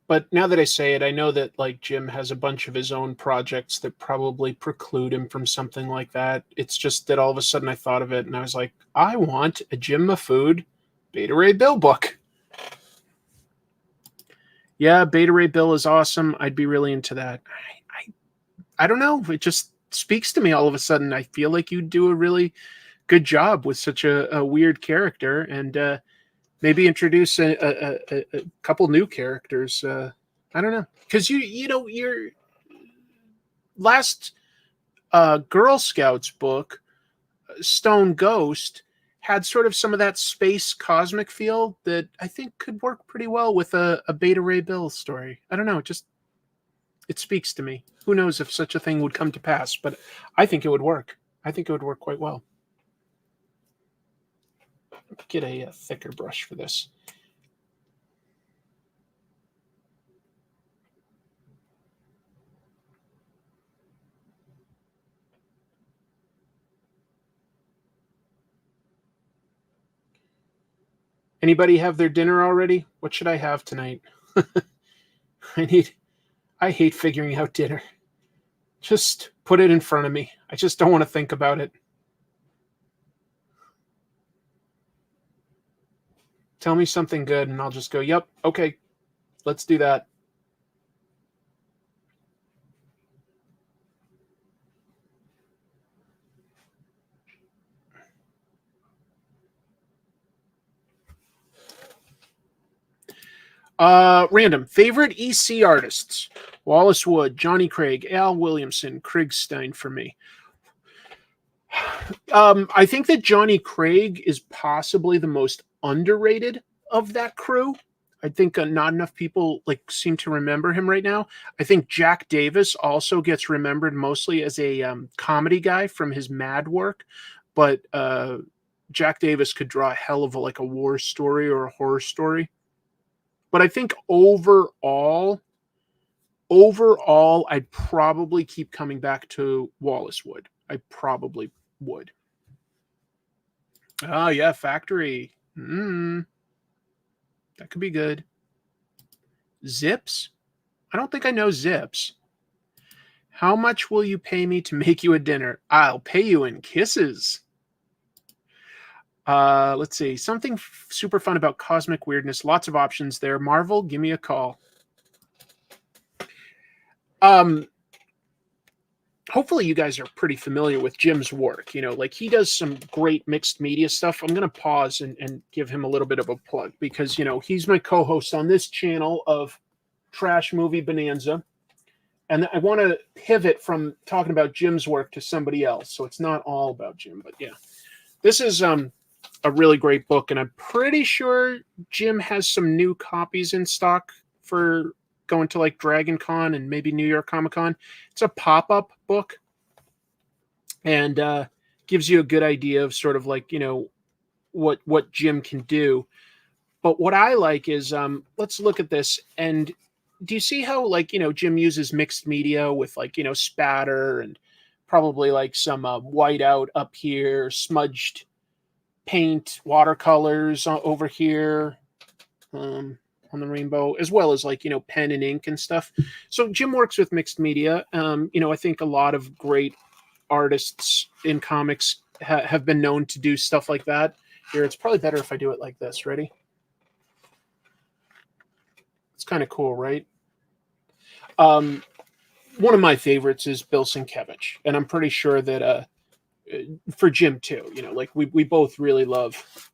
But now that I say it, I know that like Jim has a bunch of his own projects that probably preclude him from something like that. It's just that all of a sudden I thought of it and I was like, I want a Jim Mahfood Beta Ray Bill book. Yeah, Beta Ray Bill is awesome. I'd be really into that. I don't know. It just speaks to me all of a sudden. I feel like you do a really good job with such a weird character, and maybe introduce a couple new characters. I don't know, because you know your last Girl Scouts book, Stone Ghost, had sort of some of that space cosmic feel that I think could work pretty well with a Beta Ray Bill story. I don't know, it speaks to me. Who knows if such a thing would come to pass, but I think it would work. I think it would work quite well. Get a thicker brush for this. Anybody have their dinner already? What should I have tonight? I hate figuring out dinner. Just put it in front of me. I just don't want to think about it. Tell me something good and I'll just go, yep, okay, let's do that. Random. Favorite EC artists? Wallace Wood, Johnny Craig, Al Williamson, Kriegstein for me. I think that Johnny Craig is possibly the most underrated of that crew. I think not enough people like seem to remember him right now. I think Jack Davis also gets remembered mostly as a comedy guy from his Mad work, but Jack Davis could draw a hell of a war story or a horror story. But I think overall, I'd probably keep coming back to Wallace Wood. I probably would. Oh, yeah, Factory. That could be good. Zips? I don't think I know Zips. How much will you pay me to make you a dinner? I'll pay you in kisses. Let's see. Something super fun about cosmic weirdness. Lots of options there. Marvel, give me a call. Hopefully you guys are pretty familiar with Jim's work. You know, like he does some great mixed media stuff. I'm going to pause and give him a little bit of a plug because, you know, he's my co-host on this channel of Trash Movie Bonanza. And I want to pivot from talking about Jim's work to somebody else. So it's not all about Jim, but yeah, this is a really great book. And I'm pretty sure Jim has some new copies in stock for going to like Dragon Con and maybe New York Comic Con. It's a pop-up book and gives you a good idea of sort of like, you know, what Jim can do. But what I like is let's look at this. And do you see how like, you know, Jim uses mixed media with like, you know, spatter and probably like some whiteout up here, smudged paint, watercolors over here. On the rainbow, as well as like, you know, pen and ink and stuff. So Jim works with mixed media. You know, I think a lot of great artists in comics have been known to do stuff like that. Here, it's probably better if I do it like this. Ready? It's kind of cool, right? One of my favorites is Bill Sienkiewicz, and I'm pretty sure that for Jim too, you know, like we both really love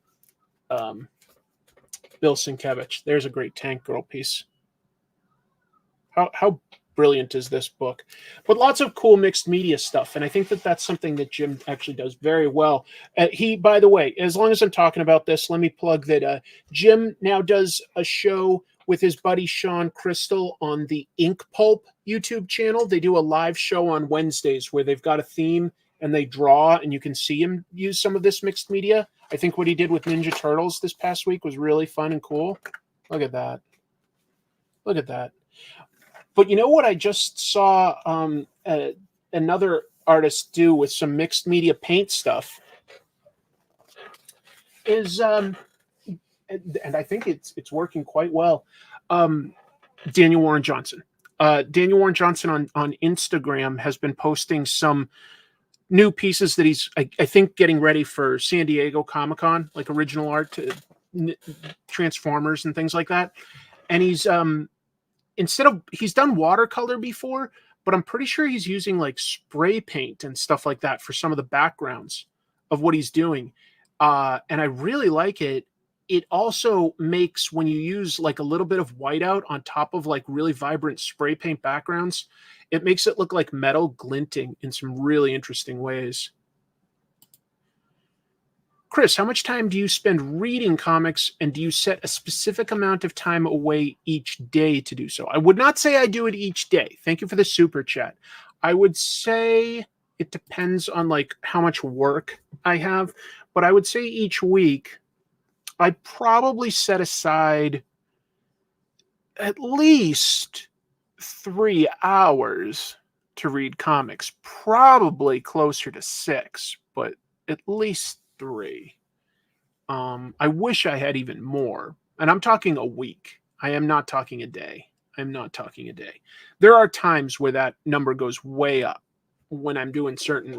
Bill Sienkiewicz. There's a great Tank Girl piece. How brilliant is this book? But lots of cool mixed media stuff, and I think that that's something that Jim actually does very well. He, by the way, as long as I'm talking about this, let me plug that Jim now does a show with his buddy Sean Crystal on the Ink Pulp YouTube channel. They do a live show on Wednesdays where they've got a theme and they draw, and you can see him use some of this mixed media. I think what he did with Ninja Turtles this past week was really fun and cool. Look at that. Look at that. But you know what I just saw another artist do with some mixed media paint stuff is, and I think it's working quite well. Daniel Warren Johnson. Daniel Warren Johnson on Instagram has been posting some new pieces that he's, I think, getting ready for San Diego Comic-Con, like original art to Transformers and things like that. And he's he's done watercolor before, but I'm pretty sure he's using like spray paint and stuff like that for some of the backgrounds of what he's doing. And I really like it. It also makes, when you use like a little bit of whiteout on top of like really vibrant spray paint backgrounds, it makes it look like metal glinting in some really interesting ways. Chris, how much time do you spend reading comics, and do you set a specific amount of time away each day to do so? I would not say I do it each day. Thank you for the super chat. I would say it depends on like how much work I have, but I would say each week I probably set aside at least 3 hours to read comics, probably closer to 6, but at least 3. I wish I had even more, and I'm talking a week. I am not talking a day. I'm not talking a day. There are times where that number goes way up when I'm doing certain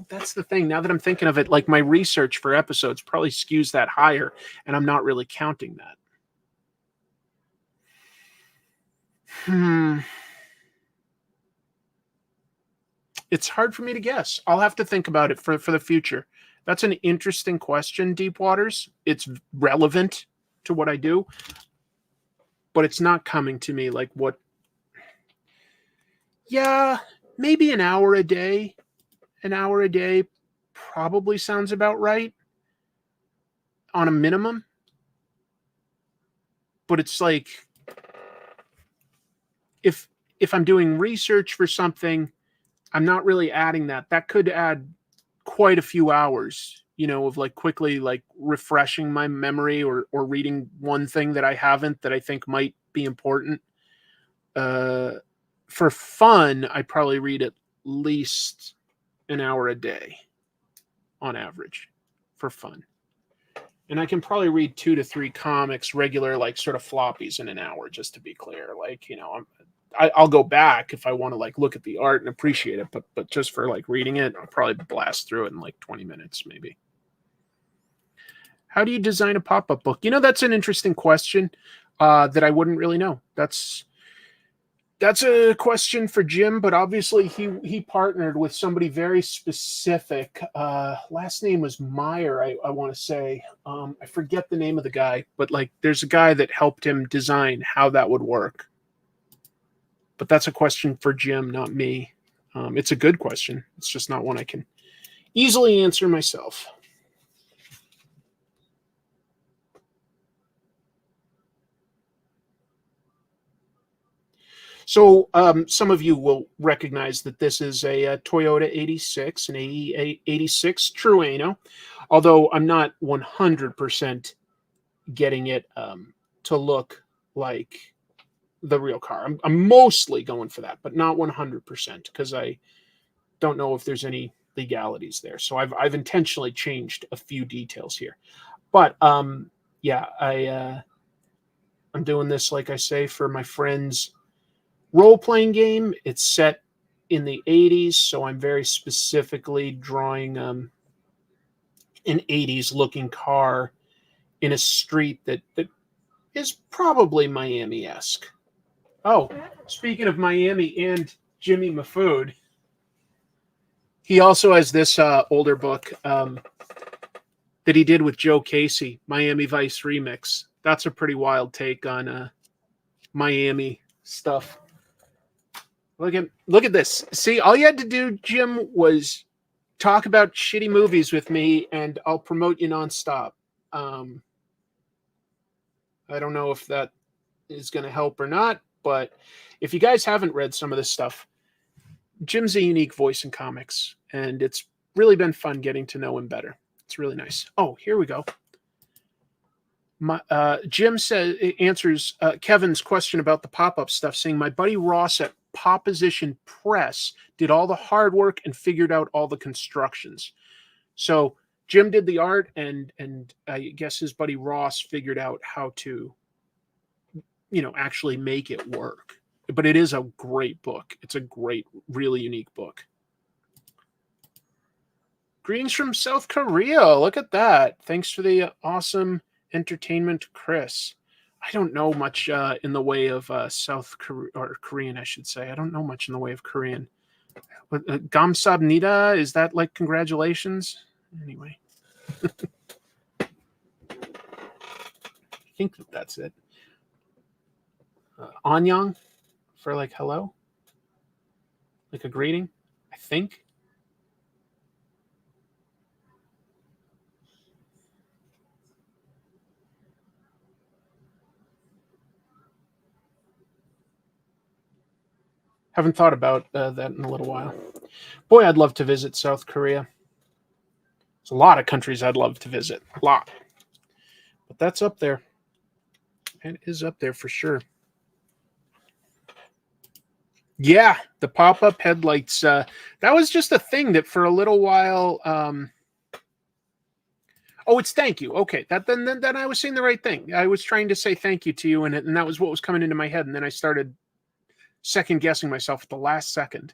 that's the thing. Now that I'm thinking of it, like my research for episodes probably skews that higher, and I'm not really counting that. It's hard for me to guess. I'll have to think about it for the future. That's an interesting question, Deep Waters. It's relevant to what I do, but it's not coming to me like what. Yeah, maybe an hour a day. An hour a day probably sounds about right on a minimum. But it's like if I'm doing research for something, I'm not really adding that. That could add quite a few hours, of like quickly like refreshing my memory or reading one thing that I haven't that I think might be important. For fun, I probably read at least an hour a day on average for fun. And I can probably read 2 to 3 comics, regular, like sort of floppies in an hour, just to be clear. Like, I'll go back if I want to like look at the art and appreciate it, but just for like reading it, I'll probably blast through it in like 20 minutes, maybe. How do you design a pop-up book? That's an interesting question that I wouldn't really know. That's a question for Jim, but obviously he partnered with somebody very specific. Last name was Meyer, I want to say. I forget the name of the guy, but like there's a guy that helped him design how that would work. But that's a question for Jim, not me. It's a good question. It's just not one I can easily answer myself. So some of you will recognize that this is a Toyota 86, an AE 86 Trueno, although I'm not 100% getting it to look like the real car. I'm mostly going for that, but not 100% because I don't know if there's any legalities there. So I've intentionally changed a few details here. But yeah, I'm doing this, like I say, for my friend's role-playing game. It's set in the 80s, so I'm very specifically drawing an 80s looking car in a street that is probably Miami-esque. Oh, speaking of Miami and Jimmy Mafood, he also has this older book that he did with Joe Casey, Miami Vice Remix. That's a pretty wild take on Miami stuff. Look at this. See, all you had to do, Jim, was talk about shitty movies with me, and I'll promote you nonstop. I don't know if that is going to help or not, but if you guys haven't read some of this stuff, Jim's a unique voice in comics, and it's really been fun getting to know him better. It's really nice. Oh, here we go. Jim answers Kevin's question about the pop-up stuff, saying, my buddy Ross at Proposition Press did all the hard work and figured out all the constructions. So Jim did the art, and I guess his buddy Ross figured out how to actually make it work. But it is a great book. It's a great, really unique book. Greetings from South Korea. Look at that. Thanks for the awesome entertainment, Chris. I don't know much in the way of South Korea, or Korean, I should say. I don't know much in the way of Korean. But Gamsabnida, is that like congratulations? Anyway. I think that's it. Anyang for like hello, like a greeting, I think. Haven't thought about that in a little while. Boy, I'd love to visit South Korea. There's a lot of countries I'd love to visit. A lot. But that's up there. It is up there for sure. Yeah, the pop-up headlights. That was just a thing that for a little while... Oh, it's thank you. Okay, then I was saying the right thing. I was trying to say thank you to you, and that was what was coming into my head, and then I started second-guessing myself at the last second.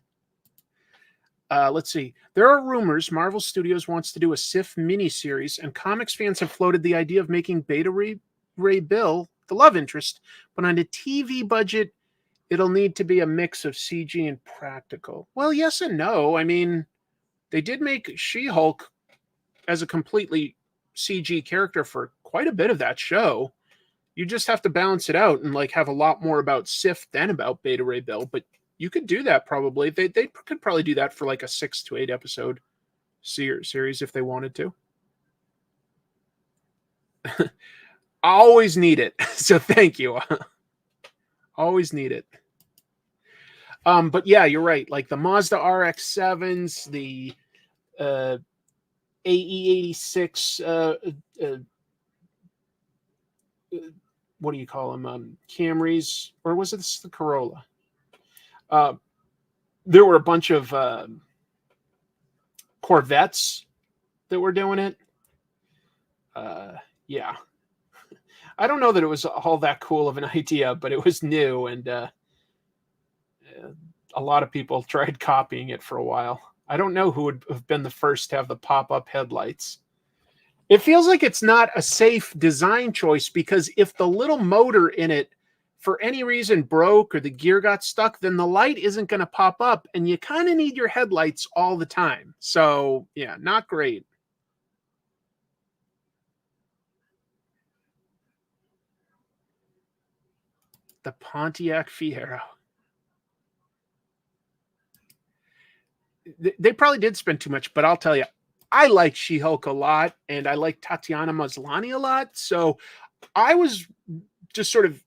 Let's see. There are rumors Marvel Studios wants to do a Sif miniseries, and comics fans have floated the idea of making Beta Ray Bill the love interest, but on a TV budget, it'll need to be a mix of CG and practical. Well, yes and no. I mean, they did make She-Hulk as a completely CG character for quite a bit of that show. You just have to balance it out and like have a lot more about Sif than about Beta Ray Bill, but you could do that probably. They could probably do that for like a 6 to 8 episode series if they wanted to. I always need it, so thank you. Always need it. But yeah, you're right. Like the Mazda RX-7s, the AE86, what do you call them? Camrys, or was it the Corolla? There were a bunch of Corvettes that were doing it. Yeah. I don't know that it was all that cool of an idea, but it was new, and a lot of people tried copying it for a while. I don't know who would have been the first to have the pop-up headlights. It feels like it's not a safe design choice, because if the little motor in it for any reason broke or the gear got stuck, then the light isn't going to pop up, and you kind of need your headlights all the time. So yeah, not great. The Pontiac Fiero. They probably did spend too much, but I'll tell you, I like She-Hulk a lot, and I like Tatiana Maslany a lot, so I was just sort of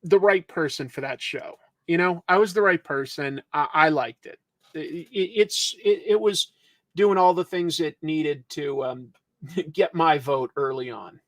the right person for that show. You know, I was the right person. I liked it. It was doing all the things it needed to get my vote early on.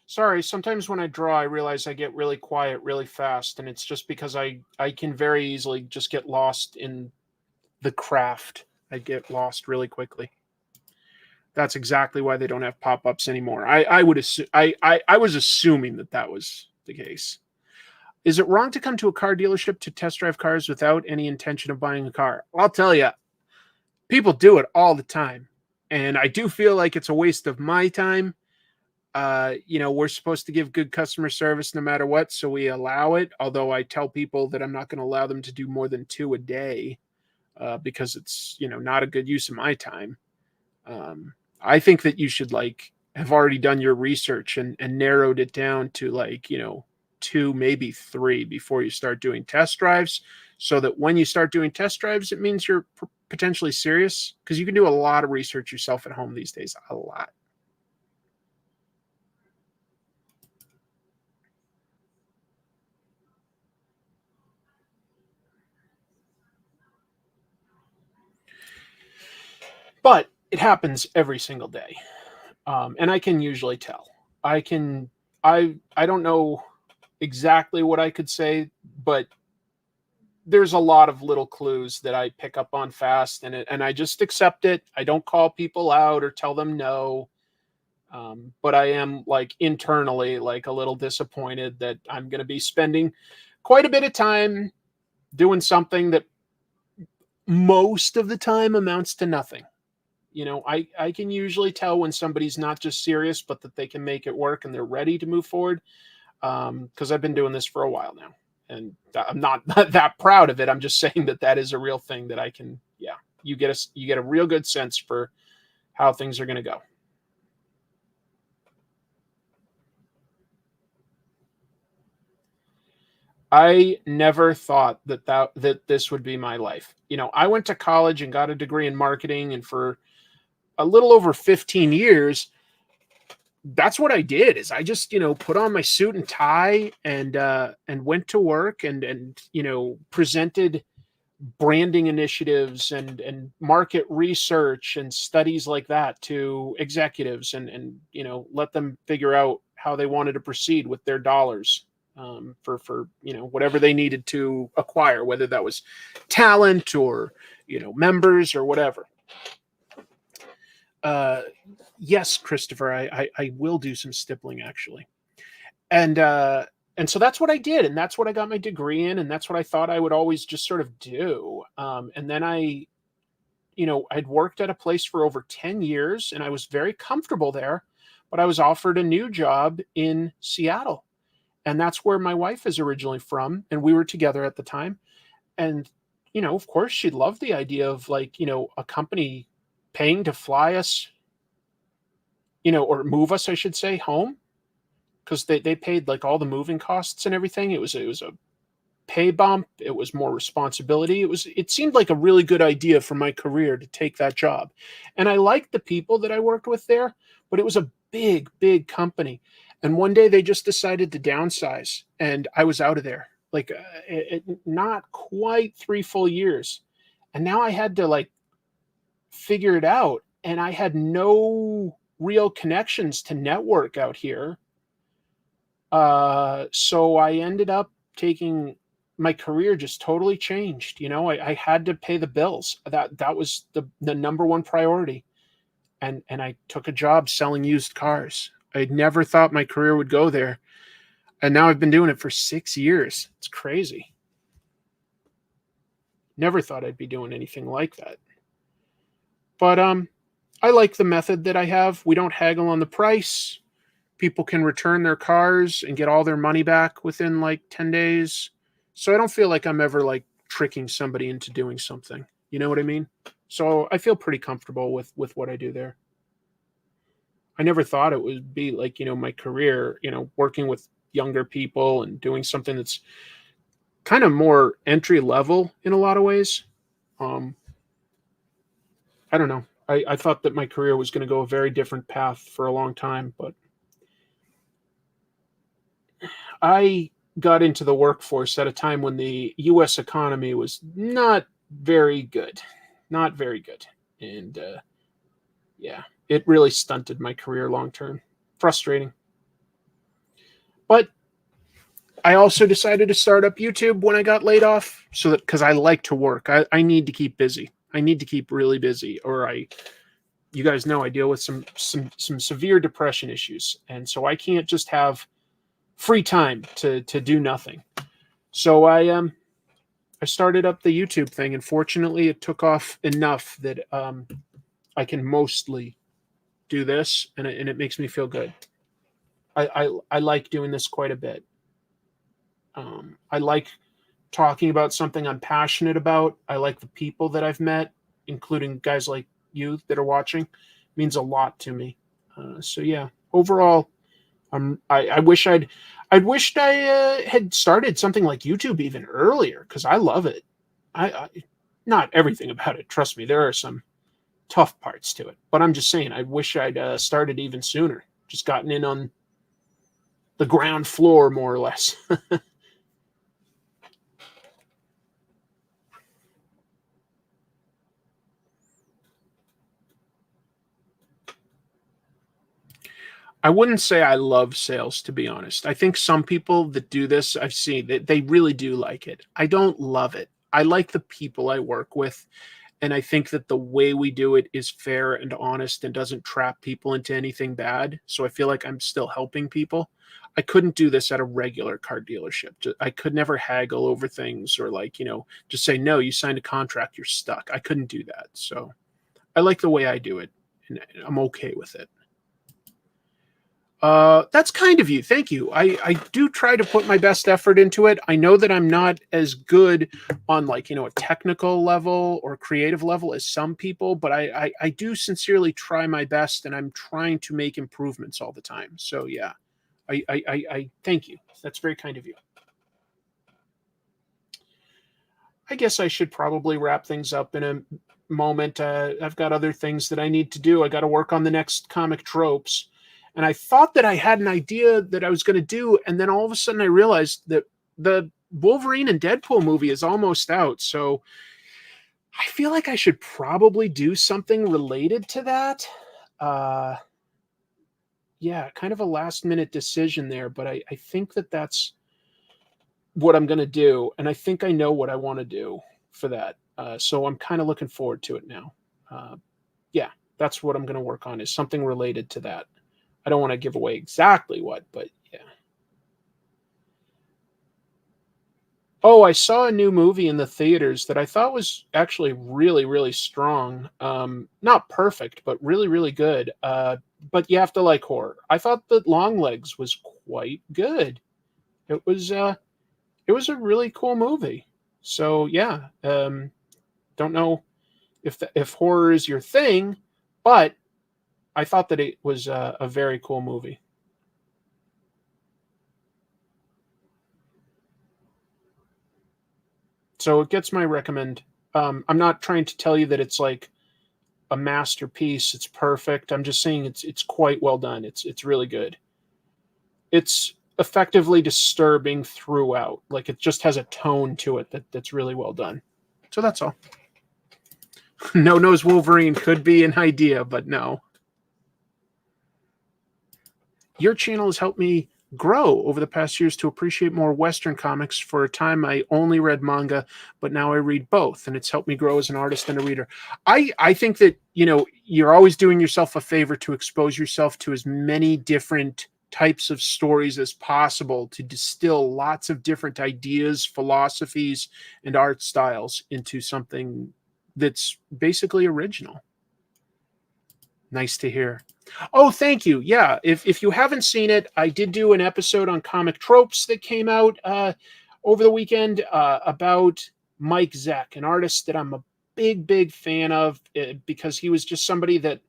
Sorry, sometimes when I draw, I realize I get really quiet really fast, and it's just because I can very easily just get lost in the craft. I get lost really quickly. That's exactly why they don't have pop-ups anymore. I would assume I was assuming that was the case. Is it wrong to come to a car dealership to test drive cars without any intention of buying a car? I'll tell you, people do it all the time, and I do feel like it's a waste of my time. We're supposed to give good customer service no matter what, so we allow it. Although I tell people that I'm not going to allow them to do more than 2 a day because it's, not a good use of my time. I think that you should have already done your research and narrowed it down to 2, maybe 3 before you start doing test drives, so that when you start doing test drives, it means you're potentially serious, because you can do a lot of research yourself at home these days. A lot. But it happens every single day. And I can usually tell. I don't know exactly what I could say, but there's a lot of little clues that I pick up on fast, and I just accept it. I don't call people out or tell them no. But I am like internally like a little disappointed that I'm going to be spending quite a bit of time doing something that most of the time amounts to nothing. I can usually tell when somebody's not just serious, but that they can make it work and they're ready to move forward. Because I've been doing this for a while now, and I'm not that proud of it. I'm just saying that is a real thing that I can. Yeah, you get a real good sense for how things are going to go. I never thought that this would be my life. I went to college and got a degree in marketing, and for a little over 15 years, that's what I did. Is I just put on my suit and tie and went to work and presented branding initiatives and market research and studies like that to executives and let them figure out how they wanted to proceed with their dollars, for whatever they needed to acquire, whether that was talent or members or whatever. Yes, Christopher, I will do some stippling actually, and so that's what I did, and that's what I got my degree in, and that's what I thought I would always just sort of do. And then I'd worked at a place for over 10 years, and I was very comfortable there, but I was offered a new job in Seattle, and that's where my wife is originally from, and we were together at the time. And of course, she loved the idea of like a company paying to fly us, or move us, I should say, home, because they paid like all the moving costs and everything. It was a pay bump. It was more responsibility. It seemed like a really good idea for my career to take that job. And I liked the people that I worked with there, but it was a big company. And one day they just decided to downsize, and I was out of there. Like not quite 3 full years. And now I had to like figure it out, and I had no real connections to network out here. So I ended up taking my career just totally changed. I had to pay the bills. That was the number one priority. And I took a job selling used cars. I never thought my career would go there. And now I've been doing it for 6 years. It's crazy. Never thought I'd be doing anything like that. But I like the method that I have. We don't haggle on the price. People can return their cars and get all their money back within like 10 days. So I don't feel like I'm ever like tricking somebody into doing something. You know what I mean? So I feel pretty comfortable with what I do there. I never thought it would be like, my career, working with younger people and doing something that's kind of more entry level in a lot of ways. I don't know. I thought that my career was going to go a very different path for a long time, but I got into the workforce at a time when the U.S. economy was not very good. Not very good. And yeah, it really stunted my career long term. Frustrating. But I also decided to start up YouTube when I got laid off, so that because I like to work. I need to keep busy. I need to keep really busy, or you guys know I deal with some severe depression issues, and so I can't just have free time to do nothing. So I started up the YouTube thing, and fortunately, it took off enough that I can mostly do this, and it makes me feel good. I like doing this quite a bit. I like talking about something I'm passionate about. I like the people that I've met, including guys like you that are watching. It means a lot to me. So yeah, overall, I wished I had started something like YouTube even earlier, because I love it. I not everything about it. Trust me, there are some tough parts to it, but I'm just saying I wish I'd started even sooner. Just gotten in on the ground floor, more or less. I wouldn't say I love sales, to be honest. I think some people that do this, I've seen that they really do like it. I don't love it. I like the people I work with, and I think that the way we do it is fair and honest and doesn't trap people into anything bad. So I feel like I'm still helping people. I couldn't do this at a regular car dealership. I could never haggle over things or like, just say, no, you signed a contract, you're stuck. I couldn't do that. So I like the way I do it, and I'm okay with it. That's kind of you. Thank you. I do try to put my best effort into it. I know that I'm not as good on like, a technical level or creative level as some people, but I do sincerely try my best, and I'm trying to make improvements all the time. So yeah, I thank you. That's very kind of you. I guess I should probably wrap things up in a moment. I've got other things that I need to do. I got to work on the next comic tropes. And I thought that I had an idea that I was going to do. And then all of a sudden I realized that the Wolverine and Deadpool movie is almost out. So I feel like I should probably do something related to that. Yeah, kind of a last minute decision there. But I think that that's what I'm going to do. And I think I know what I want to do for that. So I'm kind of looking forward to it now. Yeah, that's what I'm going to work on, is something related to that. I don't want to give away exactly what, but yeah. Oh, I saw a new movie in the theaters that I thought was actually really, really strong. Not perfect, but really, really good. But you have to like horror. I thought that Longlegs was quite good. It was a really cool movie. So yeah, don't know if horror is your thing, but I thought that it was a very cool movie. So it gets my recommend. I'm not trying to tell you that it's like a masterpiece. It's perfect. I'm just saying it's quite well done. It's really good. It's effectively disturbing throughout. Like it just has a tone to it that's really well done. So that's all. No Nose Wolverine could be an idea, but no. Your channel has helped me grow over the past years to appreciate more Western comics. For a time, I only read manga, but now I read both, and it's helped me grow as an artist and a reader. I think that, you're always doing yourself a favor to expose yourself to as many different types of stories as possible, to distill lots of different ideas, philosophies, and art styles into something that's basically original. Nice to hear. Oh, thank you. Yeah, if you haven't seen it, I did do an episode on comic tropes that came out over the weekend about Mike Zeck, an artist that I'm a big, big fan of because he was just somebody that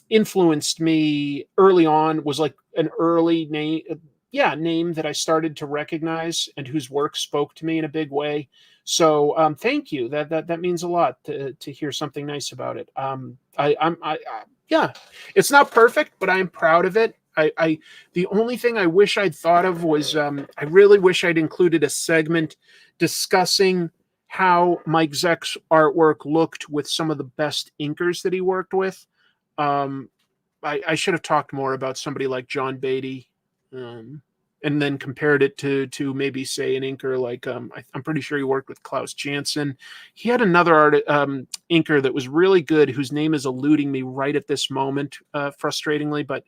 influenced me early on, was like an early name that I started to recognize and whose work spoke to me in a big way. So thank you. That means a lot to hear something nice about it. Yeah, it's not perfect, but I'm proud of it. The only thing I wish I'd thought of was I really wish I'd included a segment discussing how Mike Zeck's artwork looked with some of the best inkers that he worked with. I should have talked more about somebody like John Beatty, and then compared it to maybe say an inker like I'm pretty sure he worked with Klaus Janson. He had another inker that was really good, whose name is eluding me right at this moment, frustratingly, but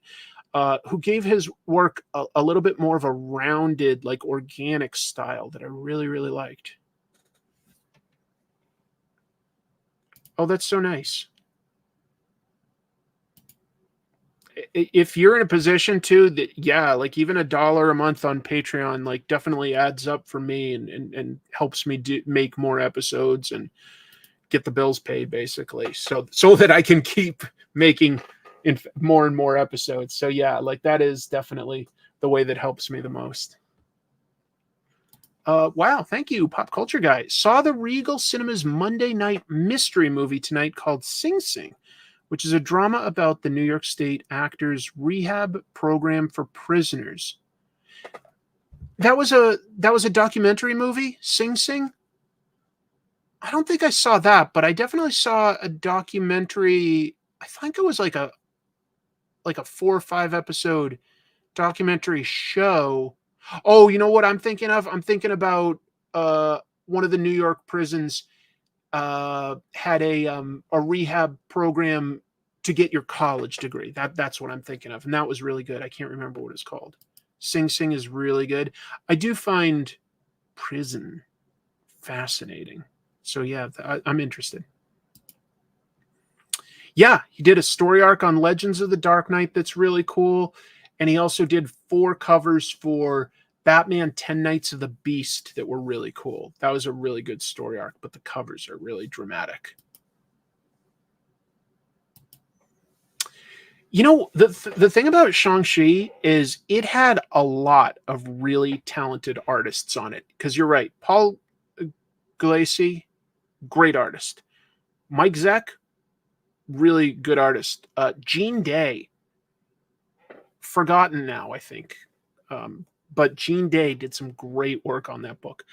who gave his work a little bit more of a rounded, like organic style that I really, really liked. Oh, that's so nice. If you're in a position to that, yeah, like even $1 a month on Patreon, like definitely adds up for me and helps me make more episodes and get the bills paid, basically. So that I can keep making more and more episodes. So yeah, like that is definitely the way that helps me the most. Wow, thank you, Pop Culture Guy. Saw the Regal Cinemas Monday night mystery movie tonight called Sing Sing, which is a drama about the New York State actors' rehab program for prisoners. That was a documentary movie, Sing Sing. I don't think I saw that, but I definitely saw a documentary. I think it was like like a 4 or 5 episode documentary show. Oh, you know what I'm thinking of? I'm thinking about one of the New York prisons had a rehab program to get your college degree. That's what I'm thinking of, and that was really good. I can't remember what it's called. Sing Sing is really good. I do find prison fascinating, so yeah, I'm interested. Yeah, he did a story arc on Legends of the Dark Knight that's really cool, and he also did 4 covers for Batman 10 Nights of the Beast that were really cool. That was a really good story arc, but the covers are really dramatic. You know, the thing about Shang-Chi is it had a lot of really talented artists on it. Because you're right, Paul Gulacy, great artist. Mike Zeck, really good artist. Gene Day, forgotten now, I think. But Gene Day did some great work on that book.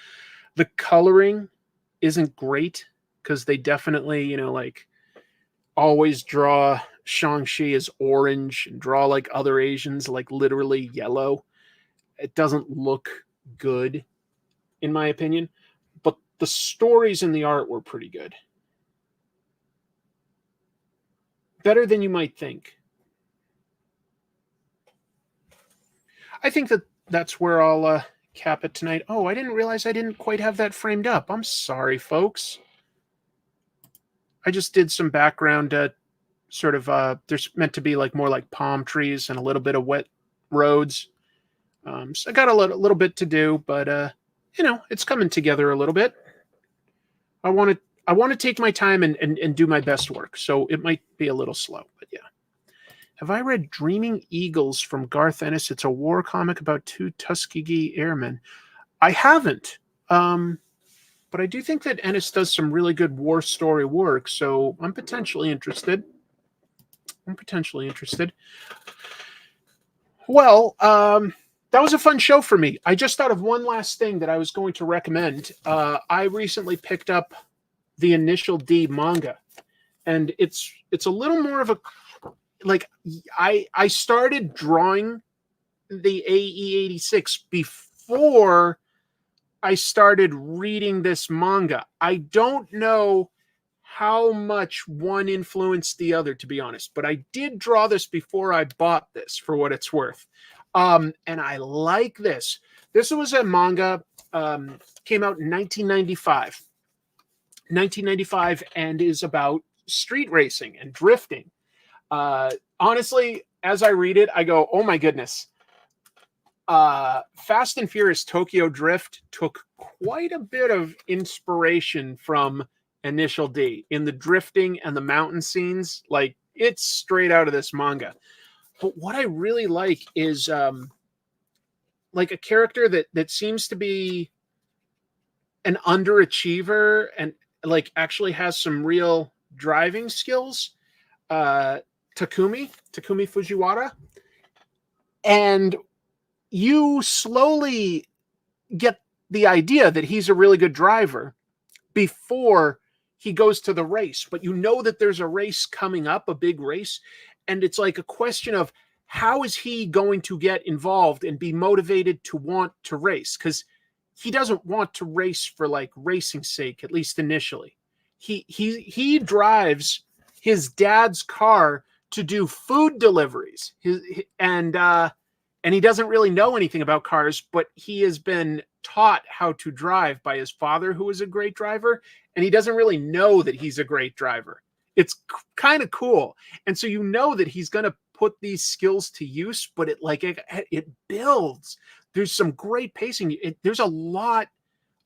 The coloring isn't great because they definitely, you know, like always draw Shang-Chi as orange and draw like other Asians like literally yellow. It doesn't look good, in my opinion. But the stories and the art were pretty good. Better than you might think. I think that's where I'll cap it tonight. Oh, I didn't realize I didn't quite have that framed up. I'm sorry, folks. I just did some background sort of there's meant to be like more like palm trees and a little bit of wet roads. So I got a little bit to do, but you know, it's coming together a little bit. I want to take my time and do my best work. So it might be a little slow, but yeah. Have I read Dreaming Eagles from Garth Ennis? It's a war comic about 2 Tuskegee airmen. I haven't. But I do think that Ennis does some really good war story work, so I'm potentially interested. Well, that was a fun show for me. I just thought of one last thing that I was going to recommend. I recently picked up the Initial D manga, and it's a little more of a like I started drawing the AE86 before I started reading this manga. I don't know how much one influenced the other, to be honest, but I did draw this before I bought this for what it's worth. And I like this. This was a manga, came out in 1995. 1995, and is about street racing and drifting. Honestly, as I read it, I go, oh my goodness. Fast and Furious Tokyo Drift took quite a bit of inspiration from Initial D in the drifting and the mountain scenes. Like, it's straight out of this manga. But what I really like is like a character that seems to be an underachiever and like actually has some real driving skills. Takumi Fujiwara. And you slowly get the idea that he's a really good driver before he goes to the race. But you know that there's a race coming up, a big race. And it's like a question of how is he going to get involved and be motivated to want to race? Because he doesn't want to race for like racing's sake, at least initially. He drives his dad's car to do food deliveries. And he doesn't really know anything about cars, but he has been taught how to drive by his father, who is a great driver, and he doesn't really know that he's a great driver. It's kind of cool. And so you know that he's going to put these skills to use, but it builds. There's some great pacing. There's a lot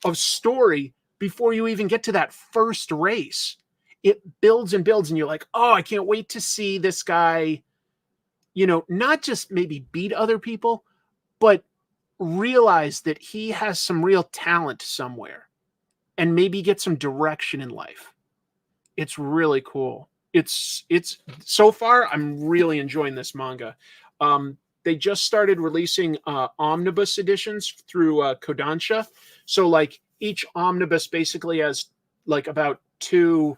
of story before you even get to that first race. It builds and builds, and you're like, oh, I can't wait to see this guy, you know, not just maybe beat other people, but realize that he has some real talent somewhere and maybe get some direction in life. It's really cool. It's so far, I'm really enjoying this manga. They just started releasing omnibus editions through Kodansha. So like each omnibus basically has like about 2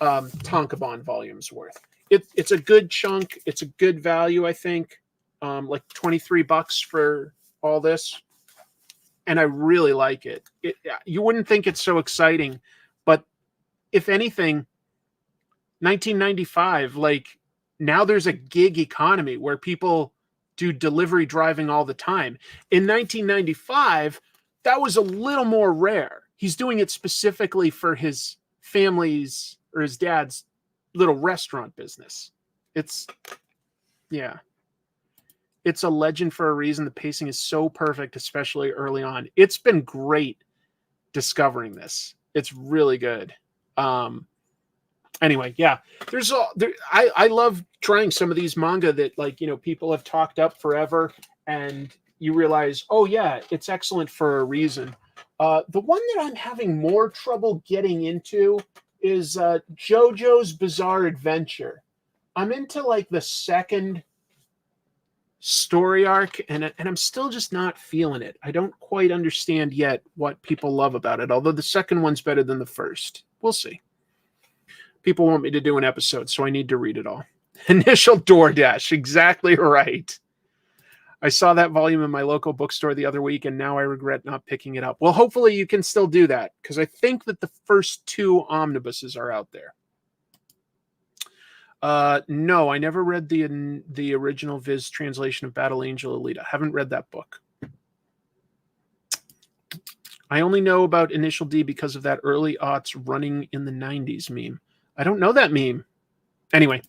Tankobon volumes worth. it's a good chunk. It's a good value, I think. Like $23 for all this. And I really like it. You wouldn't think it's so exciting, but if anything, 1995, like now there's a gig economy where people do delivery driving all the time. In 1995, that was a little more rare. He's doing it specifically for his family's or his dad's little restaurant business. It's a legend for a reason. The pacing is so perfect, especially early on. It's been great discovering this. It's really good. Anyway, yeah, I love trying some of these manga that, like, you know, people have talked up forever, and you realize, oh yeah, it's excellent for a reason. The one that I'm having more trouble getting into is JoJo's Bizarre Adventure. I'm into like the second story arc, and I'm still just not feeling it. I don't quite understand yet what people love about it, although the second one's better than the first. We'll see. People want me to do an episode, so I need to read it all. Initial DoorDash, exactly right. I saw that volume in my local bookstore the other week, and now I regret not picking it up. Well, hopefully you can still do that, because I think that the first 2 omnibuses are out there. No, I never read the original Viz translation of Battle Angel Alita. Haven't read that book. I only know about Initial D because of that early aughts running in the 90s meme. I don't know that meme. Anyway,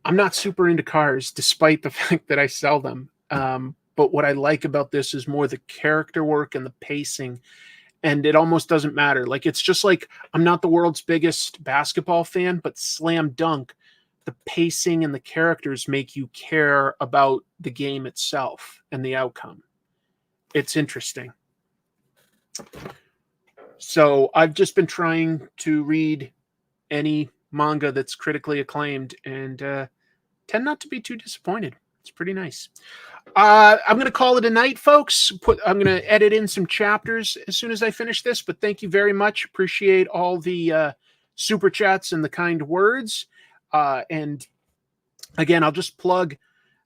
I'm not super into cars, despite the fact that I sell them. But what I like about this is more the character work and the pacing. And it almost doesn't matter. Like, it's just like, I'm not the world's biggest basketball fan, but Slam Dunk, the pacing and the characters make you care about the game itself and the outcome. It's interesting. So I've just been trying to read any manga that's critically acclaimed, and tend not to be too disappointed. It's pretty nice. I'm going to call it a night, folks. I'm going to edit in some chapters as soon as I finish this, but thank you very much. Appreciate all the super chats and the kind words. And again, I'll just plug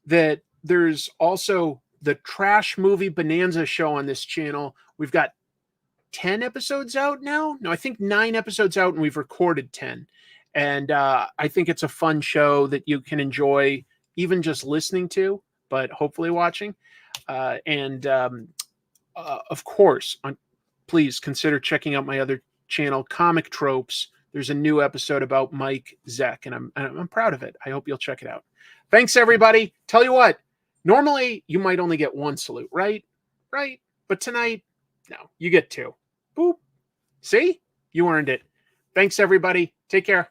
that there's also the Trash Movie Bonanza show on this channel. We've got 10 episodes out now. No, I think 9 episodes out, and we've recorded 10. And I think it's a fun show that you can enjoy even just listening to, but hopefully watching. Of course, please consider checking out my other channel, Comic Tropes. There's a new episode about Mike Zeck, and I'm proud of it. I hope you'll check it out. Thanks, everybody. Tell you what, normally you might only get 1 salute, right? Right? But tonight, no, you get 2. Boop. See? You earned it. Thanks, everybody. Take care.